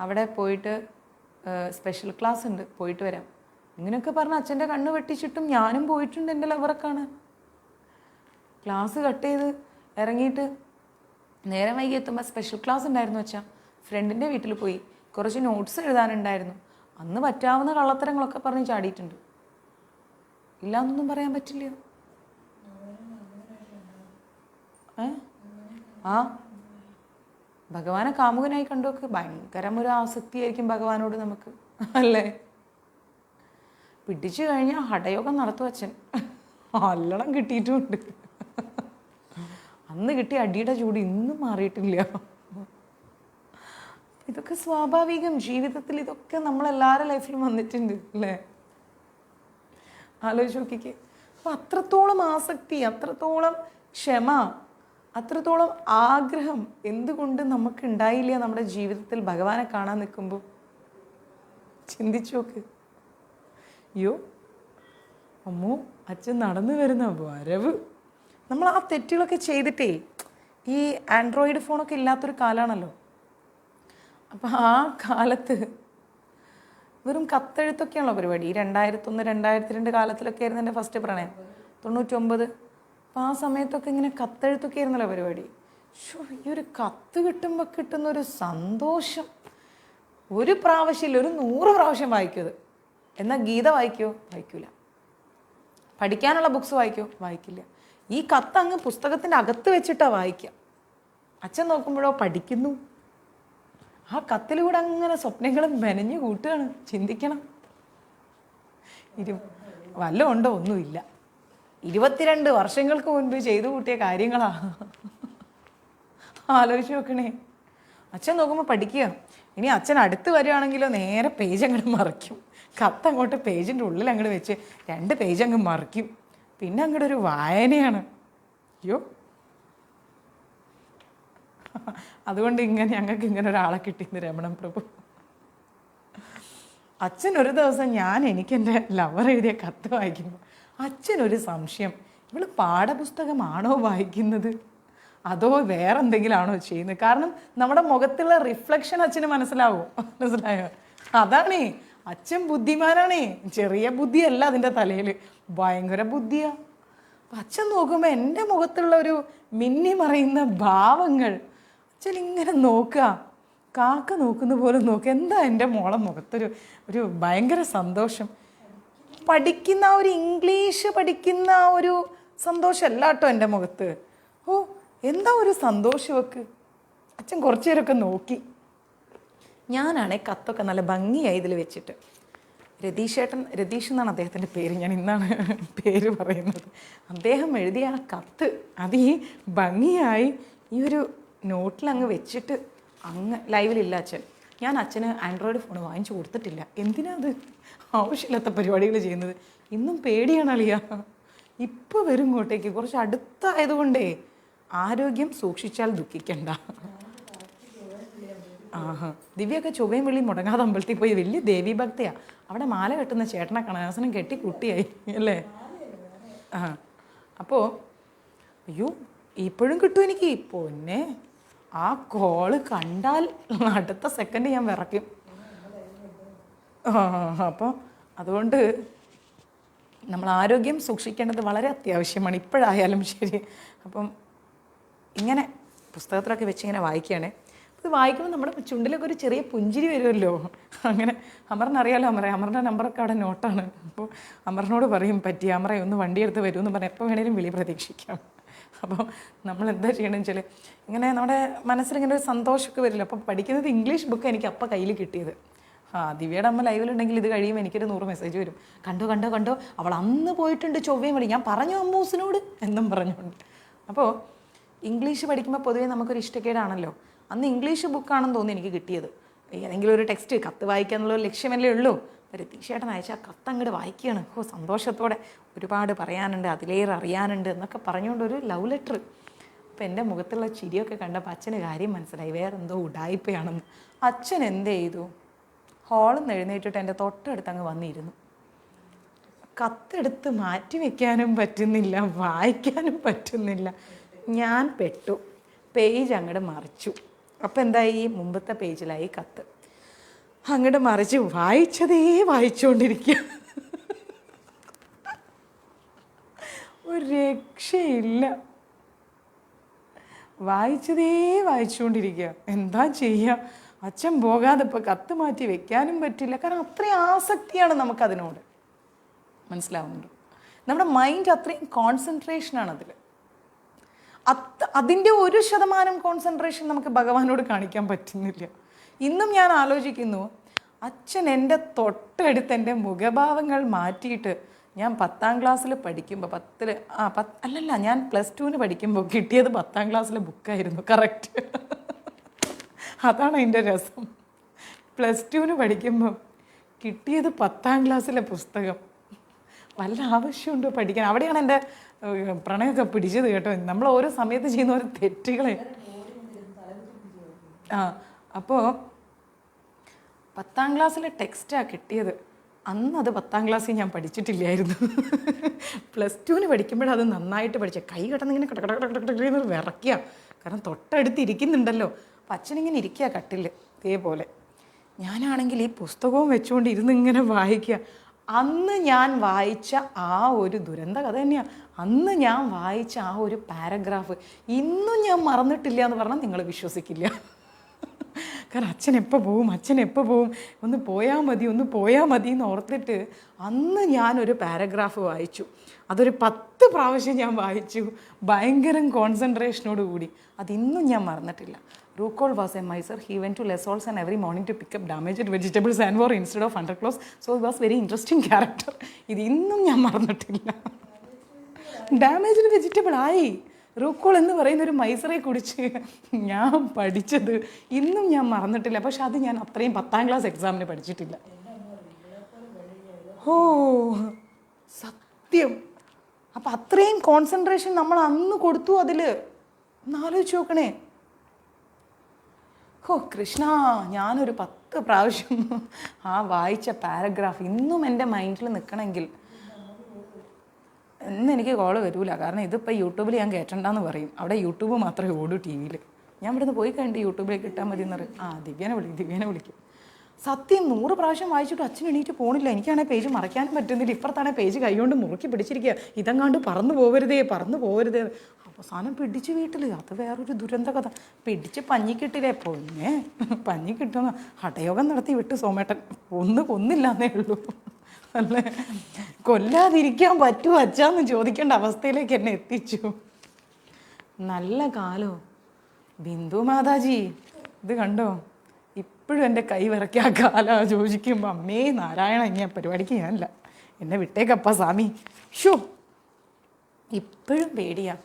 അവിടെ പോയിട്ട് സ്പെഷ്യൽ ക്ലാസ് ഉണ്ട് പോയിട്ട് വരാം, ഇങ്ങനെയൊക്കെ പറഞ്ഞ് അച്ഛൻ്റെ കണ്ണ് വെട്ടിച്ചിട്ടും ഞാനും പോയിട്ടുണ്ട് എൻ്റെ ലവറെ കാണാൻ. ക്ലാസ് കട്ട് ചെയ്ത് ഇറങ്ങിയിട്ട് നേരം വൈകി എത്തുമ്പോൾ സ്പെഷ്യൽ ക്ലാസ് ഉണ്ടായിരുന്നു വെച്ചാൽ ഫ്രണ്ടിൻ്റെ വീട്ടിൽ പോയി കുറച്ച് നോട്ട്സ് എഴുതാനുണ്ടായിരുന്നു. അന്ന് പറ്റാവുന്ന കള്ളത്തരങ്ങളൊക്കെ പറഞ്ഞ് ചാടിയിട്ടുണ്ട്. ഇല്ലാന്നൊന്നും പറയാൻ പറ്റില്ല. ഭഗവാനെ കാമുകനായി കണ്ടോക്ക്. ഭയങ്കരം ഒരു ആസക്തിയായിരിക്കും ഭഗവാനോട് നമുക്ക്, അല്ലേ? പിടിച്ചു കഴിഞ്ഞാൽ ഹഠയോഗം നടത്തും അച്ഛൻ. നല്ലോണം കിട്ടിയിട്ടുമുണ്ട്. അന്ന് കിട്ടിയ അടിയുടെ ചൂട് ഇന്നും മാറിയിട്ടില്ല. ഇതൊക്കെ സ്വാഭാവികം ജീവിതത്തിൽ. ഇതൊക്കെ നമ്മളെല്ലാവരുടെ ലൈഫിലും വന്നിട്ടുണ്ട്, അല്ലേ? ആലോചിച്ച് നോക്കിക്കേ. അപ്പം അത്രത്തോളം ആസക്തി, അത്രത്തോളം ക്ഷമ, അത്രത്തോളം ആഗ്രഹം എന്തുകൊണ്ട് നമുക്ക് ഉണ്ടായില്ല നമ്മുടെ ജീവിതത്തിൽ ഭഗവാനെ കാണാൻ നിൽക്കുമ്പോൾ? ചിന്തിച്ചു നോക്ക്. അയ്യോ അമ്മോ, അച്ഛൻ നടന്നു വരുന്ന വരവ്. നമ്മൾ ആ തെറ്റുകളൊക്കെ ചെയ്തിട്ടേ, ഈ ആൻഡ്രോയിഡ് ഫോണൊക്കെ ഇല്ലാത്തൊരു കാലമാണല്ലോ. അപ്പം ആ കാലത്ത് വെറും കത്തെഴുത്തൊക്കെയാണല്ലോ പരിപാടി. 2001, 2002 കാലത്തിലൊക്കെ ആയിരുന്നു എൻ്റെ ഫസ്റ്റ് പ്രണയം. 99. അപ്പം ആ സമയത്തൊക്കെ ഇങ്ങനെ കത്തെഴുത്തൊക്കെ ആയിരുന്നല്ലോ പരിപാടി. ഈ ഒരു കത്ത് കിട്ടുമ്പോൾ കിട്ടുന്നൊരു സന്തോഷം ഒരു പ്രാവശ്യമില്ല, ഒരു 100 പ്രാവശ്യം വായിക്കും. എന്നാൽ ഗീത വായിക്കുമോ? വായിക്കില്ല. പഠിക്കാനുള്ള ബുക്സ് വായിക്കുമോ? വായിക്കില്ല. ഈ കത്ത് അങ്ങ് പുസ്തകത്തിൻ്റെ അകത്ത് വെച്ചിട്ടാണ് വായിക്കുക. അച്ഛൻ നോക്കുമ്പോഴോ പഠിക്കുന്നു. ആ കത്തിലൂടെ അങ്ങനെ സ്വപ്നങ്ങളും മെനഞ്ഞു കൂട്ടുകയാണ്. ചിന്തിക്കണം. വല്ലതും ഉണ്ടോ? ഒന്നുമില്ല. 22 വർഷങ്ങൾക്ക് മുൻപ് ചെയ്തു കൂട്ടിയ കാര്യങ്ങളാ. ആലോചിച്ച് നോക്കണേ. അച്ഛൻ നോക്കുമ്പോൾ പഠിക്കുക. ഇനി അച്ഛൻ അടുത്ത് വരികയാണെങ്കിലോ നേരെ പേജ് അങ്ങോട്ട് മറിക്കും. കത്ത് അങ്ങോട്ട് പേജിൻ്റെ ഉള്ളിൽ അങ്ങോട്ട് വെച്ച് 2 പേജ് അങ്ങ് മറിക്കും. പിന്നെ അങ്ങോട്ട് ഒരു വായനയാണ്. അയ്യോ, അതുകൊണ്ട് ഞങ്ങൾക്ക് ഇങ്ങനെ ഒരാളെ കിട്ടിയെന്ന് രമണൻ പ്രഭു. അച്ഛൻ ഒരു ദിവസം എനിക്കെൻ്റെ ലവർ എഴുതിയ കത്ത് വായിക്കുമ്പോൾ അച്ഛനൊരു സംശയം, ഇവള് പാഠപുസ്തകമാണോ വായിക്കുന്നത് അതോ വേറെ എന്തെങ്കിലും ആണോ ചെയ്യുന്നത്? കാരണം നമ്മുടെ മുഖത്തുള്ള റിഫ്ലക്ഷൻ അച്ഛന് മനസ്സിലാവും. മനസ്സിലായോ? അതാണേ, അച്ഛൻ ബുദ്ധിമാനാണേ. ചെറിയ ബുദ്ധിയല്ല അതിൻ്റെ തലയിൽ, ഭയങ്കര ബുദ്ധിയാണ്. അപ്പം അച്ഛൻ നോക്കുമ്പോൾ എൻ്റെ മുഖത്തുള്ള ഒരു മിന്നി മറയുന്ന ഭാവങ്ങൾ അച്ഛൻ ഇങ്ങനെ നോക്കുക. കാക്ക നോക്കുന്ന പോലെ നോക്കി. എന്താ എൻ്റെ മോളെ മുഖത്തൊരു ഭയങ്കര സന്തോഷം. പഠിക്കുന്ന ഒരു ഇംഗ്ലീഷ് പഠിക്കുന്ന ഒരു സന്തോഷമല്ല കേട്ടോ എൻ്റെ മുഖത്ത്. ഓ എന്താ ഒരു സന്തോഷമൊക്കെ. അച്ഛൻ കുറച്ചു നേരമൊക്കെ നോക്കി. ഞാനാണേ കത്തൊക്കെ നല്ല ഭംഗിയായി ഇതിൽ വെച്ചിട്ട്, രതീഷ് എന്നാണ് അദ്ദേഹത്തിൻ്റെ പേര്, ഞാൻ ഇന്നാണ് പേര് പറയുന്നത്. അദ്ദേഹം എഴുതിയ ആ കത്ത് അത് ഈ ഭംഗിയായി ഈ ഒരു നോട്ടിലങ്ങ് വെച്ചിട്ട് അങ്ങ് ലൈവിലില്ല അച്ഛൻ. ഞാൻ അച്ഛന് ആൻഡ്രോയിഡ് ഫോൺ വാങ്ങിച്ചു കൊടുത്തിട്ടില്ല. എന്തിനാ അത് ആവശ്യമില്ലാത്ത പരിപാടികൾ ചെയ്യുന്നത്? ഇന്നും പേടിയാണ് അളിയ. ഇപ്പോൾ വരും ഇങ്ങോട്ടേക്ക്, കുറച്ച് അടുത്തായതുകൊണ്ടേ. ആരോഗ്യം സൂക്ഷിച്ചാൽ ദുഃഖിക്കണ്ട. ദിവ്യൊക്കെ ചൊവ്വയും വെള്ളിയും മുടങ്ങാതെ അമ്പലത്തിൽ പോയി വലിയ ദേവീഭക്തയാണ്. അവിടെ മാല കെട്ടുന്ന ചേട്ടനെ കാണാൻ അവസാനം കെട്ടി കുട്ടിയായി അല്ലേ. അപ്പോൾ അയ്യോ ഇപ്പോഴും കിട്ടും എനിക്ക്. പൊന്നെ ആ കോള് കണ്ടാൽ അടുത്ത സെക്കൻഡ് ഞാൻ വിറയ്ക്കും. അപ്പോൾ അതുകൊണ്ട് നമ്മൾ ആരോഗ്യം സൂക്ഷിക്കേണ്ടത് വളരെ അത്യാവശ്യമാണ്, ഇപ്പോഴായാലും ശരി. അപ്പം ഇങ്ങനെ പുസ്തകത്തിലൊക്കെ വെച്ച് ഇങ്ങനെ വായിക്കുകയാണേ. ഇത് വായിക്കുമ്പോൾ നമ്മുടെ ചുണ്ടിലൊക്കെ ഒരു ചെറിയ പുഞ്ചിരി വരുമല്ലോ. അങ്ങനെ അമറിനറിയാലോ, അമറിൻ്റെ നമ്പറൊക്കെ അവിടെ നോട്ടാണ്. അപ്പോൾ അമറിനോട് പറയും പറ്റി അമറെ ഒന്ന് വണ്ടിയെടുത്ത് വരുമെന്ന് പറഞ്ഞാൽ എപ്പോൾ വേണേലും വിളി പ്രതീക്ഷിക്കാം. അപ്പോൾ നമ്മൾ എന്താ ചെയ്യണമെന്ന് വെച്ചാൽ ഇങ്ങനെ നമ്മുടെ മനസ്സിലിങ്ങനെ ഒരു സന്തോഷമൊക്കെ വരില്ല. അപ്പോൾ പഠിക്കുന്നത് ഇംഗ്ലീഷ് ബുക്ക് എനിക്ക് അപ്പം കയ്യിൽ കിട്ടിയത്. ദിവ്യയുടെ അമ്മ ലൈവിലുണ്ടെങ്കിൽ ഇത് കഴിയുമ്പോൾ എനിക്കൊരു 100 മെസ്സേജ് വരും. കണ്ടോ അവൾ അന്ന് പോയിട്ടുണ്ട് ചൊവ്വയും വഴി, ഞാൻ പറഞ്ഞു അമ്മൂസിനോട് എന്നും പറഞ്ഞുകൊണ്ട്. അപ്പോൾ ഇംഗ്ലീഷ് പഠിക്കുമ്പോൾ പൊതുവേ നമുക്കൊരു ഇഷ്ടക്കേടാണല്ലോ. അന്ന് ഇംഗ്ലീഷ് ബുക്കാണെന്ന് തോന്നി എനിക്ക് കിട്ടിയത്. ഏതെങ്കിലും ഒരു ടെക്സ്റ്റ് കത്ത് വായിക്കാന്നുള്ള ലക്ഷ്യമല്ലേ ഉള്ളൂ. രതീഷേട്ടൻ അയച്ചാൽ കത്ത് അങ്ങോട്ട് വായിക്കുകയാണ്. സന്തോഷത്തോടെ ഒരുപാട് പറയാനുണ്ട്, അതിലേറെ അറിയാനുണ്ട് എന്നൊക്കെ പറഞ്ഞുകൊണ്ടൊരു ലവ് ലെറ്റർ. അപ്പോൾ എൻ്റെ മുഖത്തുള്ള ചിരിയൊക്കെ കണ്ടപ്പോൾ അച്ഛന് കാര്യം മനസ്സിലായി, വേറെന്തോ ഉടായിപ്പയാണെന്ന്. അച്ഛൻ എന്ത് ചെയ്തു? ഹാളിൽ നിന്ന് എഴുന്നേറ്റിട്ട് എൻ്റെ തൊട്ടടുത്ത് അങ്ങ് വന്നിരുന്നു. കത്തെടുത്ത് മാറ്റി വയ്ക്കാനും പറ്റുന്നില്ല, വായിക്കാനും പറ്റുന്നില്ല. ഞാൻ പെട്ടു. പേജ് അങ്ങോട്ട് മറിച്ചു. അപ്പം എന്തായി? മുമ്പത്തെ പേജിലായി കത്ത്. അങ്ങോട്ട് മറിച്ച് വായിച്ചതേ വായിച്ചുകൊണ്ടിരിക്കുക. ഒരു രക്ഷയില്ല. വായിച്ചതേ വായിച്ചുകൊണ്ടിരിക്കുക. എന്താ ചെയ്യുക? അച്ഛൻ പോകാതെ ഇപ്പോൾ കത്ത് മാറ്റി വെക്കാനും പറ്റില്ല. കാരണം അത്രയും ആസക്തിയാണ് നമുക്കതിനോട്. മനസ്സിലാവുന്നുണ്ടോ? നമ്മുടെ മൈൻഡ് അത്രയും കോൺസെൻട്രേഷനാണ് അതിൽ. അതിൻ്റെ 1% കോൺസെൻട്രേഷൻ നമുക്ക് ഭഗവാനോട് കാണിക്കാൻ പറ്റുന്നില്ല. ഇന്നും ഞാൻ ആലോചിക്കുന്നു, അച്ഛൻ എൻ്റെ തൊട്ടടുത്ത് എൻ്റെ മുഖഭാവങ്ങൾ മാറ്റിയിട്ട് ഞാൻ 10ാം ക്ലാസ്സിൽ പഠിക്കുമ്പോൾ ഞാൻ +2 പഠിക്കുമ്പോൾ കിട്ടിയത് 10ാം ക്ലാസ്സിലെ ബുക്കായിരുന്നു. കറക്റ്റ്. അതാണ് അതിൻ്റെ രസം. +2 പഠിക്കുമ്പോൾ കിട്ടിയത് 10ാം ക്ലാസ്സിലെ പുസ്തകം. വല്ല ആവശ്യമുണ്ടോ പഠിക്കാൻ? അവിടെയാണ് എൻ്റെ പ്രണയമൊക്കെ പിടിച്ചത് കേട്ടോ. നമ്മൾ ഓരോ സമയത്ത് ചെയ്യുന്ന ഓരോ തെറ്റുകളെ. അപ്പോൾ 10ാം ക്ലാസ്സിലെ ടെക്സ്റ്റാണ് കിട്ടിയത്. അന്ന് അത് 10ാം ക്ലാസ്സിൽ ഞാൻ പഠിച്ചിട്ടില്ലായിരുന്നു. +2 പഠിക്കുമ്പോഴത് നന്നായിട്ട് പഠിച്ച. കൈ കിടന്നിങ്ങനെ കടകടകടകടന്ന് വിറയ്ക്കുക. കാരണം തൊട്ടടുത്ത് ഇരിക്കുന്നുണ്ടല്ലോ. അപ്പം അച്ഛനിങ്ങനെ ഇരിക്കുക കട്ടിൽ ഇതേപോലെ. ഞാനാണെങ്കിൽ ഈ പുസ്തകവും വെച്ചുകൊണ്ട് ഇങ്ങനെ വായിക്കുക. അന്ന് ഞാൻ വായിച്ച ആ ഒരു ദുരന്ത കഥ തന്നെയാണ്. അന്ന് ഞാൻ വായിച്ച ആ ഒരു പാരഗ്രാഫ് ഇന്നും ഞാൻ മറന്നിട്ടില്ല എന്ന് പറഞ്ഞാൽ നിങ്ങൾ വിശ്വസിക്കില്ല. കാരണം അച്ഛൻ എപ്പോൾ പോവും, ഒന്ന് പോയാൽ മതി എന്ന് ഓർത്തിട്ട് അന്ന് ഞാനൊരു പാരഗ്രാഫ് വായിച്ചു. അതൊരു 10 പ്രാവശ്യം ഞാൻ വായിച്ചു, ഭയങ്കര കോൺസെൻട്രേഷനോട് കൂടി. അതിന്നും ഞാൻ മറന്നിട്ടില്ല. Rukol was a miser. He went to Lessol's and every morning to pick up damaged vegetables and wore instead of underclothes. So he was very interesting character. ഇത് ഇന്നും ഞാൻ മറന്നിട്ടില്ല. ഡാമേജ്ഡ് വെജിറ്റബിൾ ആയി. റൂക്കോൾ എന്ന് പറയുന്ന ഒരു മൈസറെ കുറിച്ച് ഞാൻ പഠിച്ചത് ഇന്നും ഞാൻ മറന്നിട്ടില്ല. പക്ഷെ അത് ഞാൻ അത്രയും 10ാം ക്ലാസ് എക്സാമിന് പഠിച്ചിട്ടില്ല. സത്യം. അപ്പം അത്രയും കോൺസെൻട്രേഷൻ നമ്മൾ അന്ന് കൊടുത്തു അതിൽ. ഒന്ന് ആലോചിച്ച് നോക്കണേ. കൃഷ്ണ, ഞാനൊരു 10 പ്രാവശ്യം ആ വായിച്ച പാരഗ്രാഫ് ഇന്നും എൻ്റെ മൈൻഡിൽ നിൽക്കണമെങ്കിൽ ഇന്ന് എനിക്ക് കോള് വരില്ല. കാരണം ഇതിപ്പോൾ യൂട്യൂബിൽ ഞാൻ കേട്ടണ്ടെന്ന് പറയും. അവിടെ യൂട്യൂബ് മാത്രമേ ഓടൂ ടി വിയിൽ. ഞാൻ ഇവിടുന്ന് പോയി കഴിഞ്ഞിട്ട് യൂട്യൂബിലേക്ക് കിട്ടാൻ മതി എന്ന് പറയും. ദിവ്യനെ വിളിക്കും. സത്യം 100 പ്രാവശ്യം വായിച്ചിട്ട് അച്ഛൻ എണീറ്റ് പോകണില്ല. എനിക്കാണെങ്കിൽ പേജ് മറയ്ക്കാനും പറ്റുന്നില്ല. ഇപ്പുറത്താണെങ്കിൽ പേജ് കൈകൊണ്ട് മുറുക്കി പിടിച്ചിരിക്കുക. ഇതെങ്ങാണ്ട് പറന്നു പോകരുതേ. അവസാനം പിടിച്ച് വീട്ടിൽ. അത് വേറൊരു ദുരന്ത കഥ. പിടിച്ച് പഞ്ഞിക്കിട്ടില്ലേ പൊന്നെ, പഞ്ഞി കിട്ടുന്ന ഹഠയോഗം നടത്തി വിട്ടു സോമേട്ടൻ. കൊന്നില്ലാന്നേ ഉള്ളൂ അല്ലേ. കൊല്ലാതിരിക്കാൻ പറ്റുമോ അച്ഛാന്ന് ചോദിക്കേണ്ട അവസ്ഥയിലേക്ക് എന്നെ എത്തിച്ചു. നല്ല കാലോ ബിന്ദു മാതാജി, ഇത് കണ്ടോ, ഇപ്പോഴും എൻ്റെ കൈ വിറക്കി ആ കാലം ചോദിക്കുമ്പോൾ അമ്മേ നാരായണ, ഇനി പരിപാടിക്ക് ഞാനില്ല, എന്നെ വിട്ടേക്കപ്പ സ്വാമി. ഷോ, ഇപ്പോഴും പേടിയാ.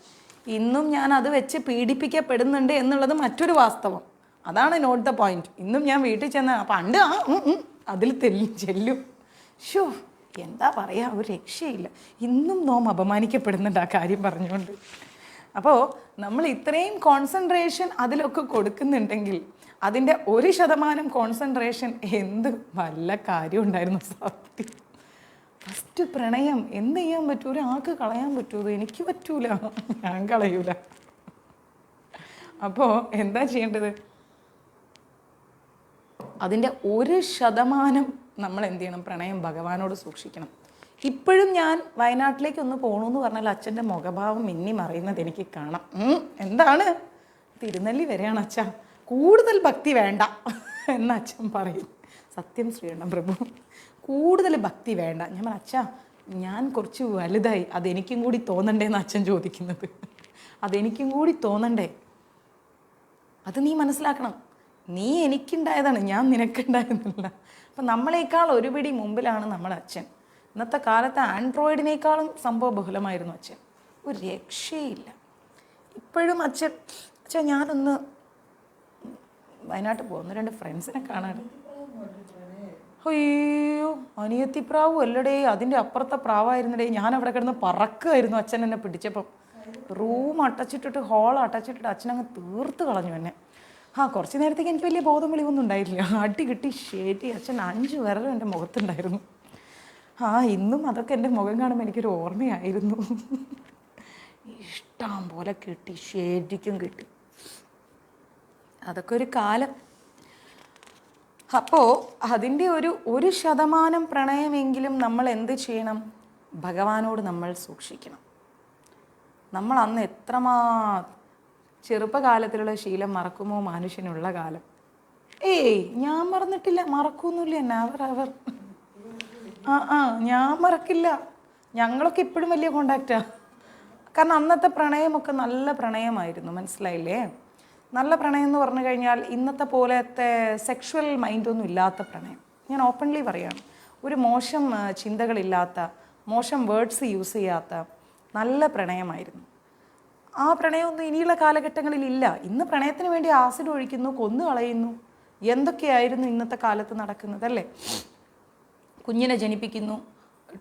ഇന്നും ഞാൻ അത് വെച്ച് പീഡിപ്പിക്കപ്പെടുന്നുണ്ട് എന്നുള്ളത് മറ്റൊരു വാസ്തവം. അതാണ് നോട്ട് ദ പോയിന്റ്. ഇന്നും ഞാൻ വീട്ടിൽ ചെന്ന പണ്ട് അതിൽ ചെല്ലും. ഷോ, എന്താ പറയുക, ഒരു രക്ഷയില്ല. ഇന്നും നോം അപമാനിക്കപ്പെടുന്നുണ്ട് ആ കാര്യം പറഞ്ഞുകൊണ്ട്. അപ്പോൾ നമ്മൾ ഇത്രയും കോൺസെൻട്രേഷൻ അതിലൊക്കെ കൊടുക്കുന്നുണ്ടെങ്കിൽ അതിൻ്റെ 1% കോൺസെൻട്രേഷൻ എന്ത് വല്ല കാര്യം ഉണ്ടായിരുന്നു സത്യം. ഫസ്റ്റ് പ്രണയം എന്ത് ചെയ്യാൻ പറ്റൂ? ഒരാൾക്ക് കളയാൻ പറ്റുമോ? എനിക്ക് പറ്റൂല, ഞാൻ കളയൂല. അപ്പോൾ എന്താ ചെയ്യേണ്ടത്? അതിൻ്റെ 1% നമ്മൾ എന്ത് ചെയ്യണം? പ്രണയം ഭഗവാനോട് സൂക്ഷിക്കണം. ഇപ്പോഴും ഞാൻ വയനാട്ടിലേക്ക് പോകണമെന്ന് പറഞ്ഞാൽ അച്ഛൻ്റെ മുഖഭാവം മിന്നി മറയുന്നത് എനിക്ക് കാണാം. എന്താണ്, തിരുനെല്ലി വരെയാണ് അച്ഛാ, കൂടുതൽ ഭക്തി വേണ്ട എന്ന് അച്ഛൻ പറയും. സത്യം ശ്രീകണ്ഠൻ പ്രഭു, കൂടുതൽ ഭക്തി വേണ്ട. ഞാൻ പറഞ്ഞു അച്ഛാ, ഞാൻ കുറച്ച് വലുതായി, അതെനിക്കും കൂടി തോന്നണ്ടേന്ന് അച്ഛൻ ചോദിക്കുന്നത്. അതെനിക്കും കൂടി തോന്നണ്ടേ? അത് നീ മനസ്സിലാക്കണം. നീ എനിക്കുണ്ടായതാണ്, ഞാൻ നിനക്കുണ്ടായതല്ല. അപ്പം നമ്മളെക്കാൾ ഒരുപിടി മുമ്പിലാണ് നമ്മുടെ അച്ഛൻ. ഇന്നത്തെ കാലത്ത് ആൻഡ്രോയിഡിനേക്കാളും സംഭവ ബഹുലമായിരുന്നു അച്ഛൻ. ഒരു രക്ഷയില്ല. ഇപ്പോഴും അച്ഛൻ ഞാനൊന്ന് വയനാട്ടിൽ പോകുന്നു, 2 ഫ്രണ്ട്സിനെ കാണാൻ. അയ്യോ, അനിയത്തിപ്രാവും അല്ലടേ, അതിൻ്റെ അപ്പുറത്തെ പ്രാവായിരുന്നടേ. ഞാൻ അവിടെ കിടന്ന് പറക്കുമായിരുന്നു അച്ഛൻ എന്നെ പിടിച്ചപ്പം. റൂം അടച്ചിട്ടിട്ട്, ഹോൾ അടച്ചിട്ടിട്ട് അച്ഛനങ്ങ് തീർത്ത് കളഞ്ഞു എന്നെ. കുറച്ച് നേരത്തേക്ക് എനിക്ക് വലിയ ബോധം വെളിവൊന്നും ഉണ്ടായില്ല. അടി കിട്ടി ശരി. അച്ഛൻ 5 വിരലും എൻ്റെ മുഖത്തുണ്ടായിരുന്നു. ഇന്നും അതൊക്കെ എൻ്റെ മുഖം കാണുമ്പോൾ എനിക്കൊരു ഓർമ്മയായിരുന്നു. ഇഷ്ടം പോലെ കിട്ടി, ശരിക്കും കിട്ടി. അതൊക്കെ ഒരു കാലം. അപ്പോൾ അതിൻ്റെ ഒരു 1% പ്രണയമെങ്കിലും നമ്മൾ എന്ത് ചെയ്യണം? ഭഗവാനോട് നമ്മൾ സൂക്ഷിക്കണം. നമ്മൾ അന്ന് ചെറുപ്പകാലത്തിലുള്ള ശീലം മറക്കുമോ മനുഷ്യനുള്ള കാലം? ഞാൻ മറന്നിട്ടില്ല, മറക്കൊന്നുമില്ല. അവർ ഞാൻ മറക്കില്ല. ഞങ്ങളൊക്കെ ഇപ്പോഴും വലിയ കോണ്ടാക്റ്റാ. കാരണം അന്നത്തെ പ്രണയമൊക്കെ നല്ല പ്രണയമായിരുന്നു, മനസ്സിലായില്ലേ? നല്ല പ്രണയം എന്ന് പറഞ്ഞു കഴിഞ്ഞാൽ ഇന്നത്തെ പോലത്തെ സെക്ഷുവൽ മൈൻഡൊന്നും ഇല്ലാത്ത പ്രണയം. ഞാൻ ഓപ്പൺലി പറയുകയാണ്. ഒരു മോശം ചിന്തകളില്ലാത്ത, മോശം വേർഡ്സ് യൂസ് ചെയ്യാത്ത നല്ല പ്രണയമായിരുന്നു. ആ പ്രണയമൊന്നും ഇനിയുള്ള കാലഘട്ടങ്ങളിലില്ല. ഇന്ന് പ്രണയത്തിന് വേണ്ടി ആസിഡ് ഒഴിക്കുന്നു, കൊന്നു കളയുന്നു. എന്തൊക്കെയായിരുന്നു ഇന്നത്തെ കാലത്ത് നടക്കുന്നത് അല്ലേ? കുഞ്ഞിനെ ജനിപ്പിക്കുന്നു,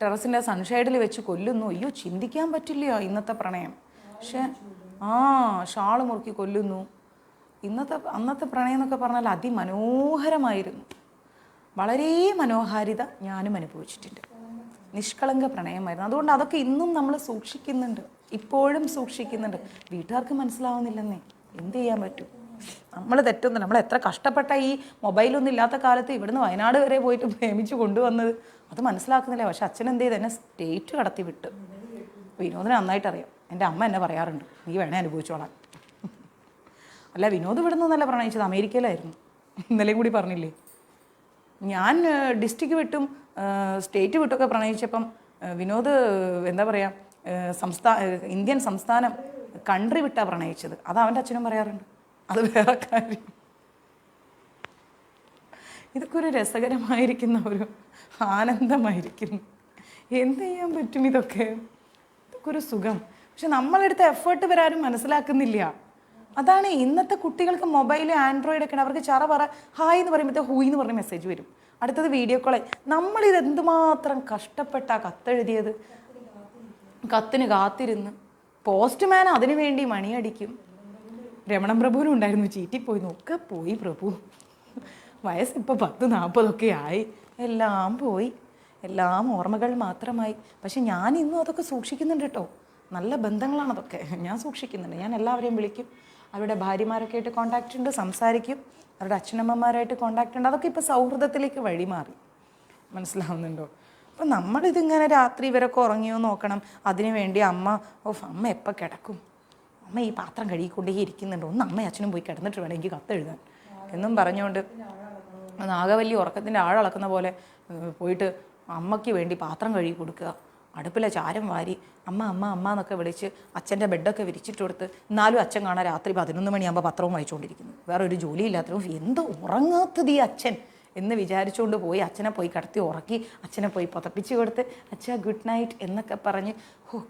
ടെറസിൻ്റെ സൺഷൈഡിൽ വെച്ച് കൊല്ലുന്നു. അയ്യോ, ചിന്തിക്കാൻ പറ്റില്ല ഇന്നത്തെ പ്രണയം. പക്ഷേ ഷാള് മുറുക്കി കൊല്ലുന്നു. അന്നത്തെ പ്രണയം എന്നൊക്കെ പറഞ്ഞാൽ അതിമനോഹരമായിരുന്നു. വളരെ മനോഹാരിത ഞാനും അനുഭവിച്ചിട്ടുണ്ട്. നിഷ്കളങ്ക പ്രണയമായിരുന്നു. അതുകൊണ്ട് അതൊക്കെ ഇന്നും നമ്മൾ സൂക്ഷിക്കുന്നുണ്ട്, ഇപ്പോഴും സൂക്ഷിക്കുന്നുണ്ട്. വീട്ടുകാർക്ക് മനസ്സിലാവുന്നില്ലെന്നേ, എന്ത് ചെയ്യാൻ പറ്റും? നമ്മൾ തെറ്റൊന്നും. നമ്മൾ എത്ര കഷ്ടപ്പെട്ട ഈ മൊബൈലൊന്നും ഇല്ലാത്ത കാലത്ത് ഇവിടുന്ന് വയനാട് വരെ പോയിട്ട് പ്രേമിച്ച് കൊണ്ടുവന്നത്, അത് മനസ്സിലാക്കുന്നില്ല. പക്ഷെ അച്ഛൻ എന്ത് ചെയ്ത് എന്നെ സ്റ്റേറ്റ് കടത്തി വിട്ട്. വിനോദിനെ നന്നായിട്ട് അറിയാം. എൻ്റെ അമ്മ എന്നെ പറയാറുണ്ട്, നീ വേണേ അനുഭവിച്ചോളാം. അല്ല, വിനോദ് വിടുന്നതല്ല പ്രണയിച്ചത്, അമേരിക്കയിലായിരുന്നു. ഇന്നലെയും കൂടി പറഞ്ഞില്ലേ. ഞാൻ ഡിസ്ട്രിക്ട് വിട്ടും സ്റ്റേറ്റ് വിട്ടൊക്കെ പ്രണയിച്ചപ്പം വിനോദ് എന്താ പറയുക, ഇന്ത്യൻ സംസ്ഥാനം കൺട്രി വിട്ടാണ് പ്രണയിച്ചത്. അത് അവൻ്റെ അച്ഛനും പറയാറുണ്ട്. അത് വേറെ കാര്യം. ഇതൊക്കെ ഒരു രസകരമായിരിക്കുന്ന ഒരു ആനന്ദമായിരിക്കുന്നു. എന്ത് ചെയ്യാൻ പറ്റും? ഇതൊക്കെ ഒരു സുഖം. പക്ഷെ നമ്മളെടുത്ത എഫേർട്ട് വരാനും മനസ്സിലാക്കുന്നില്ല. അതാണ് ഇന്നത്തെ കുട്ടികൾക്ക് മൊബൈൽ, ആൻഡ്രോയിഡൊക്കെ ഉണ്ട്. അവർക്ക് ചറ പറ ഹായ് എന്ന് പറയുമ്പോഴത്തെ ഹൂയി എന്ന് പറഞ്ഞ മെസ്സേജ് വരും. അടുത്തത് വീഡിയോ കോളായി. നമ്മളിത് എന്തുമാത്രം കഷ്ടപ്പെട്ടാ കത്തെഴുതിയത്. കത്തിന് കാത്തിരുന്ന് പോസ്റ്റ്മാൻ അതിനു വേണ്ടി മണിയടിക്കും. രമണൻ പ്രഭുവിനും ഉണ്ടായിരുന്നു, ചീറ്റിപ്പോയി. ഒക്കെ പോയി പ്രഭു. വയസ്സിപ്പോൾ 10-40 ആയി. എല്ലാം പോയി. എല്ലാം ഓർമ്മകൾ മാത്രമായി. പക്ഷെ ഞാൻ ഇന്നും അതൊക്കെ സൂക്ഷിക്കുന്നുണ്ട് കേട്ടോ. നല്ല ബന്ധങ്ങളാണ് അതൊക്കെ. ഞാൻ സൂക്ഷിക്കുന്നുണ്ട്. ഞാൻ എല്ലാവരെയും വിളിക്കും. അവരുടെ ഭാര്യമാരൊക്കെ ആയിട്ട് കോണ്ടാക്റ്റ് ഉണ്ട്, സംസാരിക്കും. അവരുടെ അച്ഛനമ്മമാരായിട്ട് കോണ്ടാക്റ്റ് ഉണ്ട്. അതൊക്കെ ഇപ്പോൾ സൗഹൃദത്തിലേക്ക് വഴിമാറി. മനസ്സിലാവുന്നുണ്ടോ? അപ്പം നമ്മളിതിങ്ങനെ രാത്രി ഇവരൊക്കെ ഉറങ്ങിയോ നോക്കണം. അതിനു വേണ്ടി അമ്മ എപ്പോൾ കിടക്കും, അമ്മ ഈ പാത്രം കഴുകിക്കൊണ്ടേ ഇരിക്കുന്നുണ്ട്, ഒന്ന് അമ്മയും അച്ഛനും പോയി കിടന്നിട്ട് വേണം എനിക്ക് കത്തെഴുതാൻ എന്നും പറഞ്ഞുകൊണ്ട് നാഗവല്ലി ഉറക്കത്തിൻ്റെ ആഴളക്കുന്ന പോലെ പോയിട്ട് അമ്മയ്ക്ക് വേണ്ടി പാത്രം കഴുകി കൊടുക്കുക, അടുപ്പിലെ ചാരം വാരി അമ്മ അമ്മ അമ്മ എന്നൊക്കെ വിളിച്ച് അച്ഛൻ്റെ ബെഡൊക്കെ വിരിച്ചിട്ട് കൊടുത്ത്. എന്നാലും അച്ഛൻ കാണാൻ രാത്രി 11 മണിയാകുമ്പോൾ പത്രവും വായിച്ചുകൊണ്ടിരിക്കുന്നു. വേറെ ഒരു ജോലിയില്ലാത്തതും എന്തോ ഉറങ്ങാത്തത് ഈ അച്ഛൻ എന്ന് വിചാരിച്ചുകൊണ്ട് പോയി അച്ഛനെ പോയി കിടത്തി ഉറക്കി, അച്ഛനെ പോയി പുതപ്പിച്ച് കൊടുത്ത് അച്ഛാ ഗുഡ് നൈറ്റ് എന്നൊക്കെ പറഞ്ഞ്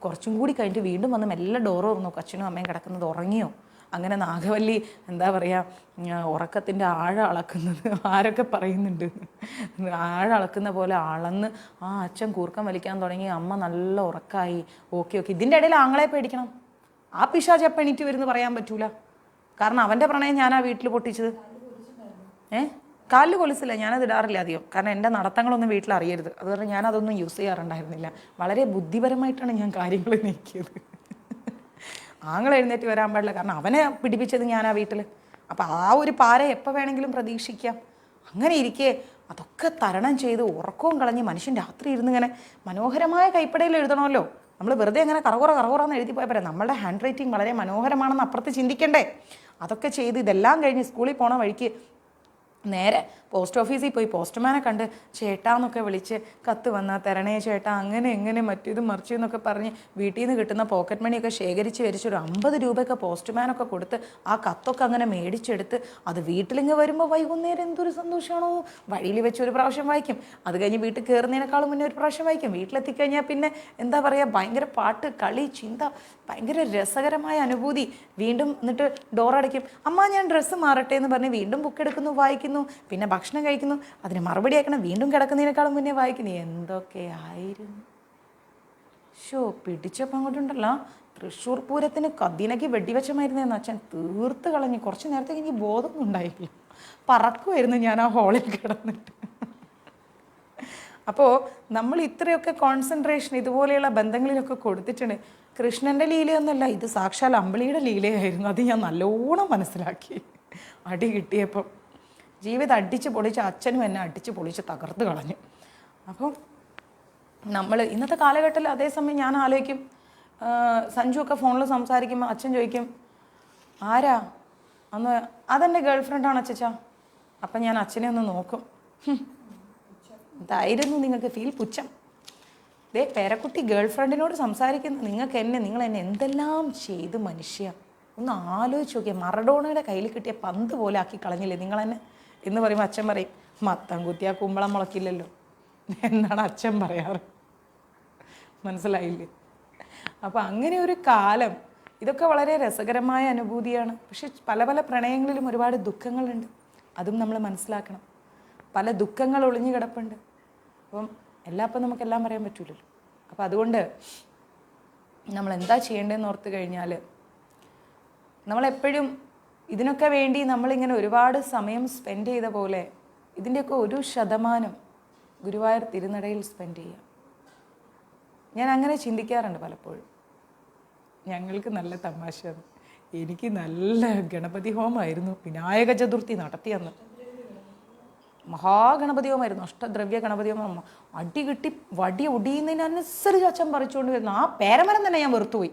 കുറച്ചും കൂടി കഴിഞ്ഞിട്ട് വീണ്ടും വന്ന് മെല്ലെ ഡോറ് തുറന്നു നോക്കും അച്ഛനും അമ്മയും കിടക്കുന്നത് ഉറങ്ങിയോ. അങ്ങനെ നാഗവല്ലി എന്താ പറയുക, ഉറക്കത്തിൻ്റെ ആഴം അളക്കുന്നത് ആരൊക്കെ പറയുന്നുണ്ട്, ആഴം അളക്കുന്ന പോലെ അളന്ന് ആ അച്ഛൻ കൂർക്കം വലിക്കാൻ തുടങ്ങി. അമ്മ നല്ല ഉറക്കമായി. Okay okay. ഇതിൻ്റെ ഇടയിൽ ആങ്ങളെ പേടിക്കണം. ആ പിശാച് എപ്പം എണീറ്റ് വരുമെന്ന് പറയാൻ പറ്റൂല. കാരണം അവൻ്റെ പ്രണയം ഞാനാ വീട്ടിൽ പൊട്ടിച്ചത്. കാലിൽ കൊലുസില്ല, ഞാനത് ഇടാറില്ല അധികം. കാരണം എൻ്റെ നടത്തങ്ങളൊന്നും വീട്ടിൽ അറിയരുത്. അതുകൊണ്ട് ഞാനതൊന്നും യൂസ് ചെയ്യാറുണ്ടായിരുന്നില്ല. വളരെ ബുദ്ധിപരമായിട്ടാണ് ഞാൻ കാര്യങ്ങൾ നീക്കിയത്. ആങ്ങൾ എഴുന്നേറ്റ് വരാൻ പാടില്ല, കാരണം അവനെ പിടിപ്പിച്ചത് ഞാനാ വീട്ടിൽ. അപ്പം ആ ഒരു പാര എപ്പോൾ വേണമെങ്കിലും പ്രതീക്ഷിക്കാം. അങ്ങനെ ഇരിക്കെ അതൊക്കെ തരണം ചെയ്ത് ഉറക്കവും കളഞ്ഞ് മനുഷ്യൻ രാത്രി ഇരുന്ന് ഇങ്ങനെ മനോഹരമായ കൈപ്പടയിൽ എഴുതണമല്ലോ. നമ്മൾ വെറുതെ അങ്ങനെ കറകുറാന്ന് എഴുതി പോയാൽ പറയാം. നമ്മളുടെ ഹാൻഡ് റൈറ്റിംഗ് വളരെ മനോഹരമാണെന്ന് അപ്പുറത്ത് ചിന്തിക്കണ്ടേ. അതൊക്കെ ചെയ്ത് ഇതെല്ലാം കഴിഞ്ഞ് സ്കൂളിൽ പോണ വഴിക്ക് നേരെ പോസ്റ്റ് ഓഫീസിൽ പോയി പോസ്റ്റ്മാനെ കണ്ട് ചേട്ടാന്നൊക്കെ വിളിച്ച് കത്ത് വന്നാൽ തരണേ ചേട്ടാ, അങ്ങനെ എങ്ങനെ മറ്റേത് മറിച്ചു എന്നൊക്കെ പറഞ്ഞ് വീട്ടിൽ നിന്ന് കിട്ടുന്ന പോക്കറ്റ് മണിയൊക്കെ ശേഖരിച്ച് ഒരു 50 രൂപയൊക്കെ പോസ്റ്റ്മാനൊക്കെ കൊടുത്ത് ആ കത്തൊക്കെ അങ്ങനെ മേടിച്ചെടുത്ത് അത് വീട്ടിലിങ്ങ് വരുമ്പോൾ വൈകുന്നേരം എന്തൊരു സന്തോഷമാണോ. വഴിയിൽ വെച്ച് ഒരു പ്രാവശ്യം വായിക്കും, അത് കഴിഞ്ഞ് വീട്ടിൽ കയറുന്നതിനേക്കാളും മുന്നേ ഒരു പ്രാവശ്യം വായിക്കും. വീട്ടിലെത്തിക്കഴിഞ്ഞാൽ പിന്നെ എന്താ പറയുക, ഭയങ്കര പാട്ട്, കളി, ചിന്ത, ഭയങ്കര രസകരമായ അനുഭൂതി. വീണ്ടും എന്നിട്ട് ഡോറടയ്ക്കും, അമ്മ ഞാൻ ഡ്രസ്സ് മാറട്ടെ എന്ന് പറഞ്ഞ് വീണ്ടും ബുക്ക് എടുക്കുന്നു, വായിക്കുന്നു, പിന്നെ ഭക്ഷണം കഴിക്കുന്നു, അതിന് മറുപടി ആക്കണം, വീണ്ടും കിടക്കുന്നതിനേക്കാളും മുന്നേ വായിക്കുന്നു. എന്തൊക്കെയായിരുന്നു പിടിച്ചപ്പം അങ്ങോട്ടുണ്ടല്ലോ. തൃശ്ശൂർ പൂരത്തിന് കതിനക്ക് വെടിവെച്ചമായിരുന്നേന്ന് അച്ഛൻ തീർത്ത് കളഞ്ഞ്. കുറച്ച് നേരത്തേക്ക് എനിക്ക് ബോധമൊന്നും ഉണ്ടായില്ല, പറക്കുമായിരുന്നു ഞാൻ ആ ഹോളിൽ കിടന്നിട്ട്. അപ്പോൾ നമ്മൾ ഇത്രയൊക്കെ കോൺസെൻട്രേഷൻ ഇതുപോലെയുള്ള ബന്ധങ്ങളിലൊക്കെ കൊടുത്തിട്ടുണ്ട്. കൃഷ്ണൻ്റെ ലീലയൊന്നുമല്ല ഇത്, സാക്ഷാൽ അമ്പിളിയുടെ ലീലയായിരുന്നു. അത് ഞാൻ നല്ലോണം മനസ്സിലാക്കി അടി കിട്ടിയപ്പം. ജീവിതം അടിച്ച് പൊളിച്ച് അച്ഛനും എന്നെ അടിച്ച് പൊളിച്ച് തകർത്ത് കളഞ്ഞു. അപ്പം നമ്മൾ ഇന്നത്തെ കാലഘട്ടത്തിൽ അതേസമയം ഞാൻ ആലോചിക്കും, സഞ്ജുവൊക്കെ ഫോണിൽ സംസാരിക്കുമ്പോൾ അച്ഛൻ ചോദിക്കും ആരാ അന്ന്, അതെൻ്റെ ഗേൾ ഫ്രണ്ടാണ് അച്ഛാ. അപ്പം ഞാൻ അച്ഛനെ ഒന്ന് നോക്കും, ഇതായിരുന്നു നിങ്ങൾക്ക് ഫീൽ പുച്ഛം. ദേ പേരക്കുട്ടി ഗേൾ ഫ്രണ്ടിനോട് സംസാരിക്കുന്നു, നിങ്ങൾ എന്നെ എന്തെല്ലാം ചെയ്ത് മനുഷ്യ, ഒന്ന് ആലോചിച്ച് നോക്കിയാൽ മറഡോണയുടെ കയ്യിൽ കിട്ടിയ പന്ത് പോലെ ആക്കി കളഞ്ഞില്ലേ നിങ്ങളെന്നെ എന്ന് പറയുമ്പോൾ അച്ഛൻ പറയും മത്തം കുത്തിയാൽ കുമ്പളം മുളക്കില്ലല്ലോ എന്നാണ് അച്ഛൻ പറയാറ്. മനസ്സിലായില്ലേ? അപ്പം അങ്ങനെ ഒരു കാലം. ഇതൊക്കെ വളരെ രസകരമായ അനുഭൂതിയാണ്. പക്ഷെ പല പല പ്രണയങ്ങളിലും ഒരുപാട് ദുഃഖങ്ങളുണ്ട്, അതും നമ്മൾ മനസ്സിലാക്കണം. പല ദുഃഖങ്ങൾ ഒളിഞ്ഞു കിടപ്പുണ്ട്. അപ്പം എല്ലാപ്പം നമുക്കെല്ലാം പറയാൻ പറ്റൂലല്ലോ. അപ്പം അതുകൊണ്ട് നമ്മൾ എന്താ ചെയ്യേണ്ടതെന്ന് ഓർത്ത് കഴിഞ്ഞാൽ, നമ്മളെപ്പോഴും ഇതിനൊക്കെ വേണ്ടി നമ്മളിങ്ങനെ ഒരുപാട് സമയം സ്പെൻഡ് ചെയ്ത പോലെ ഇതിൻ്റെയൊക്കെ 1% ഗുരുവായൂർ തിരുനടയിൽ സ്പെൻഡ് ചെയ്യാം. ഞാൻ അങ്ങനെ ചിന്തിക്കാറുണ്ട് പലപ്പോഴും. ഞങ്ങൾക്ക് നല്ല തമാശയാണ്. എനിക്ക് നല്ല ഗണപതി ഹോമമായിരുന്നു വിനായക ചതുർത്ഥി നടത്തിയെന്ന്. മഹാഗണപതി ഹോമമായിരുന്നു, അഷ്ടദ്രവ്യ ഗണപതി ഹോമം. അടി കിട്ടി വടി ഒടിയുന്നതിനനുസരിച്ച് അച്ഛൻ പറിച്ചുകൊണ്ട് വരുന്നു. ആ പേരമരം തന്നെ ഞാൻ വെറുത്തുപോയി,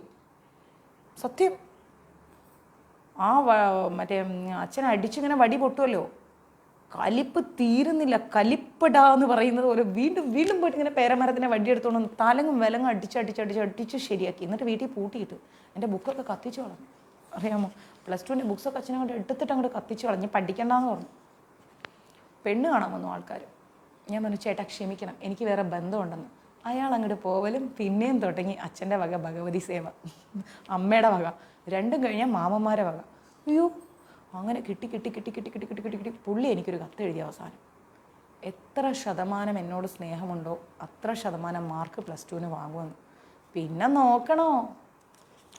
സത്യം. ആ മറ്റേ അച്ഛൻ അടിച്ചിങ്ങനെ വടി പൊട്ടുമല്ലോ, കലിപ്പ് തീരുന്നില്ല. കലിപ്പിടാന്ന് പറയുന്നത് പോലെ വീണ്ടും വീണ്ടും പോയിട്ട് ഇങ്ങനെ പേരമരത്തിനെ വടി എടുത്തോണ്ട് വന്ന് തലങ്ങും വിലങ്ങും അടിച്ച് ശരിയാക്കി. എന്നിട്ട് വീട്ടിൽ പൂട്ടിയിട്ട് എൻ്റെ ബുക്കൊക്കെ കത്തിച്ച് കളഞ്ഞു. അറിയാമോ, +2ൻ്റെ ബുക്സൊക്കെ അച്ഛനെ കൊണ്ട് എടുത്തിട്ട് അങ്ങോട്ട് കത്തിച്ച് കളഞ്ഞ് പഠിക്കണ്ടെന്ന് പറഞ്ഞു. പെണ്ണ് കാണാൻ വന്നു ആൾക്കാർ. ഞാൻ പറഞ്ഞു ചേട്ടാ ക്ഷമിക്കണം, എനിക്ക് വേറെ ബന്ധമുണ്ടെന്ന്. അയാൾ അങ്ങോട്ട് പോവലും പിന്നെയും തുടങ്ങി അച്ഛൻ്റെ വക ഭഗവതി സേവ, അമ്മയുടെ വക, രണ്ടും കഴിഞ്ഞാൽ മാമന്മാരെ വക. അയ്യോ അങ്ങനെ കിട്ടി പുള്ളി എനിക്കൊരു കത്ത് എഴുതിയ അവസാനം എത്ര ശതമാനം എന്നോട് സ്നേഹമുണ്ടോ അത്ര ശതമാനം മാർക്ക് +2ന് വാങ്ങുമെന്ന്. പിന്നെ നോക്കണോ,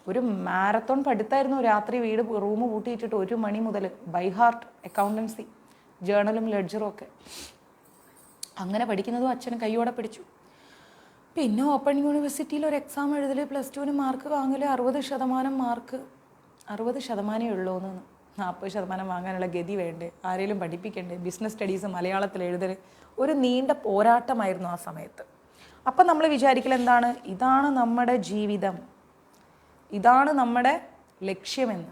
ഒരു മാരത്തോൺ പഠിത്തായിരുന്നു. രാത്രി റൂം പൂട്ടിയിട്ടിട്ട് 1 മണി മുതൽ ബൈഹാർട്ട് അക്കൗണ്ടൻസി, ജേണലും ലെഡ്ജറും ഒക്കെ അങ്ങനെ പഠിക്കുന്നതും അച്ഛനും കയ്യോടെ പിടിച്ചു. പിന്നെ ഓപ്പൺ യൂണിവേഴ്സിറ്റിയിൽ ഒരു എക്സാം എഴുതൽ, +2ന് മാർക്ക് വാങ്ങൽ 60% മാർക്ക്. 60% ഉള്ളൂ എന്ന്. 40% വാങ്ങാനുള്ള ഗതി വേണ്ടേ, ആരെങ്കിലും പഠിപ്പിക്കണ്ടേ, ബിസിനസ് സ്റ്റഡീസ് മലയാളത്തിൽ എഴുതൽ. ഒരു നീണ്ട പോരാട്ടമായിരുന്നു ആ സമയത്ത്. അപ്പം നമ്മൾ വിചാരിക്കൽ എന്താണ്, ഇതാണ് നമ്മുടെ ജീവിതം, ഇതാണ് നമ്മുടെ ലക്ഷ്യമെന്ന്.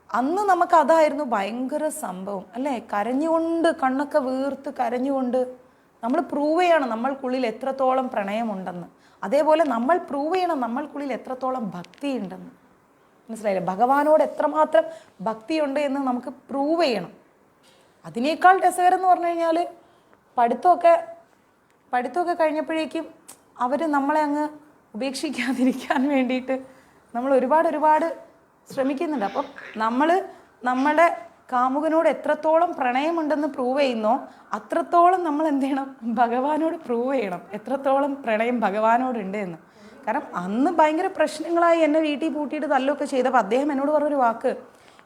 അന്ന് നമുക്ക് അതായിരുന്നു ഭയങ്കര സംഭവം അല്ലേ? കരഞ്ഞുകൊണ്ട്, കണ്ണൊക്കെ വീർത്ത് കരഞ്ഞുകൊണ്ട് നമ്മൾ പ്രൂവ് ചെയ്യണം നമ്മൾക്കുള്ളിൽ എത്രത്തോളം പ്രണയമുണ്ടെന്ന്. അതേപോലെ നമ്മൾ പ്രൂവ് ചെയ്യണം നമ്മൾക്കുള്ളിൽ എത്രത്തോളം ഭക്തി ഉണ്ടെന്ന്. മനസ്സിലായില്ലേ? ഭഗവാനോട് എത്രമാത്രം ഭക്തിയുണ്ട് എന്ന് നമുക്ക് പ്രൂവ് ചെയ്യണം. അതിനേക്കാൾ രസകരം എന്ന് പറഞ്ഞു കഴിഞ്ഞാൽ പഠിത്തമൊക്കെ കഴിഞ്ഞപ്പോഴേക്കും അവർ നമ്മളെ അങ്ങ് ഉപേക്ഷിക്കാതിരിക്കാൻ വേണ്ടിയിട്ട് നമ്മൾ ഒരുപാട് ശ്രമിക്കുന്നുണ്ട്. അപ്പം നമ്മൾ നമ്മുടെ കാമുകനോട് എത്രത്തോളം പ്രണയമുണ്ടെന്ന് പ്രൂവ് ചെയ്യുന്നോ അത്രത്തോളം നമ്മൾ എന്ത് ചെയ്യണം? ഭഗവാനോട് പ്രൂവ് ചെയ്യണം എത്രത്തോളം പ്രണയം ഭഗവാനോടുണ്ട് എന്ന്. കാരണം അന്ന് ഭയങ്കര പ്രശ്നങ്ങളായി എന്നെ വീട്ടിൽ പൂട്ടിയിട്ട് തല്ലൊക്കെ ചെയ്തപ്പോൾ അദ്ദേഹം എന്നോട് പറഞ്ഞൊരു വാക്ക്,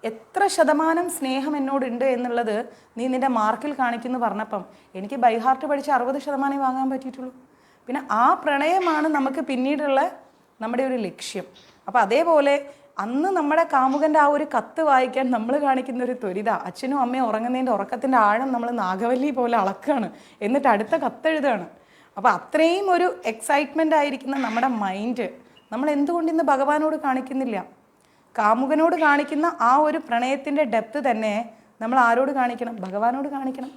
എത്ര ശതമാനം സ്നേഹം എന്നോടുണ്ട് എന്നുള്ളത് നീ നിൻ്റെ മാർക്കിൽ കാണിക്കുന്നു പറഞ്ഞപ്പം എനിക്ക് ബൈ ഹാർട്ട് പഠിച്ച് 60% വാങ്ങാൻ പറ്റിയിട്ടുള്ളൂ. പിന്നെ ആ പ്രണയമാണ് നമുക്ക് പിന്നീടുള്ള നമ്മുടെ ഒരു ലക്ഷ്യം. അപ്പം അതേപോലെ അന്ന് നമ്മുടെ കാമുകൻ്റെ ആ ഒരു കത്ത് വായിക്കാൻ നമ്മൾ കാണിക്കുന്ന ഒരു ത്വരിത, അച്ഛനും അമ്മയും ഉറങ്ങുന്നതിൻ്റെ ഉറക്കത്തിൻ്റെ ആഴം നമ്മൾ നാഗവല്ലി പോലെ അളക്കുകയാണ്, എന്നിട്ട് അടുത്ത കത്തെഴുതുകയാണ്. അപ്പോൾ അത്രയും ഒരു എക്സൈറ്റ്മെൻ്റ് ആയിരിക്കുന്ന നമ്മുടെ മൈൻഡ് നമ്മൾ എന്തുകൊണ്ട് ഇന്ന് ഭഗവാനോട് കാണിക്കുന്നില്ല? കാമുകനോട് കാണിക്കുന്ന ആ ഒരു പ്രണയത്തിൻ്റെ ഡെപ്ത് തന്നെ നമ്മൾ ആരോട് കാണിക്കണം? ഭഗവാനോട് കാണിക്കണം.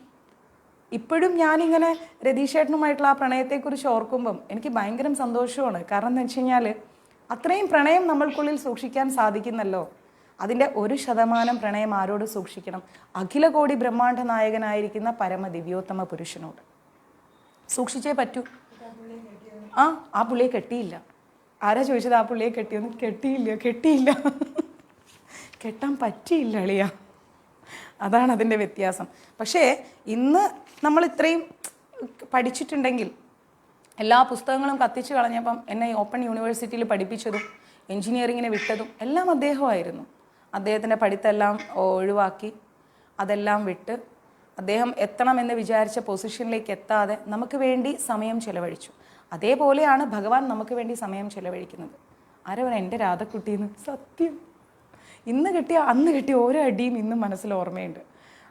ഇപ്പോഴും ഞാനിങ്ങനെ രതീഷേട്ടനുമായിട്ടുള്ള ആ പ്രണയത്തെക്കുറിച്ച് ഓർക്കുമ്പം എനിക്ക് ഭയങ്കര സന്തോഷമാണ്. കാരണം എന്ന് വെച്ച് കഴിഞ്ഞാൽ അത്രയും പ്രണയം നമ്മൾക്കുള്ളിൽ സൂക്ഷിക്കാൻ സാധിക്കുന്നല്ലോ. അതിൻ്റെ 1% പ്രണയം ആരോട് സൂക്ഷിക്കണം? അഖില കോടി ബ്രഹ്മാണ്ഡ നായകനായിരിക്കുന്ന പരമദിവ്യോത്തമ പുരുഷനോട് സൂക്ഷിച്ചേ പറ്റൂ. ആ പുള്ളിയെ കെട്ടിയില്ല. ആരാ ചോദിച്ചത് ആ പുള്ളിയെ കെട്ടിയൊന്നും? കെട്ടിയില്ല കെട്ടാൻ പറ്റിയില്ല അളിയ. അതാണ് അതിൻ്റെ വ്യത്യാസം. പക്ഷേ ഇന്ന് നമ്മൾ ഇത്രയും പഠിച്ചിട്ടുണ്ടെങ്കിൽ, എല്ലാ പുസ്തകങ്ങളും കത്തിച്ച് കളഞ്ഞപ്പം എന്നെ ഓപ്പൺ യൂണിവേഴ്സിറ്റിയിൽ പഠിപ്പിച്ചതും എൻജിനീയറിങ്ങിനെ വിട്ടതും എല്ലാം അദ്ദേഹമായിരുന്നു. അദ്ദേഹത്തിൻ്റെ പഠിത്തമെല്ലാം ഒഴിവാക്കി അതെല്ലാം വിട്ട് അദ്ദേഹം എത്തണമെന്ന് വിചാരിച്ച പൊസിഷനിലേക്ക് എത്താതെ നമുക്ക് വേണ്ടി സമയം ചെലവഴിച്ചു. അതേപോലെയാണ് ഭഗവാൻ നമുക്ക് വേണ്ടി സമയം ചെലവഴിക്കുന്നത്. ആരവൻ എൻ്റെ രാധക്കുട്ടിന്ന് സത്യം അന്ന് കിട്ടിയ ഓരോ അടിയും ഇന്നും മനസ്സിൽ ഓർമ്മയുണ്ട്.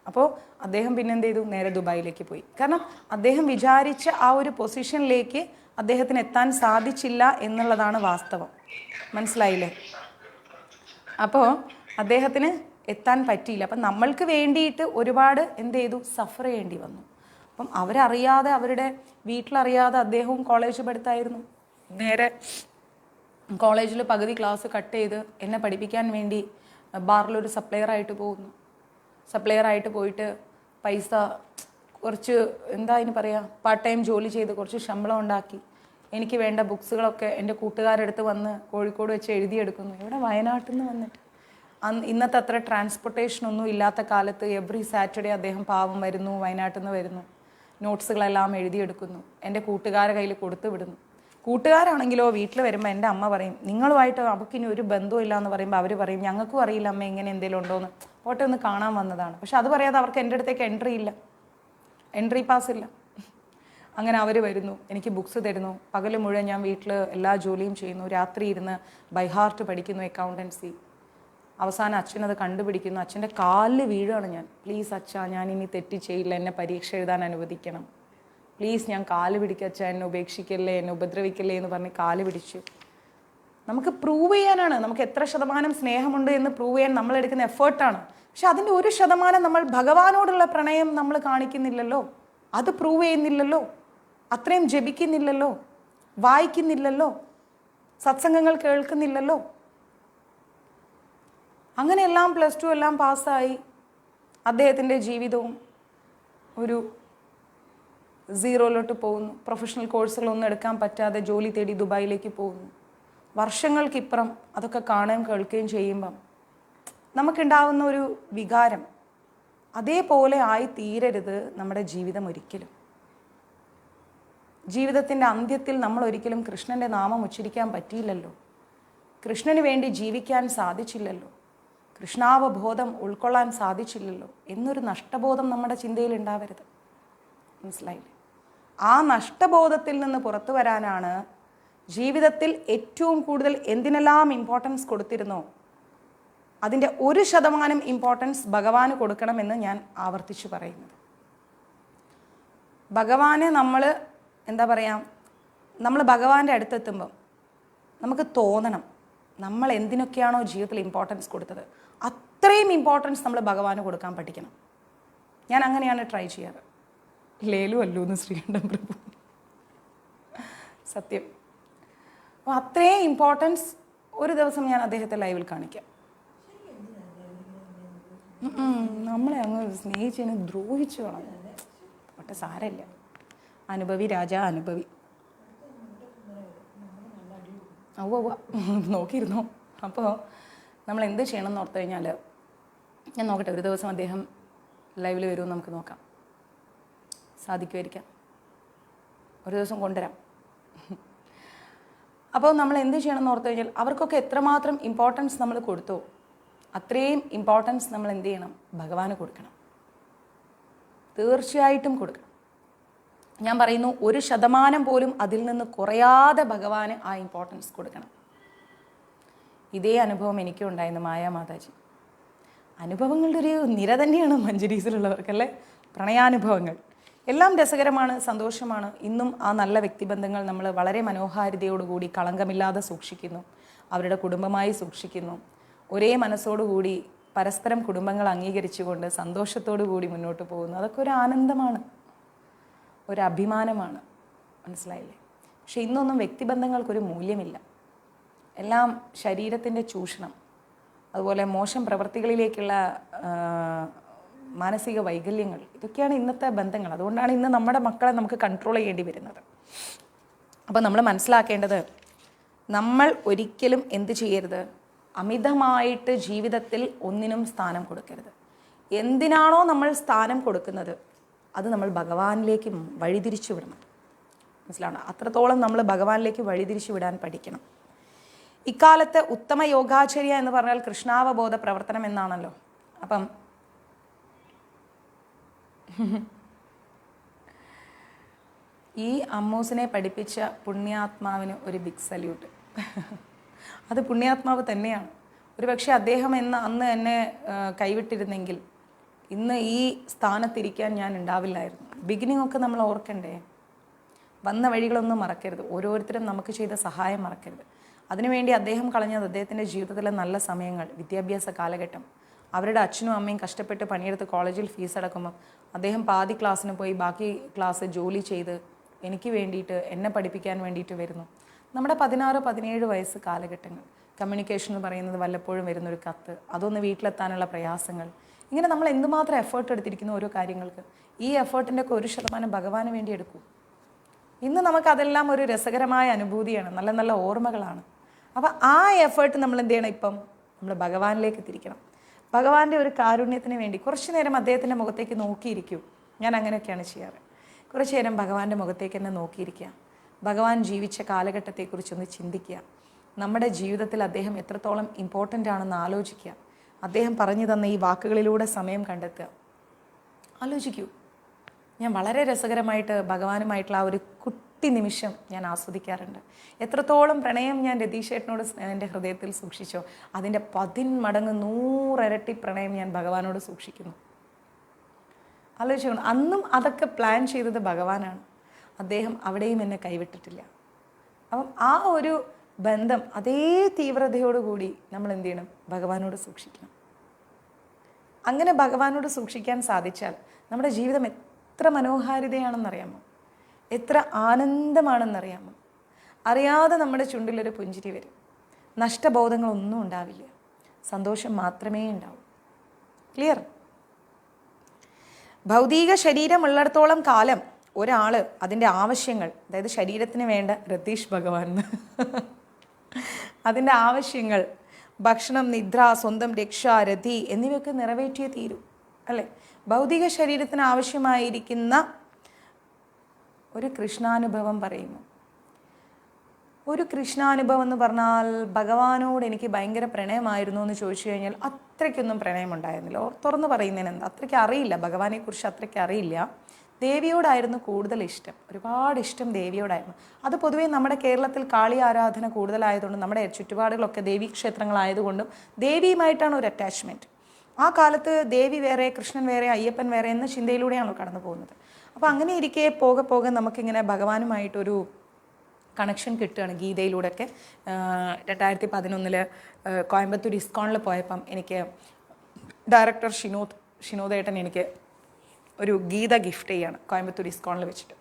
അപ്പോൾ അദ്ദേഹം പിന്നെന്ത് ചെയ്തു? നേരെ ദുബായിലേക്ക് പോയി. കാരണം അദ്ദേഹം വിചാരിച്ച ആ ഒരു പൊസിഷനിലേക്ക് അദ്ദേഹത്തിന് എത്താൻ സാധിച്ചില്ല എന്നുള്ളതാണ് വാസ്തവം. മനസ്സിലായില്ലേ? അപ്പോൾ അദ്ദേഹത്തിന് എത്താൻ പറ്റിയില്ല. അപ്പം നമ്മൾക്ക് വേണ്ടിയിട്ട് ഒരുപാട് എന്ത് ചെയ്തു? സഫർ ചെയ്യേണ്ടി വന്നു. അപ്പം അവരറിയാതെ, അവരുടെ വീട്ടിലറിയാതെ അദ്ദേഹവും കോളേജ് പഠിത്തമായിരുന്നു. നേരെ കോളേജിൽ പകുതി ക്ലാസ് കട്ട് ചെയ്ത് എന്നെ പഠിപ്പിക്കാൻ വേണ്ടി ബാറിലൊരു സപ്ലയറായിട്ട് പോകുന്നു. സപ്ലയറായിട്ട് പോയിട്ട് പൈസ കുറച്ച് എന്താ അതിന് പറയുക, പാർട്ട് ടൈം ജോലി ചെയ്ത് കുറച്ച് ശമ്പളം ഉണ്ടാക്കി എനിക്ക് വേണ്ട ബുക്സുകളൊക്കെ എൻ്റെ കൂട്ടുകാരെടുത്ത് വന്ന് കോഴിക്കോട് വെച്ച് എഴുതിയെടുക്കുന്നു. ഇവിടെ വയനാട്ടിൽ നിന്ന് വന്നിട്ട് ഇന്നത്തെ അത്ര ട്രാൻസ്പോർട്ടേഷനൊന്നും ഇല്ലാത്ത കാലത്ത് എവറി സാറ്റർഡേ അദ്ദേഹം പാവം വരുന്നു, വയനാട്ടിൽ നിന്ന് വരുന്നു, നോട്ട്സുകളെല്ലാം എഴുതിയെടുക്കുന്നു, എൻ്റെ കൂട്ടുകാരുടെ കയ്യിൽ കൊടുത്തു വിടുന്നു. കൂട്ടുകാരാണെങ്കിലോ വീട്ടിൽ വരുമ്പോൾ എൻ്റെ അമ്മ പറയും, നിങ്ങളുമായിട്ട് അവൾക്കിനി ഒരു ബന്ധമില്ല എന്ന് പറയുമ്പോൾ അവർ പറയും, ഞങ്ങൾക്കും അറിയില്ല അമ്മ ഇങ്ങനെ എന്തെങ്കിലും ഉണ്ടോയെന്ന്, പോട്ടെ ഒന്ന് കാണാൻ വന്നതാണ്. പക്ഷെ അത് പറയാതെ അവർക്ക് എൻ്റെ അടുത്തേക്ക് എൻട്രി പാസ് ഇല്ല. അങ്ങനെ അവർ വരുന്നു, എനിക്ക് ബുക്സ് തരുന്നു, പകൽ മുഴുവൻ ഞാൻ വീട്ടിൽ എല്ലാ ജോലിയും ചെയ്യുന്നു, രാത്രി ഇരുന്ന് ബൈ ഹാർട്ട് പഠിക്കുന്നു അക്കൗണ്ടൻസി. അവസാനം അച്ഛനത് കണ്ടുപിടിക്കുന്നു, അച്ഛൻ്റെ കാലിൽ വീഴുകയാണ് ഞാൻ. പ്ലീസ് അച്ഛാ, ഞാൻ ഇനി തെറ്റ് ചെയ്യില്ല, എന്നെ പരീക്ഷ എഴുതാൻ അനുവദിക്കണം, പ്ലീസ് ഞാൻ കാല് പിടിക്കച്ച, എന്നെ ഉപേക്ഷിക്കല്ലേ, എന്നെ ഉപദ്രവിക്കല്ലേ എന്ന് പറഞ്ഞ് കാല് പിടിച്ചു. നമുക്ക് പ്രൂവ് ചെയ്യാനാണ്, നമുക്ക് എത്ര ശതമാനം സ്നേഹമുണ്ട് എന്ന് പ്രൂവ് ചെയ്യാൻ നമ്മളെടുക്കുന്ന എഫേർട്ടാണ്. പക്ഷെ അതിൻ്റെ 1% നമ്മൾ ഭഗവാനോടുള്ള പ്രണയം നമ്മൾ കാണിക്കുന്നില്ലല്ലോ, അത് പ്രൂവ് ചെയ്യുന്നില്ലല്ലോ, അത്രയും ജപിക്കുന്നില്ലല്ലോ, വായിക്കുന്നില്ലല്ലോ, സത്സംഗങ്ങൾ കേൾക്കുന്നില്ലല്ലോ. അങ്ങനെയെല്ലാം +2 എല്ലാം പാസ്സായി അദ്ദേഹത്തിൻ്റെ ജീവിതവും ഒരു 0 പോകുന്നു. പ്രൊഫഷണൽ കോഴ്സുകളൊന്നും എടുക്കാൻ പറ്റാതെ ജോലി തേടി ദുബായിലേക്ക് പോകുന്നു. വർഷങ്ങൾക്കിപ്പുറം അതൊക്കെ കാണുകയും കേൾക്കുകയും ചെയ്യുമ്പം നമുക്കുണ്ടാവുന്ന ഒരു വികാരം, അതേപോലെ ആയി തീരരുത് നമ്മുടെ ജീവിതം ഒരിക്കലും. ജീവിതത്തിൻ്റെ അന്ത്യത്തിൽ നമ്മൾ ഒരിക്കലും കൃഷ്ണൻ്റെ നാമം ഉച്ചരിക്കാൻ പറ്റിയില്ലല്ലോ, കൃഷ്ണന് വേണ്ടി ജീവിക്കാൻ സാധിച്ചില്ലല്ലോ, കൃഷ്ണാവബോധം ഉൾക്കൊള്ളാൻ സാധിച്ചില്ലല്ലോ എന്നൊരു നഷ്ടബോധം നമ്മുടെ ചിന്തയിൽ ഉണ്ടാവരുത്. മനസ്സിലായില്ലേ? ആ നഷ്ടബോധത്തിൽ നിന്ന് പുറത്തു വരാനാണ് ജീവിതത്തിൽ ഏറ്റവും കൂടുതൽ എന്തിനെല്ലാം ഇമ്പോർട്ടൻസ് കൊടുത്തിരുന്നോ അതിൻ്റെ 1% ഇമ്പോർട്ടൻസ് ഭഗവാന് കൊടുക്കണമെന്ന് ഞാൻ ആവർത്തിച്ചു പറയുന്നത്. ഭഗവാനെ നമ്മൾ എന്താ പറയുക, നമ്മൾ ഭഗവാന്റെ അടുത്തെത്തുമ്പം നമുക്ക് തോന്നണം നമ്മൾ എന്തിനൊക്കെയാണോ ജീവിതത്തിൽ ഇമ്പോർട്ടൻസ് കൊടുത്തത് അത്രയും ഇമ്പോർട്ടൻസ് നമ്മൾ ഭഗവാന് കൊടുക്കാൻ പഠിക്കണം. ഞാൻ അങ്ങനെയാണ് ട്രൈ ചെയ്യാറ്. ലേലു അല്ലൂന്ന് ശ്രീകണ്ഠൻ പ്രഭു, സത്യം. അപ്പോൾ അത്രയും ഇമ്പോർട്ടൻസ് ഒരു ദിവസം ഞാൻ അദ്ദേഹത്തെ ലൈവിൽ കാണിക്കാം. നമ്മളെ അങ്ങ് സ്നേഹിച്ചതിനെ ദ്രോഹിച്ചു കളഞ്ഞു. പക്ഷെ സാരമില്ല, അനുഭവി രാജാ അനുഭവി. നോക്കിയിരുന്നോ? അപ്പോൾ നമ്മൾ എന്ത് ചെയ്യണം എന്ന് ഓർത്ത് കഴിഞ്ഞാൽ, ഞാൻ നോക്കട്ടെ, ഒരു ദിവസം അദ്ദേഹം ലൈവിൽ വരുമെന്ന് നമുക്ക് നോക്കാം. സാധിക്കുമായിരിക്കാം, ഒരു ദിവസം കൊണ്ടുവരാം. അപ്പോൾ നമ്മൾ എന്ത് ചെയ്യണം എന്ന് ഓർത്ത് കഴിഞ്ഞാൽ, അവർക്കൊക്കെ എത്രമാത്രം ഇമ്പോർട്ടൻസ് നമ്മൾ കൊടുത്തോ അത്രയും ഇമ്പോർട്ടൻസ് നമ്മൾ എന്ത് ചെയ്യണം? ഭഗവാന് കൊടുക്കണം. തീർച്ചയായിട്ടും കൊടുക്കണം. ഞാൻ പറയുന്നു, 1% പോലും അതിൽ നിന്ന് കുറയാതെ ഭഗവാന് ആ ഇമ്പോർട്ടൻസ് കൊടുക്കണം. ഇതേ അനുഭവം എനിക്കും ഉണ്ടായിരുന്നു മായാമാതാജി. അനുഭവങ്ങളുടെ ഒരു നിര തന്നെയാണ് മഞ്ജരീസിലുള്ളവർക്കല്ലേ. പ്രണയാനുഭവങ്ങൾ എല്ലാം രസകരമാണ്, സന്തോഷമാണ്. ഇന്നും ആ നല്ല വ്യക്തിബന്ധങ്ങൾ നമ്മൾ വളരെ മനോഹാരിതയോടുകൂടി കളങ്കമില്ലാതെ സൂക്ഷിക്കുന്നു, അവരുടെ കുടുംബമായി സൂക്ഷിക്കുന്നു. ഒരേ മനസ്സോടുകൂടി പരസ്പരം കുടുംബങ്ങൾ അംഗീകരിച്ചുകൊണ്ട് സന്തോഷത്തോടു കൂടി മുന്നോട്ട് പോകുന്നു. അതൊക്കെ ഒരു ആനന്ദമാണ്, ഒരു അഭിമാനമാണ്. മനസ്സിലായില്ലേ? പക്ഷെ ഇന്നൊന്നും വ്യക്തിബന്ധങ്ങൾക്കൊരു മൂല്യമില്ല. എല്ലാം ശരീരത്തിൻ്റെ ചൂഷണം, അതുപോലെ മോശം പ്രവൃത്തികളിലേക്കുള്ള മാനസിക വൈകല്യങ്ങൾ, ഇതൊക്കെയാണ് ഇന്നത്തെ ബന്ധങ്ങൾ. അതുകൊണ്ടാണ് ഇന്ന് നമ്മുടെ മക്കളെ നമുക്ക് കൺട്രോൾ ചെയ്യേണ്ടി വരുന്നത്. അപ്പോൾ നമ്മൾ മനസ്സിലാക്കേണ്ടത്, നമ്മൾ ഒരിക്കലും എന്ത് ചെയ്യരുത്? അമിതമായിട്ട് ജീവിതത്തിൽ ഒന്നിനും സ്ഥാനം കൊടുക്കരുത്. എന്തിനാണോ നമ്മൾ സ്ഥാനം കൊടുക്കുന്നത് അത് നമ്മൾ ഭഗവാനിലേക്ക് വഴിതിരിച്ചു വിടണം. മനസ്സിലാവണം? അത്രത്തോളം നമ്മൾ ഭഗവാനിലേക്ക് വഴിതിരിച്ചു വിടാൻ പഠിക്കണം. ഇക്കാലത്ത് ഉത്തമ യോഗാചര്യ എന്ന് പറഞ്ഞാൽ കൃഷ്ണാവബോധ പ്രവർത്തനം എന്നാണല്ലോ. അപ്പം ഈ അമ്മൂസിനെ പഠിപ്പിച്ച പുണ്യാത്മാവിന് ഒരു ബിഗ് സല്യൂട്ട്. അത് പുണ്യാത്മാവ് തന്നെയാണ്. ഒരുപക്ഷെ അദ്ദേഹം അന്ന് എന്നെ കൈവിട്ടിരുന്നെങ്കിൽ ഇന്ന് ഈ സ്ഥാനത്തിരിക്കാൻ ഞാൻ ഉണ്ടാവില്ലായിരുന്നു. ബിഗിനിങ് ഒക്കെ നമ്മൾ ഓർക്കണ്ടേ? വന്ന വഴികളൊന്നും മറക്കരുത്. ഓരോരുത്തരും നമുക്ക് ചെയ്ത സഹായം മറക്കരുത്. അതിനുവേണ്ടി അദ്ദേഹം കളഞ്ഞത് അദ്ദേഹത്തിൻ്റെ ജീവിതത്തിലെ നല്ല സമയങ്ങൾ, വിദ്യാഭ്യാസ കാലഘട്ടം. അവരുടെ അച്ഛനും അമ്മയും കഷ്ടപ്പെട്ട് പണിയെടുത്ത് കോളേജിൽ ഫീസ് അടക്കുമ്പം അദ്ദേഹം പാതി ക്ലാസ്സിന് പോയി ബാക്കി ക്ലാസ് ജോലി ചെയ്ത് എനിക്ക് വേണ്ടിയിട്ട്, എന്നെ പഠിപ്പിക്കാൻ വേണ്ടിയിട്ട് വരുന്നു. നമ്മുടെ 16-17 വയസ്സ് കാലഘട്ടങ്ങൾ, കമ്മ്യൂണിക്കേഷൻ എന്ന് പറയുന്നത് വല്ലപ്പോഴും വരുന്നൊരു കത്ത്, അതൊന്ന് വീട്ടിലെത്താനുള്ള പ്രയാസങ്ങൾ, ഇങ്ങനെ നമ്മൾ എന്തുമാത്രം എഫേർട്ട് എടുത്തിരിക്കുന്നു ഓരോ കാര്യങ്ങൾക്ക്. ഈ എഫേർട്ടിൻ്റെ ഒക്കെ 1% ഭഗവാന് വേണ്ടി എടുക്കൂ. ഇന്ന് നമുക്കതെല്ലാം ഒരു രസകരമായ അനുഭൂതിയാണ്, നല്ല നല്ല ഓർമ്മകളാണ്. അപ്പോൾ ആ എഫേർട്ട് നമ്മൾ എന്ത് ചെയ്യണം? ഇപ്പം നമ്മൾ ഭഗവാനിലേക്ക് തിരിക്കണം. ഭഗവാന്റെ ഒരു കാരുണ്യത്തിന് വേണ്ടി കുറച്ചു നേരം അദ്ദേഹത്തിൻ്റെ മുഖത്തേക്ക് നോക്കിയിരിക്കൂ. ഞാൻ അങ്ങനെയൊക്കെയാണ് ചെയ്യാറ്. കുറച്ചു നേരം ഭഗവാന്റെ മുഖത്തേക്ക് തന്നെ നോക്കിയിരിക്കുക. ഭഗവാൻ ജീവിച്ച കാലഘട്ടത്തെക്കുറിച്ചൊന്ന് ചിന്തിക്കുക. നമ്മുടെ ജീവിതത്തിൽ അദ്ദേഹം എത്രത്തോളം ഇമ്പോർട്ടൻ്റ് ആണെന്ന് ആലോചിക്കുക. അദ്ദേഹം പറഞ്ഞു തന്ന ഈ വാക്കുകളിലൂടെ സമയം കണ്ടെത്തുക. ആലോചിക്കൂ. ഞാൻ വളരെ രസകരമായിട്ട് ഭഗവാനുമായിട്ടുള്ള ആ ഒരു കുട്ടി നിമിഷം ഞാൻ ആസ്വദിക്കാറുണ്ട്. എത്രത്തോളം പ്രണയം ഞാൻ രതീഷേട്ടനോട് എൻ്റെ ഹൃദയത്തിൽ സൂക്ഷിച്ചോ അതിൻ്റെ 10 മടങ്ങ് 100 ഇരട്ടി പ്രണയം ഞാൻ ഭഗവാനോട് സൂക്ഷിക്കുന്നു. ആലോചിക്കണം. അന്നും അതൊക്കെ പ്ലാൻ ചെയ്തത് ഭഗവാനാണ്. അദ്ദേഹം അവിടെയും എന്നെ കൈവിട്ടിട്ടില്ല. അപ്പം ആ ഒരു ബന്ധം അതേ തീവ്രതയോടുകൂടി നമ്മൾ എന്ത് ചെയ്യണം? ഭഗവാനോട് സൂക്ഷിക്കണം. അങ്ങനെ ഭഗവാനോട് സൂക്ഷിക്കാൻ സാധിച്ചാൽ നമ്മുടെ ജീവിതം എത്ര മനോഹാരിതയാണെന്നറിയാമോ? എത്ര ആനന്ദമാണെന്നറിയാമോ? അറിയാതെ നമ്മുടെ ചുണ്ടിലൊരു പുഞ്ചിരി വരും. നഷ്ടബോധങ്ങളൊന്നും ഉണ്ടാവില്ല, സന്തോഷം മാത്രമേ ഉണ്ടാവൂ. ക്ലിയർ? ഭൗതിക ശരീരമുള്ളിടത്തോളം കാലം ഒരാൾ അതിൻ്റെ ആവശ്യങ്ങൾ, അതായത് ശരീരത്തിന് വേണ്ട രതീഷ് ഭഗവാൻ അതിൻ്റെ ആവശ്യങ്ങൾ, ഭക്ഷണം, നിദ്ര, സ്വന്തം രക്ഷ, രതി എന്നിവയൊക്കെ നിറവേറ്റിയേ തീരൂ, അല്ലേ? ഭൗതിക ശരീരത്തിന് ആവശ്യമായിരിക്കുന്ന ഒരു കൃഷ്ണാനുഭവം പറയുന്നു. ഒരു കൃഷ്ണാനുഭവം എന്ന് പറഞ്ഞാൽ ഭഗവാനോട് എനിക്ക് ഭയങ്കര പ്രണയമായിരുന്നു എന്ന് ചോദിച്ചു കഴിഞ്ഞാൽ അത്രയ്ക്കൊന്നും പ്രണയമുണ്ടായിരുന്നില്ല. തുറന്ന് പറയുന്നതിന് എന്താ, അത്രയ്ക്ക് അറിയില്ല, ഭഗവാനെക്കുറിച്ച് അത്രയ്ക്ക് അറിയില്ല. ദേവിയോടായിരുന്നു കൂടുതൽ ഇഷ്ടം, ഒരുപാട് ഇഷ്ടം ദേവിയോടായിരുന്നു. അത് പൊതുവേ നമ്മുടെ കേരളത്തിൽ കാളി ആരാധന കൂടുതലായതുകൊണ്ടും നമ്മുടെ ചുറ്റുപാടുകളൊക്കെ ദേവീക്ഷേത്രങ്ങളായതുകൊണ്ടും ദേവിയുമായിട്ടാണ് ഒരു അറ്റാച്ച്മെൻറ്റ്. ആ കാലത്ത് ദേവി വേറെ, കൃഷ്ണൻ വേറെ, അയ്യപ്പൻ വേറെ എന്ന ചിന്തയിലൂടെയാണല്ലോ കടന്നു പോകുന്നത്. അപ്പോൾ അങ്ങനെ ഇരിക്കെ പോകെ നമുക്കിങ്ങനെ ഭഗവാനുമായിട്ടൊരു കണക്ഷൻ കിട്ടുകയാണ് ഗീതയിലൂടെയൊക്കെ. 2011 കോയമ്പത്തൂർ ഇസ്കോണിൽ പോയപ്പം എനിക്ക് ഡയറക്ടർ ഷിനോദേട്ടൻ എനിക്ക് ഒരു ഗീത ഗിഫ്റ്റ് ചെയ്യാണ് കോയമ്പത്തൂർ ഇസ്കോണിൽ വെച്ചിട്ട്.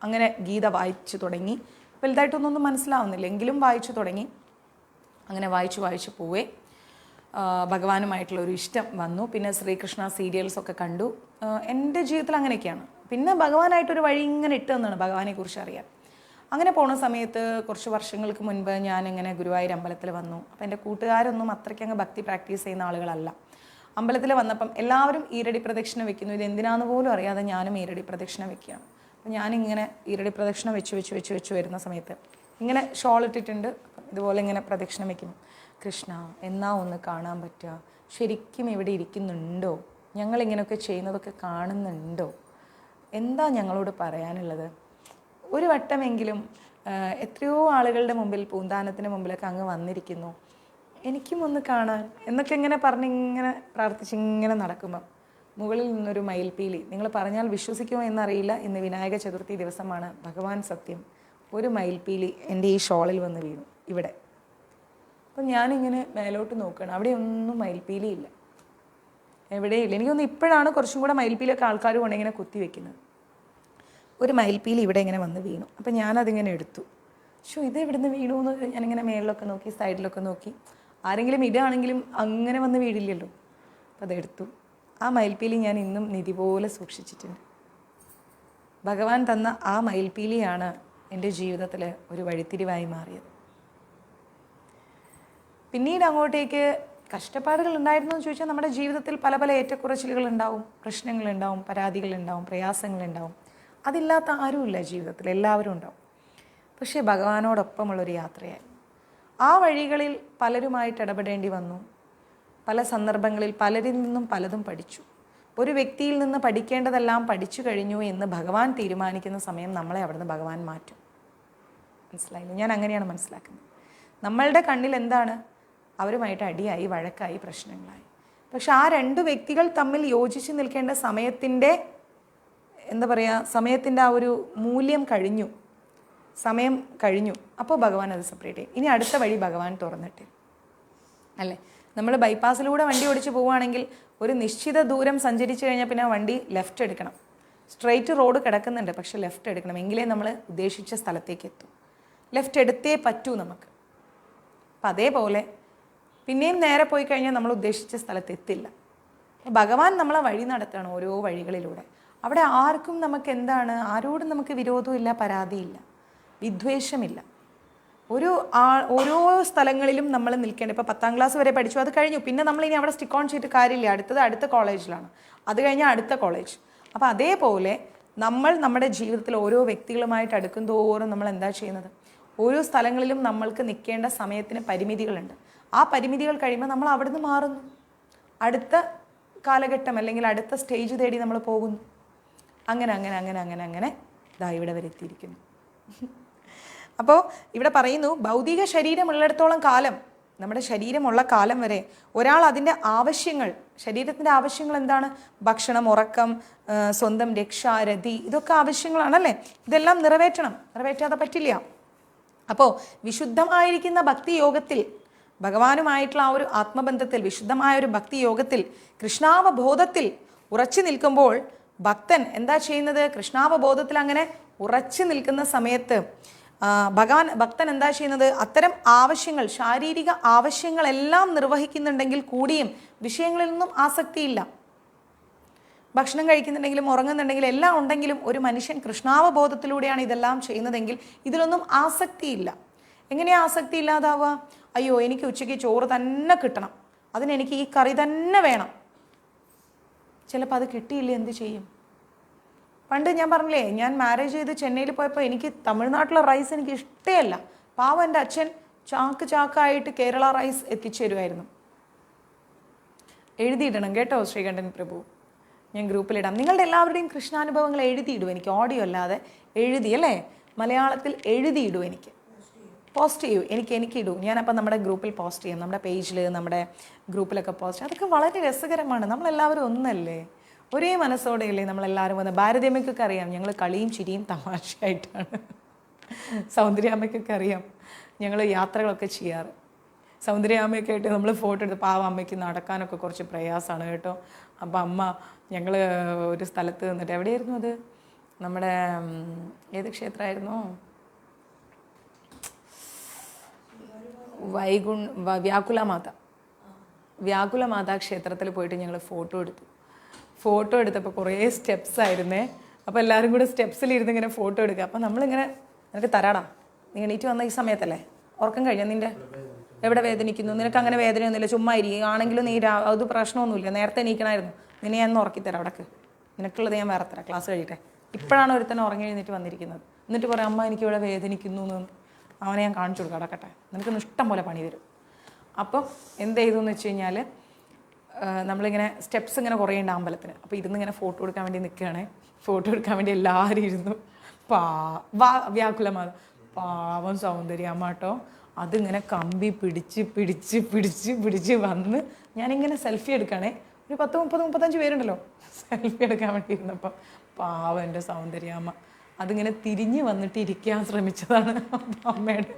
അങ്ങനെ ഗീത വായിച്ചു തുടങ്ങി. വലുതായിട്ടൊന്നും മനസ്സിലാവുന്നില്ല, എങ്കിലും വായിച്ചു തുടങ്ങി. അങ്ങനെ വായിച്ചു പോവേ ഭഗവാനുമായിട്ടുള്ളൊരു ഇഷ്ടം വന്നു. പിന്നെ ശ്രീകൃഷ്ണ സീരിയൽസൊക്കെ കണ്ടു. എൻ്റെ ജീവിതത്തിൽ അങ്ങനെയൊക്കെയാണ്. പിന്നെ ഭഗവാനായിട്ടൊരു വഴി ഇങ്ങനെ ഇട്ട് തന്നാണ് ഭഗവാനെക്കുറിച്ച് അറിയാൻ. അങ്ങനെ പോണ സമയത്ത് കുറച്ച് വർഷങ്ങൾക്ക് മുൻപ് ഞാനിങ്ങനെ ഗുരുവായൂർ അമ്പലത്തിൽ വന്നു. അപ്പോൾ എൻ്റെ കൂട്ടുകാരൊന്നും അത്രയ്ക്കങ്ങ് ഭക്തി പ്രാക്ടീസ് ചെയ്യുന്ന ആളുകളല്ല. അമ്പലത്തിൽ വന്നപ്പം എല്ലാവരും ഈരടി പ്രദക്ഷിണ വെക്കുന്നു. ഇത് എന്തിനാന്ന് പോലും അറിയാതെ ഞാനും ഈരടി പ്രദക്ഷിണ വെക്കുകയാണ്. അപ്പോൾ ഞാനിങ്ങനെ ഈരടി പ്രദക്ഷിണ വെച്ച് വരുന്ന സമയത്ത് ഇങ്ങനെ ഷോൾ ഇട്ടിട്ടുണ്ട്. ഇതുപോലെ ഇങ്ങനെ പ്രദക്ഷിണം വെക്കുന്നു. കൃഷ്ണ, എന്നാ ഒന്ന് കാണാൻ പറ്റുക? ശരിക്കും ഇവിടെ ഇരിക്കുന്നുണ്ടോ? ഞങ്ങളിങ്ങനെയൊക്കെ ചെയ്യുന്നതൊക്കെ കാണുന്നുണ്ടോ? എന്താ ഞങ്ങളോട് പറയാനുള്ളത്? ഒരു വട്ടമെങ്കിലും എത്രയോ ആളുകളുടെ മുമ്പിൽ, പൂന്താനത്തിന് മുമ്പിലൊക്കെ അങ്ങ് വന്നിരിക്കുന്നു, എനിക്കും ഒന്ന് കാണാൻ എന്നൊക്കെ ഇങ്ങനെ പറഞ്ഞിങ്ങനെ പ്രാർത്ഥിച്ചിങ്ങനെ നടക്കുമ്പം മുകളിൽ നിന്നൊരു മയിൽപ്പീലി, നിങ്ങൾ പറഞ്ഞാൽ വിശ്വസിക്കുമോ എന്നറിയില്ല, ഇന്ന് വിനായക ചതുർത്ഥി ദിവസമാണ്, ഭഗവാൻ സത്യം, ഒരു മയിൽപ്പീലി എൻ്റെ ഈ ഷോളിൽ വന്ന് വീണു ഇവിടെ. അപ്പം ഞാനിങ്ങനെ മേലോട്ട് നോക്കുകയാണ്. അവിടെ ഒന്നും മയിൽപ്പീലിയില്ല, എവിടെയില്ല. എനിക്കൊന്ന് ഇപ്പോഴാണ് കുറച്ചും കൂടെ മയിൽപ്പീലിയൊക്കെ ആൾക്കാർ കൊണ്ട് ഇങ്ങനെ കുത്തി വെക്കുന്നത്. ഒരു മയിൽപ്പീലി ഇവിടെ ഇങ്ങനെ വന്ന് വീണു. അപ്പം ഞാനതിങ്ങനെ എടുത്തു. ഇത് എവിടുന്ന് വീണു എന്ന് ഞാനിങ്ങനെ മേളിലൊക്കെ നോക്കി, സൈഡിലൊക്കെ നോക്കി. ആരെങ്കിലും ഇടുകയാണെങ്കിലും അങ്ങനെ വന്ന് വീടില്ലല്ലോ. അപ്പം അതെടുത്തു. ആ മയിൽപ്പീലി ഞാൻ ഇന്നും നിധി പോലെ സൂക്ഷിച്ചിട്ടുണ്ട്. ഭഗവാൻ തന്ന ആ മയിൽപ്പീലിയാണ് എൻ്റെ ജീവിതത്തിൽ ഒരു വഴിത്തിരിവായി മാറിയത്. പിന്നീട് അങ്ങോട്ടേക്ക് കഷ്ടപ്പാടുകൾ ഉണ്ടായിരുന്നു എന്ന് ചോദിച്ചാൽ നമ്മുടെ ജീവിതത്തിൽ പല പല ഏറ്റക്കുറച്ചിലുകളുണ്ടാവും, പ്രശ്നങ്ങളുണ്ടാവും, പരാതികളുണ്ടാവും, പ്രയാസങ്ങളുണ്ടാവും. അതില്ലാത്ത ആരുമില്ല ജീവിതത്തിൽ, എല്ലാവരും ഉണ്ടാവും. പക്ഷേ ഭഗവാനോടൊപ്പമുള്ളൊരു യാത്രയായി. ആ വഴികളിൽ പലരുമായിട്ട് ഇടപെടേണ്ടി വന്നു. പല സന്ദർഭങ്ങളിൽ പലരിൽ നിന്നും പലതും പഠിച്ചു. ഒരു വ്യക്തിയിൽ നിന്ന് പഠിക്കേണ്ടതെല്ലാം പഠിച്ചു കഴിഞ്ഞു എന്ന് ഭഗവാൻ തീരുമാനിക്കുന്ന സമയം നമ്മളെ അവിടുന്ന് ഭഗവാൻ മാറ്റും. മനസ്സിലായില്ല? ഞാൻ അങ്ങനെയാണ് മനസ്സിലാക്കുന്നത്. നമ്മളുടെ കണ്ണിൽ എന്താണ്? അവരുമായിട്ട് അടിയായി, വഴക്കായി, പ്രശ്നങ്ങളായി. പക്ഷെ ആ രണ്ട് വ്യക്തികൾ തമ്മിൽ യോജിച്ച് നിൽക്കേണ്ട സമയത്തിൻ്റെ സമയത്തിൻ്റെ ആ ഒരു മൂല്യം കഴിഞ്ഞു, സമയം കഴിഞ്ഞു. അപ്പോൾ ഭഗവാൻ അത് സെപ്പറേറ്റ് ചെയ്യും. ഇനി അടുത്ത വഴി ഭഗവാൻ തുറന്നിട്ട് അല്ലേ? നമ്മൾ ബൈപ്പാസിലൂടെ വണ്ടി ഓടിച്ച് പോവുകയാണെങ്കിൽ ഒരു നിശ്ചിത ദൂരം സഞ്ചരിച്ച് കഴിഞ്ഞാൽ പിന്നെ ആ വണ്ടി ലെഫ്റ്റ് എടുക്കണം. സ്ട്രെയിറ്റ് റോഡ് കിടക്കുന്നുണ്ട്, പക്ഷെ ലെഫ്റ്റ് എടുക്കണം, എങ്കിലേ നമ്മൾ ഉദ്ദേശിച്ച സ്ഥലത്തേക്ക് എത്തും. ലെഫ്റ്റ് എടുത്തേ പറ്റൂ നമുക്ക്. അപ്പം അതേപോലെ പിന്നെയും നേരെ പോയി കഴിഞ്ഞാൽ നമ്മൾ ഉദ്ദേശിച്ച സ്ഥലത്ത് എത്തില്ല. ഭഗവാൻ നമ്മളെ വഴി നടത്തുകയാണ് ഓരോ വഴികളിലൂടെ. അവിടെ ആർക്കും നമുക്ക് എന്താണ്, ആരോടും നമുക്ക് വിരോധമില്ല, പരാതിയില്ല, വിദ്വേഷമില്ല. ഓരോ സ്ഥലങ്ങളിലും നമ്മൾ നിൽക്കേണ്ട. ഇപ്പോൾ 10ാം ക്ലാസ് വരെ പഠിച്ചു, അത് കഴിഞ്ഞു. പിന്നെ നമ്മളിനി അവിടെ സ്റ്റിക്ക് ഓൺ ചെയ്തിട്ട് കാര്യമില്ല. അടുത്ത കോളേജിലാണ്, അത് കഴിഞ്ഞാൽ അടുത്ത കോളേജ്. അപ്പോൾ അതേപോലെ നമ്മൾ നമ്മുടെ ജീവിതത്തിൽ ഓരോ വ്യക്തികളുമായിട്ട് അടുക്കും തോറും നമ്മൾ എന്താ ചെയ്യുന്നത്? ഓരോ സ്ഥലങ്ങളിലും നമ്മൾക്ക് നിൽക്കേണ്ട സമയത്തിന് പരിമിതികളുണ്ട്. ആ പരിമിതികൾ കഴിയുമ്പോൾ നമ്മൾ അവിടുന്ന് മാറുന്നു. അടുത്ത കാലഘട്ടം അല്ലെങ്കിൽ അടുത്ത സ്റ്റേജ് തേടി നമ്മൾ പോകുന്നു. അങ്ങനെ ഇതാ ഇവിടെ വരെ എത്തിയിരിക്കുന്നു. അപ്പോൾ ഇവിടെ പറയുന്നു, ഭൗതിക ശരീരമുള്ളിടത്തോളം കാലം, നമ്മുടെ ശരീരമുള്ള കാലം വരെ ഒരാൾ അതിൻ്റെ ആവശ്യങ്ങൾ, ശരീരത്തിൻ്റെ ആവശ്യങ്ങൾ എന്താണ്? ഭക്ഷണം, ഉറക്കം, സ്വന്തം രക്ഷ, രതി, ഇതൊക്കെ ആവശ്യങ്ങളാണല്ലേ? ഇതെല്ലാം നിറവേറ്റാതെ പറ്റില്ല. അപ്പോൾ വിശുദ്ധമായിരിക്കുന്ന ഭക്തി യോഗത്തിൽ, ഭഗവാനുമായിട്ടുള്ള ആ ഒരു ആത്മബന്ധത്തിൽ, വിശുദ്ധമായ ഒരു ഭക്തി യോഗത്തിൽ, കൃഷ്ണാവബോധത്തിൽ ഉറച്ചു നിൽക്കുമ്പോൾ എന്താ ചെയ്യുന്നത്? കൃഷ്ണാവബോധത്തിൽ അങ്ങനെ ഉറച്ചു നിൽക്കുന്ന സമയത്ത് ഭക്തൻ എന്താ ചെയ്യുന്നത്? അത്തരം ആവശ്യങ്ങൾ, ശാരീരിക ആവശ്യങ്ങളെല്ലാം നിർവഹിക്കുന്നുണ്ടെങ്കിൽ കൂടിയും വിഷയങ്ങളിൽ നിന്നും ആസക്തിയില്ല. ഭക്ഷണം കഴിക്കുന്നുണ്ടെങ്കിലും ഉറങ്ങുന്നുണ്ടെങ്കിലും എല്ലാം ഉണ്ടെങ്കിലും ഒരു മനുഷ്യൻ കൃഷ്ണാവബോധത്തിലൂടെയാണ് ഇതെല്ലാം ചെയ്യുന്നതെങ്കിൽ ഇതിലൊന്നും ആസക്തിയില്ല. എങ്ങനെയാണ് ആസക്തി ഇല്ലാതാവുക? അയ്യോ, എനിക്ക് ഉച്ചയ്ക്ക് ചോറ് തന്നെ കിട്ടണം, അതിനെനിക്ക് ഈ കറി തന്നെ വേണം. ചിലപ്പോൾ അത് കിട്ടിയില്ല, എന്ത് ചെയ്യും? പണ്ട് ഞാൻ പറഞ്ഞില്ലേ, ഞാൻ മാരേജ് ചെയ്ത് ചെന്നൈയിൽ പോയപ്പോൾ എനിക്ക് തമിഴ്നാട്ടിലെ റൈസ് എനിക്ക് ഇഷ്ടമല്ല. പാവം എൻ്റെ അച്ഛൻ ചാക്കായിട്ട് കേരള റൈസ് എത്തിച്ചു തരുമായിരുന്നു. എഴുതിയിടണം കേട്ടോ ശ്രീകണ്ഠൻ പ്രഭു, ഞാൻ ഗ്രൂപ്പിലിടാം. നിങ്ങളുടെ എല്ലാവരുടെയും കൃഷ്ണാനുഭവങ്ങൾ എഴുതിയിടും, എനിക്ക് ഓഡിയോ അല്ലാതെ എഴുതി, അല്ലേ, മലയാളത്തിൽ എഴുതിയിടും, എനിക്ക് പോസ്റ്റ് ചെയ്യൂ, എനിക്ക് ഇടൂ. ഞാനപ്പോൾ നമ്മുടെ ഗ്രൂപ്പിൽ പോസ്റ്റ് ചെയ്യാം, നമ്മുടെ പേജിൽ, നമ്മുടെ ഗ്രൂപ്പിലൊക്കെ പോസ്റ്റ്. അതൊക്കെ വളരെ രസകരമാണ്. നമ്മളെല്ലാവരും ഒന്നല്ലേ, ഒരേ മനസ്സോടെയല്ലേ നമ്മളെല്ലാവരും വന്ന്. ഭാരതീയമ്മയ്ക്കൊക്കെ അറിയാം, ഞങ്ങൾ കളിയും ചിരിയും തമാശയായിട്ടാണ്. സൗന്ദര്യാമ്മയ്ക്കൊക്കെ അറിയാം ഞങ്ങൾ യാത്രകളൊക്കെ ചെയ്യാറ്. സൗന്ദര്യാമ്മയൊക്കെ ആയിട്ട് നമ്മൾ ഫോട്ടോ എടുത്ത്, പാവ അമ്മയ്ക്ക് നടക്കാനൊക്കെ കുറച്ച് പ്രയാസമാണ് കേട്ടോ. അപ്പം അമ്മ ഞങ്ങൾ ഒരു സ്ഥലത്ത് നിന്നിട്ട്, എവിടെയായിരുന്നു അത്, നമ്മുടെ ഏത് ക്ഷേത്രമായിരുന്നു, വ്യാകുല മാതാ ക്ഷേത്രത്തിൽ പോയിട്ട് ഞങ്ങൾ ഫോട്ടോ എടുത്തപ്പോൾ കുറേ സ്റ്റെപ്സ് ആയിരുന്നേ. അപ്പോൾ എല്ലാവരും കൂടെ സ്റ്റെപ്സിലിരുന്ന് ഇങ്ങനെ ഫോട്ടോ എടുക്കുക. അപ്പം നമ്മളിങ്ങനെ, നിനക്ക് തരാടാ, നീ എണീറ്റ് വന്ന ഈ സമയത്തല്ലേ, ഉറക്കം കഴിഞ്ഞാൽ നിൻ്റെ എവിടെ വേദനിക്കുന്നു, നിനക്ക് അങ്ങനെ വേദനയൊന്നുമില്ല, ചുമ്മാ ഇരിക്കുക ആണെങ്കിലും നീ അത് പ്രശ്നമൊന്നുമില്ല, നേരത്തെ എണീക്കണമായിരുന്നു, നിന്നെ ഞാൻ ഉറക്കിത്തരാം, അവിടേക്ക് നിനക്കുള്ളത് ഞാൻ വേറെ തരാം, ക്ലാസ് കഴിയട്ടെ. ഇപ്പോഴാണ് ഒരുത്തന്നെ ഉറങ്ങി എഴുന്നേറ്റ് വന്നിരിക്കുന്നത്. എന്നിട്ട് പറയാം അമ്മ എനിക്കിവിടെ വേദനിക്കുന്നു എന്ന്. അവനെ ഞാൻ കാണിച്ചു കൊടുക്കാം, അടക്കട്ടെ, നിനക്ക് ഇഷ്ടം പോലെ പണി തരും. അപ്പം എന്ത് ചെയ്തു എന്ന് വെച്ച് കഴിഞ്ഞാൽ, നമ്മളിങ്ങനെ സ്റ്റെപ്സ് ഇങ്ങനെ കുറേ ഉണ്ട് അമ്പലത്തിന്. അപ്പോൾ ഇരുന്നിങ്ങനെ ഫോട്ടോ എടുക്കാൻ വേണ്ടി നിൽക്കുകയാണേ. ഫോട്ടോ എടുക്കാൻ വേണ്ടി എല്ലാവരും ഇരുന്നു. വ്യാകുലമാത പാവം സൗന്ദര്യാമ്മ കേട്ടോ, അതിങ്ങനെ കമ്പി പിടിച്ച് വന്ന് ഞാനിങ്ങനെ സെൽഫി എടുക്കണേ. ഒരു 30-35 പേരുണ്ടല്ലോ സെൽഫി എടുക്കാൻ വേണ്ടി ഇരുന്നപ്പം പാവം എൻ്റെ സൗന്ദര്യാമ്മ അതിങ്ങനെ തിരിഞ്ഞ് വന്നിട്ട് ഇരിക്കാൻ ശ്രമിച്ചതാണ്. അമ്മയുടെ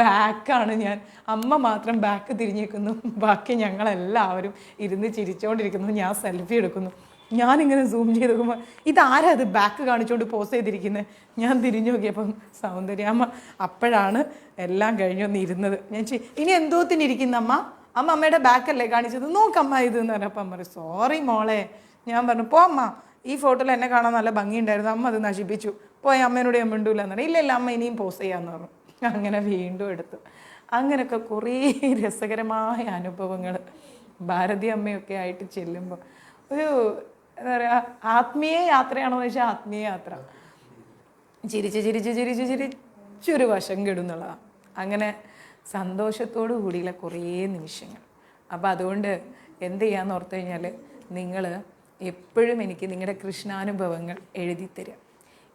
ബാക്കാണ് ഞാൻ, അമ്മ മാത്രം ബാക്ക് തിരിഞ്ഞേക്കുന്നു, ബാക്കി ഞങ്ങളെല്ലാവരും ഇരുന്ന് ചിരിച്ചുകൊണ്ടിരിക്കുന്നു. ഞാൻ സെൽഫി എടുക്കുന്നു. ഞാനിങ്ങനെ സൂം ചെയ്ത് നോക്കുമ്പോൾ ഇതാരാ അത് ബാക്ക് കാണിച്ചുകൊണ്ട് പോസ് ചെയ്തിരിക്കുന്നത്. ഞാൻ തിരിഞ്ഞു നോക്കിയപ്പം സൗന്ദര്യാമ്മ അപ്പോഴാണ് എല്ലാം കഴിഞ്ഞൊന്ന് ഇരുന്നത്. ഞാൻ ഇനി എന്തോത്തിനിരിക്കുന്ന അമ്മയുടെ ബാക്കല്ലേ കാണിച്ചത്, നോക്കമ്മ ഇത് എന്ന് പറഞ്ഞപ്പോൾ അമ്മ പറയും സോറി മോളെ. ഞാൻ പറഞ്ഞു പോ അമ്മ, ഈ ഫോട്ടോയിൽ എന്നെ കാണാൻ നല്ല ഭംഗിയുണ്ടായിരുന്നു, അമ്മ അത് നശിപ്പിച്ചു, പോയി അമ്മേനോട് ഞാൻ മിണ്ടൂല എന്ന് പറഞ്ഞു. ഇല്ല അമ്മ ഇനിയും പോസ് ചെയ്യാമെന്ന് പറഞ്ഞു. അങ്ങനെ വീണ്ടും എടുത്തു. അങ്ങനെയൊക്കെ കുറേ രസകരമായ അനുഭവങ്ങൾ ഭാരതി അമ്മയൊക്കെ ആയിട്ട് ചെല്ലുമ്പോൾ ഒരു എന്താ പറയുക, ആത്മീയ യാത്രയാണോ എന്ന് വെച്ചാൽ ആത്മീയ യാത്ര. ചിരിച്ചൊരു വശം കെടുന്നുള്ളതാണ്. അങ്ങനെ സന്തോഷത്തോടു കൂടിയുള്ള കുറേ നിമിഷങ്ങൾ. അപ്പോൾ അതുകൊണ്ട് എന്ത് ചെയ്യാന്ന് ഓർത്തു കഴിഞ്ഞാൽ, നിങ്ങൾ എപ്പോഴും എനിക്ക് നിങ്ങളുടെ കൃഷ്ണാനുഭവങ്ങൾ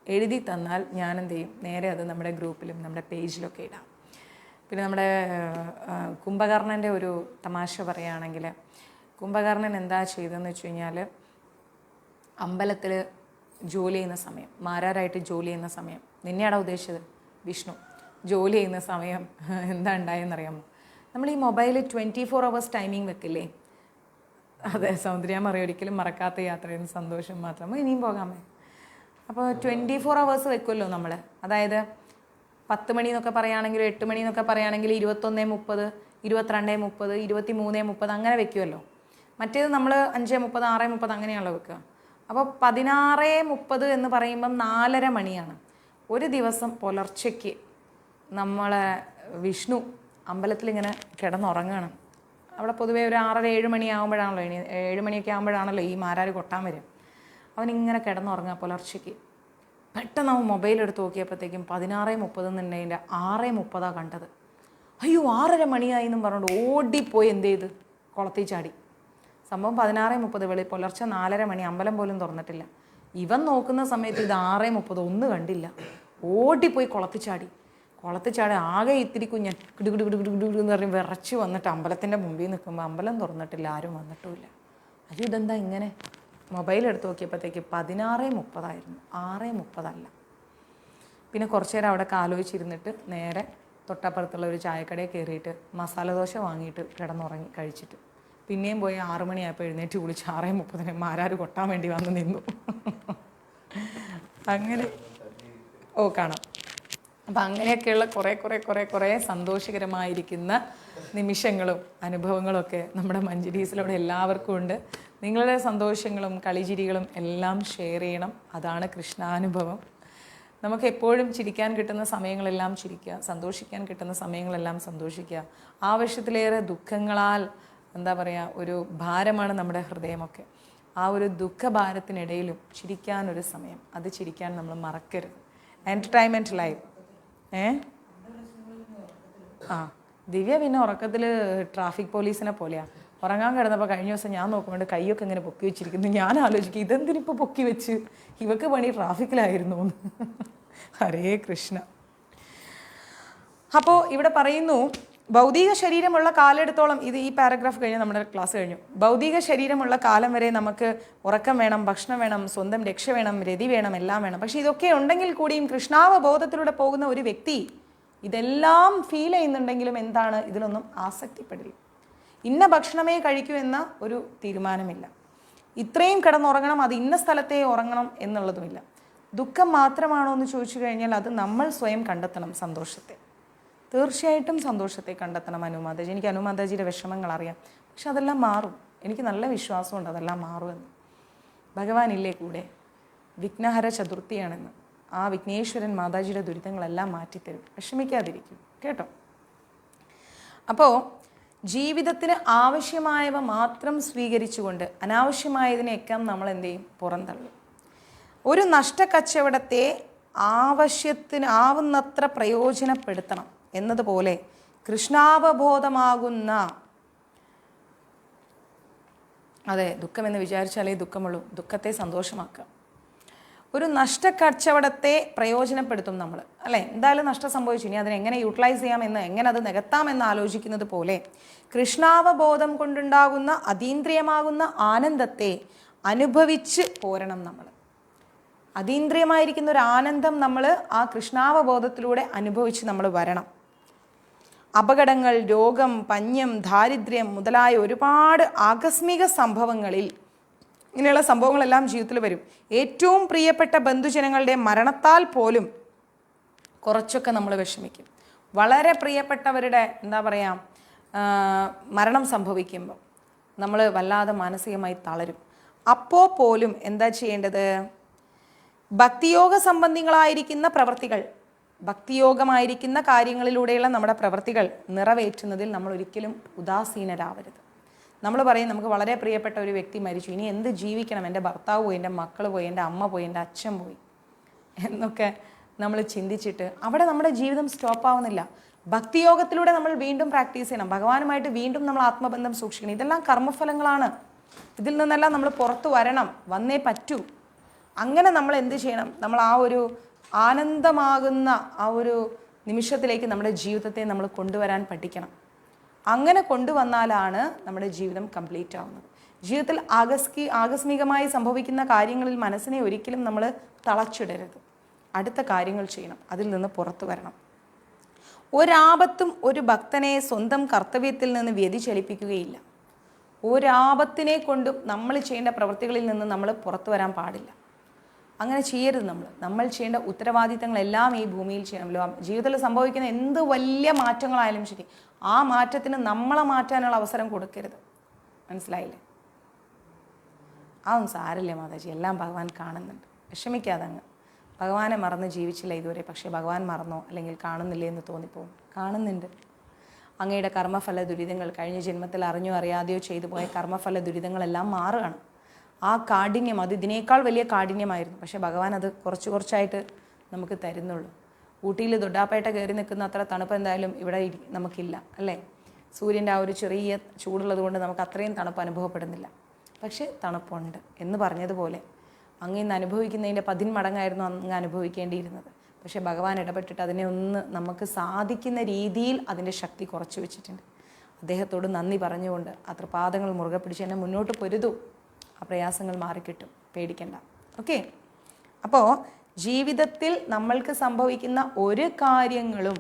എഴുതി തന്നാൽ ഞാൻ എന്ത് ചെയ്യും, നേരെ അത് നമ്മുടെ ഗ്രൂപ്പിലും നമ്മുടെ പേജിലൊക്കെ ഇടാം. പിന്നെ നമ്മുടെ കുംഭകർണൻ്റെ ഒരു തമാശ പറയുകയാണെങ്കിൽ, കുംഭകർണൻ എന്താ ചെയ്തതെന്ന് വെച്ച് കഴിഞ്ഞാൽ, അമ്പലത്തിൽ ജോലി ചെയ്യുന്ന സമയം, മാരാരായിട്ട് ജോലി ചെയ്യുന്ന സമയം, നിന്നെയാടാ ഉദ്ദേശിച്ചത്, വിഷ്ണു ജോലി ചെയ്യുന്ന സമയം എന്താ ഉണ്ടായെന്നറിയാമോ? നമ്മൾ ഈ മൊബൈൽ 24 hours ടൈമിങ് വെക്കില്ലേ? അതെ, സൗന്ദര്യാമ്മ അറിയാം, ഒരിക്കലും മറക്കാത്ത യാത്രയെന്ന് സന്തോഷം മാത്രമോ, ഇനിയും പോകാമേ. അപ്പോൾ 24 hours വെക്കുമല്ലോ നമ്മൾ. അതായത് 10 മണി എന്നൊക്കെ പറയുകയാണെങ്കിൽ, 8 മണി എന്നൊക്കെ പറയുകയാണെങ്കിൽ 21:30, 22:30, 23:30 അങ്ങനെ വെക്കുമല്ലോ. മറ്റേത് നമ്മൾ 5:30, 6:30 അങ്ങനെയാണല്ലോ വെക്കുക. അപ്പോൾ 16:30 എന്ന് പറയുമ്പം 4:30 മണിയാണ്. ഒരു ദിവസം പുലർച്ചയ്ക്ക് നമ്മളെ വിഷ്ണു അമ്പലത്തിലിങ്ങനെ കിടന്നുറങ്ങുകയാണ്. അവിടെ പൊതുവേ ഒരു 6:30-7 മണിയാകുമ്പോഴാണല്ലോ 7 മണിയൊക്കെ ആകുമ്പോഴാണല്ലോ ഈ മാരാർ കൊട്ടാൻ വരും. അവനിങ്ങനെ കിടന്നുറങ്ങുക പുലർച്ചയ്ക്ക്. പെട്ടെന്ന് അവൻ മൊബൈൽ എടുത്ത് നോക്കിയപ്പോഴത്തേക്കും 16:30 എന്നുണ്ടെങ്കിൽ 6:30 കണ്ടത്. അയ്യോ 6:30 മണിയായി എന്നും പറഞ്ഞുകൊണ്ട് ഓടിപ്പോയി എന്ത് ചെയ്ത് കുളത്തിൽ ചാടി. സംഭവം 16:30 പുലർച്ചെ 4:30 മണി, അമ്പലം പോലും തുറന്നിട്ടില്ല. ഇവൻ നോക്കുന്ന സമയത്ത് ഇത് 6:30 ഒന്നും കണ്ടില്ല. ഓടിപ്പോയി കുളത്തിൽ ചാടി ആകെ ഇത്തിരി കുഞ്ഞൻ കിടുകിടുകിടുകിടുന്ന് പറഞ്ഞ് വിറച്ച് വന്നിട്ട് അമ്പലത്തിൻ്റെ മുമ്പിൽ നിൽക്കുമ്പോൾ അമ്പലം തുറന്നിട്ടില്ല, ആരും വന്നിട്ടുമില്ല. അയ്യോ ഇതെന്താ ഇങ്ങനെ? മൊബൈൽ എടുത്ത് നോക്കിയപ്പോഴത്തേക്ക് 16:30 ആയിരുന്നു, 6:30 അല്ല. പിന്നെ കുറച്ച് നേരം അവിടെ ആലോചിച്ചിരുന്നിട്ട് നേരെ തൊട്ടപ്പുറത്തുള്ള ഒരു ചായക്കടയിൽ കയറിയിട്ട് മസാലദോശ വാങ്ങിയിട്ട് കിടന്നുറങ്ങി കഴിച്ചിട്ട് പിന്നെയും പോയി 6 മണിയായപ്പോൾ എഴുന്നേറ്റ് കുളിച്ച് 6:30 മാരാർ കൊട്ടാൻ വേണ്ടി വന്ന് നിന്നു. അങ്ങനെ കാണാം. അപ്പം അങ്ങനെയൊക്കെയുള്ള കുറേ സന്തോഷകരമായിരിക്കുന്ന നിമിഷങ്ങളും അനുഭവങ്ങളൊക്കെ നമ്മുടെ മഞ്ജരീസിലൂടെ എല്ലാവർക്കും ഉണ്ട്. നിങ്ങളുടെ സന്തോഷങ്ങളും കളിചിരികളും എല്ലാം ഷെയർ ചെയ്യണം. അതാണ് കൃഷ്ണാനുഭവം. നമുക്ക് എപ്പോഴും ചിരിക്കാൻ കിട്ടുന്ന സമയങ്ങളെല്ലാം ചിരിക്കുക, സന്തോഷിക്കാൻ കിട്ടുന്ന സമയങ്ങളെല്ലാം സന്തോഷിക്കുക. ആവശ്യത്തിലേറെ ദുഃഖങ്ങളാൽ എന്താ പറയുക, ഒരു ഭാരമാണ് നമ്മുടെ ഹൃദയമൊക്കെ. ആ ഒരു ദുഃഖഭാരത്തിനിടയിലും ചിരിക്കാനൊരു സമയം, അത് ചിരിക്കാൻ നമ്മൾ മറക്കരുത്. Entertainment life. ദിവ്യ പിന്നെ ഉറക്കത്തിൽ ട്രാഫിക് പോലീസിനെ പോലെയാണ്. ഉറങ്ങാൻ കിടന്നപ്പോൾ കഴിഞ്ഞ ദിവസം ഞാൻ നോക്കുമ്പോൾ കൈയൊക്കെ ഇങ്ങനെ പൊക്കി വെച്ചിരിക്കുന്നു. ഞാൻ ആലോചിക്കും ഇതെന്തിനിപ്പോൾ പൊക്കി വെച്ച്, ഇവക്ക് പണി ട്രാഫിക്കിലായിരുന്നു എന്ന്. ഹരേ കൃഷ്ണ. അപ്പോൾ ഇവിടെ പറയുന്നു, ഭൗതിക ശരീരമുള്ള കാലെടുത്തോളം, ഇത് ഈ പാരഗ്രാഫ് കഴിഞ്ഞ് നമ്മുടെ ക്ലാസ് കഴിഞ്ഞു. ഭൗതിക ശരീരമുള്ള കാലം വരെ നമുക്ക് ഉറക്കം വേണം, ഭക്ഷണം വേണം, സ്വന്തം രക്ഷ വേണം, രതി വേണം, എല്ലാം വേണം. പക്ഷെ ഇതൊക്കെ ഉണ്ടെങ്കിൽ കൂടിയും കൃഷ്ണാവബോധത്തിലൂടെ പോകുന്ന ഒരു വ്യക്തി ഇതെല്ലാം ഫീൽ ചെയ്യുന്നുണ്ടെങ്കിലും എന്താണ്, ഇതിലൊന്നും ആസക്തിപ്പെടില്ല. ഇന്ന ഭക്ഷണമേ കഴിക്കൂ എന്ന ഒരു തീരുമാനമില്ല. ഇത്രയും കിടന്നുറങ്ങണം, അത് ഇന്ന സ്ഥലത്തേ ഉറങ്ങണം എന്നുള്ളതുമില്ല. ദുഃഖം മാത്രമാണോ എന്ന് ചോദിച്ചു കഴിഞ്ഞാൽ അത് നമ്മൾ സ്വയം കണ്ടെത്തണം. സന്തോഷത്തെ, തീർച്ചയായിട്ടും സന്തോഷത്തെ കണ്ടെത്തണം. അനുമാതാജി, എനിക്ക് അനുമാതാജിയുടെ വിഷമങ്ങൾ അറിയാം, പക്ഷെ അതെല്ലാം മാറും. എനിക്ക് നല്ല വിശ്വാസമുണ്ട് അതെല്ലാം മാറുമെന്ന്. ഭഗവാനില്ലേ കൂടെ, വിഘ്നഹര ചതുർത്ഥിയാണെന്ന്. ആ വിഘ്നേശ്വരൻ മാതാജിയുടെ ദുരിതങ്ങളെല്ലാം മാറ്റിത്തരും. വിഷമിക്കാതിരിക്കും കേട്ടോ. അപ്പോൾ ജീവിതത്തിന് ആവശ്യമായവ മാത്രം സ്വീകരിച്ചുകൊണ്ട് അനാവശ്യമായതിനെയൊക്കെ നമ്മൾ എന്ത് ചെയ്യും, പുറന്തള്ളും. ഒരു നഷ്ടക്കച്ചവടത്തെ ആവശ്യത്തിന് ആവുന്നത്ര പ്രയോജനപ്പെടുത്തണം എന്നതുപോലെ കൃഷ്ണാവബോധമാകുന്ന, അതെ, ദുഃഖമെന്ന് വിചാരിച്ചാലേ ദുഃഖമുള്ളൂ, ദുഃഖത്തെ സന്തോഷമാക്കുക. ഒരു നഷ്ടക്കച്ചവടത്തെ പ്രയോജനപ്പെടുത്തും നമ്മൾ, അല്ലേ? എന്തായാലും നഷ്ടം സംഭവിച്ചു, ഇനി അതിനെ എങ്ങനെ യൂട്ടിലൈസ് ചെയ്യാമെന്ന്, എങ്ങനെ അത് നികത്താമെന്ന് ആലോചിക്കുന്നത് പോലെ കൃഷ്ണാവബോധം കൊണ്ടുണ്ടാകുന്ന അതീന്ദ്രിയമാകുന്ന ആനന്ദത്തെ അനുഭവിച്ച് പോരണം നമ്മൾ. അതീന്ദ്രിയമായിരിക്കുന്ന ഒരു ആനന്ദം നമ്മൾ ആ കൃഷ്ണാവബോധത്തിലൂടെ അനുഭവിച്ച് നമ്മൾ വരണം. അപകടങ്ങൾ, രോഗം, പഞ്ഞം, ദാരിദ്ര്യം മുതലായ ഒരുപാട് ആകസ്മിക സംഭവങ്ങളിൽ, ഇങ്ങനെയുള്ള സംഭവങ്ങളെല്ലാം ജീവിതത്തിൽ വരും. ഏറ്റവും പ്രിയപ്പെട്ട ബന്ധുജനങ്ങളുടെ മരണത്താൽ പോലും കുറച്ചൊക്കെ നമ്മൾ വിഷമിക്കും. വളരെ പ്രിയപ്പെട്ടവരുടെ എന്താ പറയുക, മരണം സംഭവിക്കുമ്പോൾ നമ്മൾ വല്ലാതെ മാനസികമായി തളരും. അപ്പോൾ പോലും എന്താ ചെയ്യേണ്ടത്, ഭക്തിയോഗ സംബന്ധികളായിരിക്കുന്ന പ്രവൃത്തികൾ, ഭക്തിയോഗമായിരിക്കുന്ന കാര്യങ്ങളിലൂടെയുള്ള നമ്മുടെ പ്രവൃത്തികൾ നിറവേറ്റുന്നതിൽ നമ്മൾ ഒരിക്കലും ഉദാസീനരാവരുത്. നമ്മൾ പറയും നമുക്ക് വളരെ പ്രിയപ്പെട്ട ഒരു വ്യക്തി മരിച്ചു, ഇനി എന്ത് ജീവിക്കണം, എൻ്റെ ഭർത്താവ് പോയി, എൻ്റെ മക്കൾ പോയി, എൻ്റെ അമ്മ പോയി, എൻ്റെ അച്ഛൻ പോയി എന്നൊക്കെ നമ്മൾ ചിന്തിച്ചിട്ട് അവിടെ നമ്മുടെ ജീവിതം സ്റ്റോപ്പാവുന്നില്ല. ഭക്തിയോഗത്തിലൂടെ നമ്മൾ വീണ്ടും പ്രാക്ടീസ് ചെയ്യണം, ഭഗവാനുമായിട്ട് വീണ്ടും നമ്മൾ ആത്മബന്ധം സൂക്ഷിക്കണം. ഇതെല്ലാം കർമ്മഫലങ്ങളാണ്. ഇതിൽ നിന്നെല്ലാം നമ്മൾ പുറത്തു വരണം, വന്നേ പറ്റൂ. അങ്ങനെ നമ്മൾ എന്ത് ചെയ്യണം, നമ്മൾ ആ ഒരു ആനന്ദമാകുന്ന ആ ഒരു നിമിഷത്തിലേക്ക് നമ്മുടെ ജീവിതത്തെ നമ്മൾ കൊണ്ടുവരാൻ പഠിക്കണം. അങ്ങനെ കൊണ്ടുവന്നാലാണ് നമ്മുടെ ജീവിതം കംപ്ലീറ്റ് ആവുന്നത്. ജീവിതത്തിൽ ആകസ്മികമായി സംഭവിക്കുന്ന കാര്യങ്ങളിൽ മനസ്സിനെ ഒരിക്കലും നമ്മൾ തളച്ചിടരുത്. അടുത്ത കാര്യങ്ങൾ ചെയ്യണം, അതിൽ നിന്ന് പുറത്തു വരണം. ഒരാപത്തും ഒരു ഭക്തനെ സ്വന്തം കർത്തവ്യത്തിൽ നിന്ന് വ്യതിചലിപ്പിക്കുകയില്ല. ഒരാപത്തിനെ കൊണ്ടും നമ്മൾ ചെയ്യേണ്ട പ്രവൃത്തികളിൽ നിന്ന് നമ്മൾ പുറത്തു വരാൻ പാടില്ല. അങ്ങനെ ചെയ്യരുത്. നമ്മൾ ചെയ്യേണ്ട ഉത്തരവാദിത്തങ്ങളെല്ലാം ഈ ഭൂമിയിൽ ചെയ്യണമല്ലോ. ജീവിതത്തിൽ സംഭവിക്കുന്ന എന്ത് വലിയ മാറ്റങ്ങളായാലും ശരി, ആ മാറ്റത്തിന് നമ്മളെ മാറ്റാനുള്ള അവസരം കൊടുക്കരുത്. മനസ്സിലായില്ലേ? അതൊന്നും സാരമില്ല മാതാജി, എല്ലാം ഭഗവാൻ കാണുന്നുണ്ട്, വിഷമിക്കാതെ അങ്ങ്. ഭഗവാനെ മറന്ന് ജീവിച്ചില്ല ഇതുവരെ, പക്ഷേ ഭഗവാൻ മറന്നോ അല്ലെങ്കിൽ കാണുന്നില്ലേ എന്ന് തോന്നിപ്പോകും. കാണുന്നുണ്ട്. അങ്ങയുടെ കർമ്മഫല ദുരിതങ്ങൾ, കഴിഞ്ഞ ജന്മത്തിൽ അറിഞ്ഞോ അറിയാതെയോ ചെയ്തു പോയ കർമ്മഫല ദുരിതങ്ങളെല്ലാം മാറുകയാണ്. ആ കാഠിന്യം അത് ഇതിനേക്കാൾ വലിയ കാഠിന്യമായിരുന്നു, പക്ഷേ ഭഗവാൻ അത് കുറച്ച് കുറച്ചായിട്ട് നമുക്ക് തരുന്നുള്ളൂ. ഊട്ടിയിൽ ദൊഡ്ഡാപ്പേട്ട കയറി നിൽക്കുന്ന അത്ര തണുപ്പ് എന്തായാലും ഇവിടെ നമുക്കില്ല, അല്ലേ? സൂര്യൻ്റെ ആ ഒരു ചെറിയ ചൂടുള്ളത് കൊണ്ട് നമുക്ക് അത്രയും തണുപ്പ് അനുഭവപ്പെടുന്നില്ല, പക്ഷേ തണുപ്പുണ്ട്. എന്ന് പറഞ്ഞതുപോലെ അങ്ങ് ഇന്ന് അനുഭവിക്കുന്നതിൻ്റെ 10 മടങ്ങായിരുന്നു അങ്ങ് അനുഭവിക്കേണ്ടിയിരുന്നത്. പക്ഷേ ഭഗവാൻ ഇടപെട്ടിട്ട് അതിനെ ഒന്ന് നമുക്ക് സാധിക്കുന്ന രീതിയിൽ അതിൻ്റെ ശക്തി കുറച്ച് വെച്ചിട്ടുണ്ട്. അദ്ദേഹത്തോട് നന്ദി പറഞ്ഞുകൊണ്ട് ആ തൃപാദങ്ങൾ മുറുകെ പിടിച്ച് എന്നെ മുന്നോട്ട് പൊരുതൂ. ആ പ്രയാസങ്ങൾ മാറിക്കിട്ടും, പേടിക്കണ്ട. ഓക്കെ? അപ്പോൾ ജീവിതത്തിൽ നമ്മൾക്ക് സംഭവിക്കുന്ന ഒരു കാര്യങ്ങളും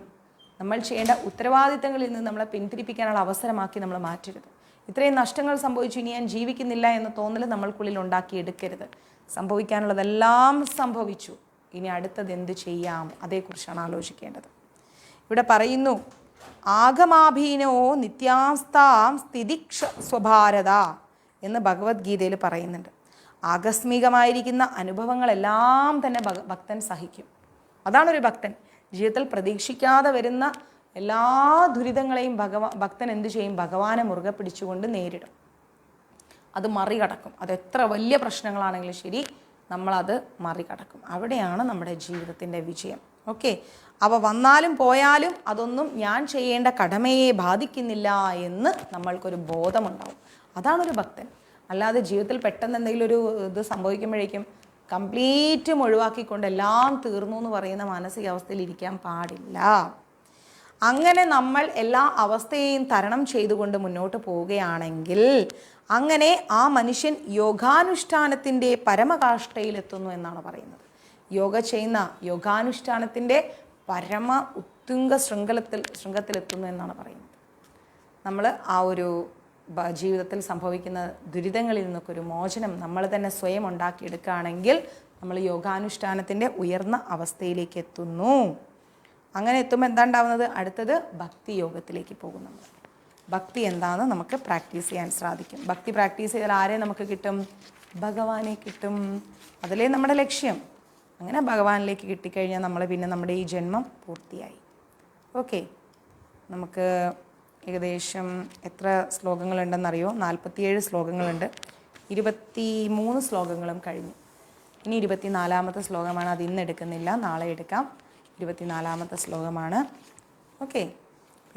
നമ്മൾ ചെയ്യേണ്ട ഉത്തരവാദിത്തങ്ങളിൽ നിന്ന് നമ്മളെ പിന്തിരിപ്പിക്കാനുള്ള അവസരമാക്കി നമ്മൾ മാറ്റരുത്. ഇത്രയും നഷ്ടങ്ങൾ സംഭവിച്ചു, ഇനി ഞാൻ ജീവിക്കുന്നില്ല എന്ന തോന്നൽ നമ്മൾക്കുള്ളിൽ ഉണ്ടാക്കിയെടുക്കരുത്. സംഭവിക്കാനുള്ളതെല്ലാം സംഭവിച്ചു, ഇനി അടുത്തത് എന്ത് ചെയ്യാം, അതേക്കുറിച്ചാണ് ആലോചിക്കേണ്ടത്. ഇവിടെ പറയുന്നു, ആഗമാഭീനോ നിത്യാസ്താം സ്ഥിതിക്ഷ സ്വഭാരത എന്ന് ഭഗവത്ഗീതയിൽ പറയുന്നുണ്ട്. ആകസ്മികമായിരിക്കുന്ന അനുഭവങ്ങളെല്ലാം തന്നെ ഭക്തൻ സഹിക്കും. അതാണൊരു ഭക്തൻ. ജീവിതത്തിൽ പ്രതീക്ഷിക്കാതെ വരുന്ന എല്ലാ ദുരിതങ്ങളെയും ഭക്തൻ എന്തു ചെയ്യും? ഭഗവാനെ മുറുകെ പിടിച്ചുകൊണ്ട് നേരിടും. അത് മറികടക്കും. അതെത്ര വലിയ പ്രശ്നങ്ങളാണെങ്കിലും ശരി, നമ്മളത് മറികടക്കും. അവിടെയാണ് നമ്മുടെ ജീവിതത്തിൻ്റെ വിജയം. ഓക്കെ? അവ വന്നാലും പോയാലും അതൊന്നും ഞാൻ ചെയ്യേണ്ട കടമയെ ബാധിക്കുന്നില്ല എന്ന് നമ്മൾക്കൊരു ബോധമുണ്ടാവും. അതാണൊരു ഭക്തൻ. അല്ലാതെ ജീവിതത്തിൽ പെട്ടെന്ന് എന്തെങ്കിലും ഒരു ഇത് സംഭവിക്കുമ്പോഴേക്കും കംപ്ലീറ്റും ഒഴിവാക്കിക്കൊണ്ട് എല്ലാം തീർന്നു എന്ന് പറയുന്ന മാനസികാവസ്ഥയിൽ ഇരിക്കാൻ പാടില്ല. അങ്ങനെ നമ്മൾ എല്ലാ അവസ്ഥയെയും തരണം ചെയ്തുകൊണ്ട് മുന്നോട്ട് പോവുകയാണെങ്കിൽ അങ്ങനെ ആ മനുഷ്യൻ യോഗാനുഷ്ഠാനത്തിൻ്റെ പരമകാഷ്ഠയിലെത്തുന്നു എന്നാണ് പറയുന്നത്. യോഗ ചെയ്യുന്ന യോഗാനുഷ്ഠാനത്തിൻ്റെ പരമ ഉത്തുംഗ ശൃംഗത്തിലെത്തുന്നു എന്നാണ് പറയുന്നത്. നമ്മൾ ആ ഒരു ജീവിതത്തിൽ സംഭവിക്കുന്ന ദുരിതങ്ങളിൽ നിന്നൊക്കെ ഒരു മോചനം നമ്മൾ തന്നെ സ്വയം ഉണ്ടാക്കിയെടുക്കുകയാണെങ്കിൽ നമ്മൾ യോഗാനുഷ്ഠാനത്തിൻ്റെ ഉയർന്ന അവസ്ഥയിലേക്ക് എത്തുന്നു. അങ്ങനെ എത്തുമ്പോൾ എന്താ ഉണ്ടാവുന്നത്? അടുത്തത് ഭക്തി യോഗത്തിലേക്ക് പോകും. നമ്മൾ ഭക്തി എന്താണെന്ന് നമുക്ക് പ്രാക്ടീസ് ചെയ്യാൻ സാധിക്കും. ഭക്തി പ്രാക്ടീസ് ചെയ്താൽ ആരെ നമുക്ക് കിട്ടും? ഭഗവാനെ കിട്ടും. അതിലേ നമ്മുടെ ലക്ഷ്യം. അങ്ങനെ ഭഗവാനിലേക്ക് കിട്ടിക്കഴിഞ്ഞാൽ നമ്മൾ പിന്നെ നമ്മുടെ ഈ ജന്മം പൂർത്തിയായി. ഓക്കെ, നമുക്ക് ഏകദേശം എത്ര ശ്ലോകങ്ങളുണ്ടെന്നറിയോ? 47 ശ്ലോകങ്ങളുണ്ട്. 23 ശ്ലോകങ്ങളും കഴിഞ്ഞു. ഇനി 24-ാമത്തെ ശ്ലോകമാണ്. അത് ഇന്ന് എടുക്കുന്നില്ല, നാളെ എടുക്കാം. 24-ാമത്തെ ശ്ലോകമാണ്. ഓക്കെ,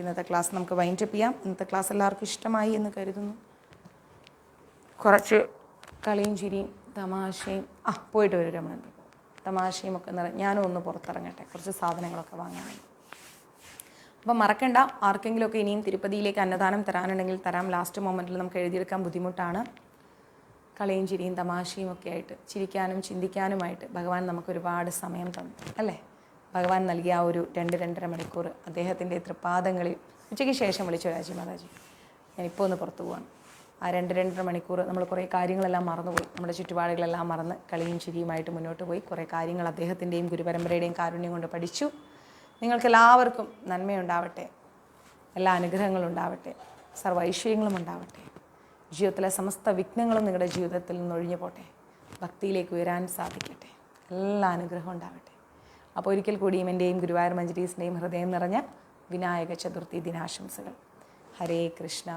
ഇന്നത്തെ ക്ലാസ് നമുക്ക് വൈൻഡപ്പ് ചെയ്യാം. ഇന്നത്തെ ക്ലാസ് എല്ലാവർക്കും ഇഷ്ടമായി എന്ന് കരുതുന്നു. കുറച്ച് കളിയും ചിരിയും തമാശയും പോയിട്ട് വരും രമണൻ. തമാശയും ഒക്കെ ഞാനും ഒന്ന് പുറത്തിറങ്ങട്ടെ, കുറച്ച് സാധനങ്ങളൊക്കെ വാങ്ങാനുണ്ട്. അപ്പം മറക്കണ്ട, ആർക്കെങ്കിലുമൊക്കെ ഇനിയും തിരുപ്പതിയിലേക്ക് അന്നദാനം തരാനുണ്ടെങ്കിൽ തരാം. ലാസ്റ്റ് മൊമെൻറ്റിൽ നമുക്ക് എഴുതിയെടുക്കാൻ ബുദ്ധിമുട്ടാണ്. കളിയും ചിരിയും തമാശയും ഒക്കെ ആയിട്ട് ചിരിക്കാനും ചിന്തിക്കാനുമായിട്ട് ഭഗവാൻ നമുക്കൊരുപാട് സമയം തന്നു അല്ലേ? ഭഗവാൻ നൽകിയ ആ ഒരു 2-2.5 മണിക്കൂർ അദ്ദേഹത്തിൻ്റെ തൃപ്പാദങ്ങളിൽ ഉച്ചയ്ക്ക് ശേഷം വിളിച്ചു, രാജി മാതാജി ഞാനിപ്പോൾ ഒന്ന് പുറത്തു പോവാണ്. ആ 2-2.5 മണിക്കൂർ നമ്മൾ കുറേ കാര്യങ്ങളെല്ലാം മറന്നുപോയി. നമ്മുടെ ചുറ്റുപാടുകളെല്ലാം മറന്ന് കളിയും ചിരിയുമായിട്ട് മുന്നോട്ട് പോയി കുറേ കാര്യങ്ങൾ അദ്ദേഹത്തിൻ്റെയും ഗുരുപരമ്പരയുടെയും കാരുണ്യം കൊണ്ട് പഠിച്ചു. നിങ്ങൾക്കെല്ലാവർക്കും നന്മയുണ്ടാവട്ടെ, എല്ലാ അനുഗ്രഹങ്ങളും ഉണ്ടാവട്ടെ, സർവ്വ ഐശ്വര്യങ്ങളും ഉണ്ടാവട്ടെ. ജീവിതത്തിലെ സമസ്ത വിഘ്നങ്ങളും നിങ്ങളുടെ ജീവിതത്തിൽ നിന്ന് ഒഴിഞ്ഞു പോട്ടെ. ഭക്തിയിലേക്ക് ഉയരാൻ സാധിക്കട്ടെ. എല്ലാ അനുഗ്രഹവും ഉണ്ടാവട്ടെ. അപ്പോൾ ഒരിക്കൽ കൂടിയും എൻ്റെയും ഗുരുവായൂർ മഞ്ജരീസിൻ്റെയും ഹൃദയം നിറഞ്ഞ വിനായക ചതുർത്ഥി ദിനാശംസകൾ. ഹരേ കൃഷ്ണ.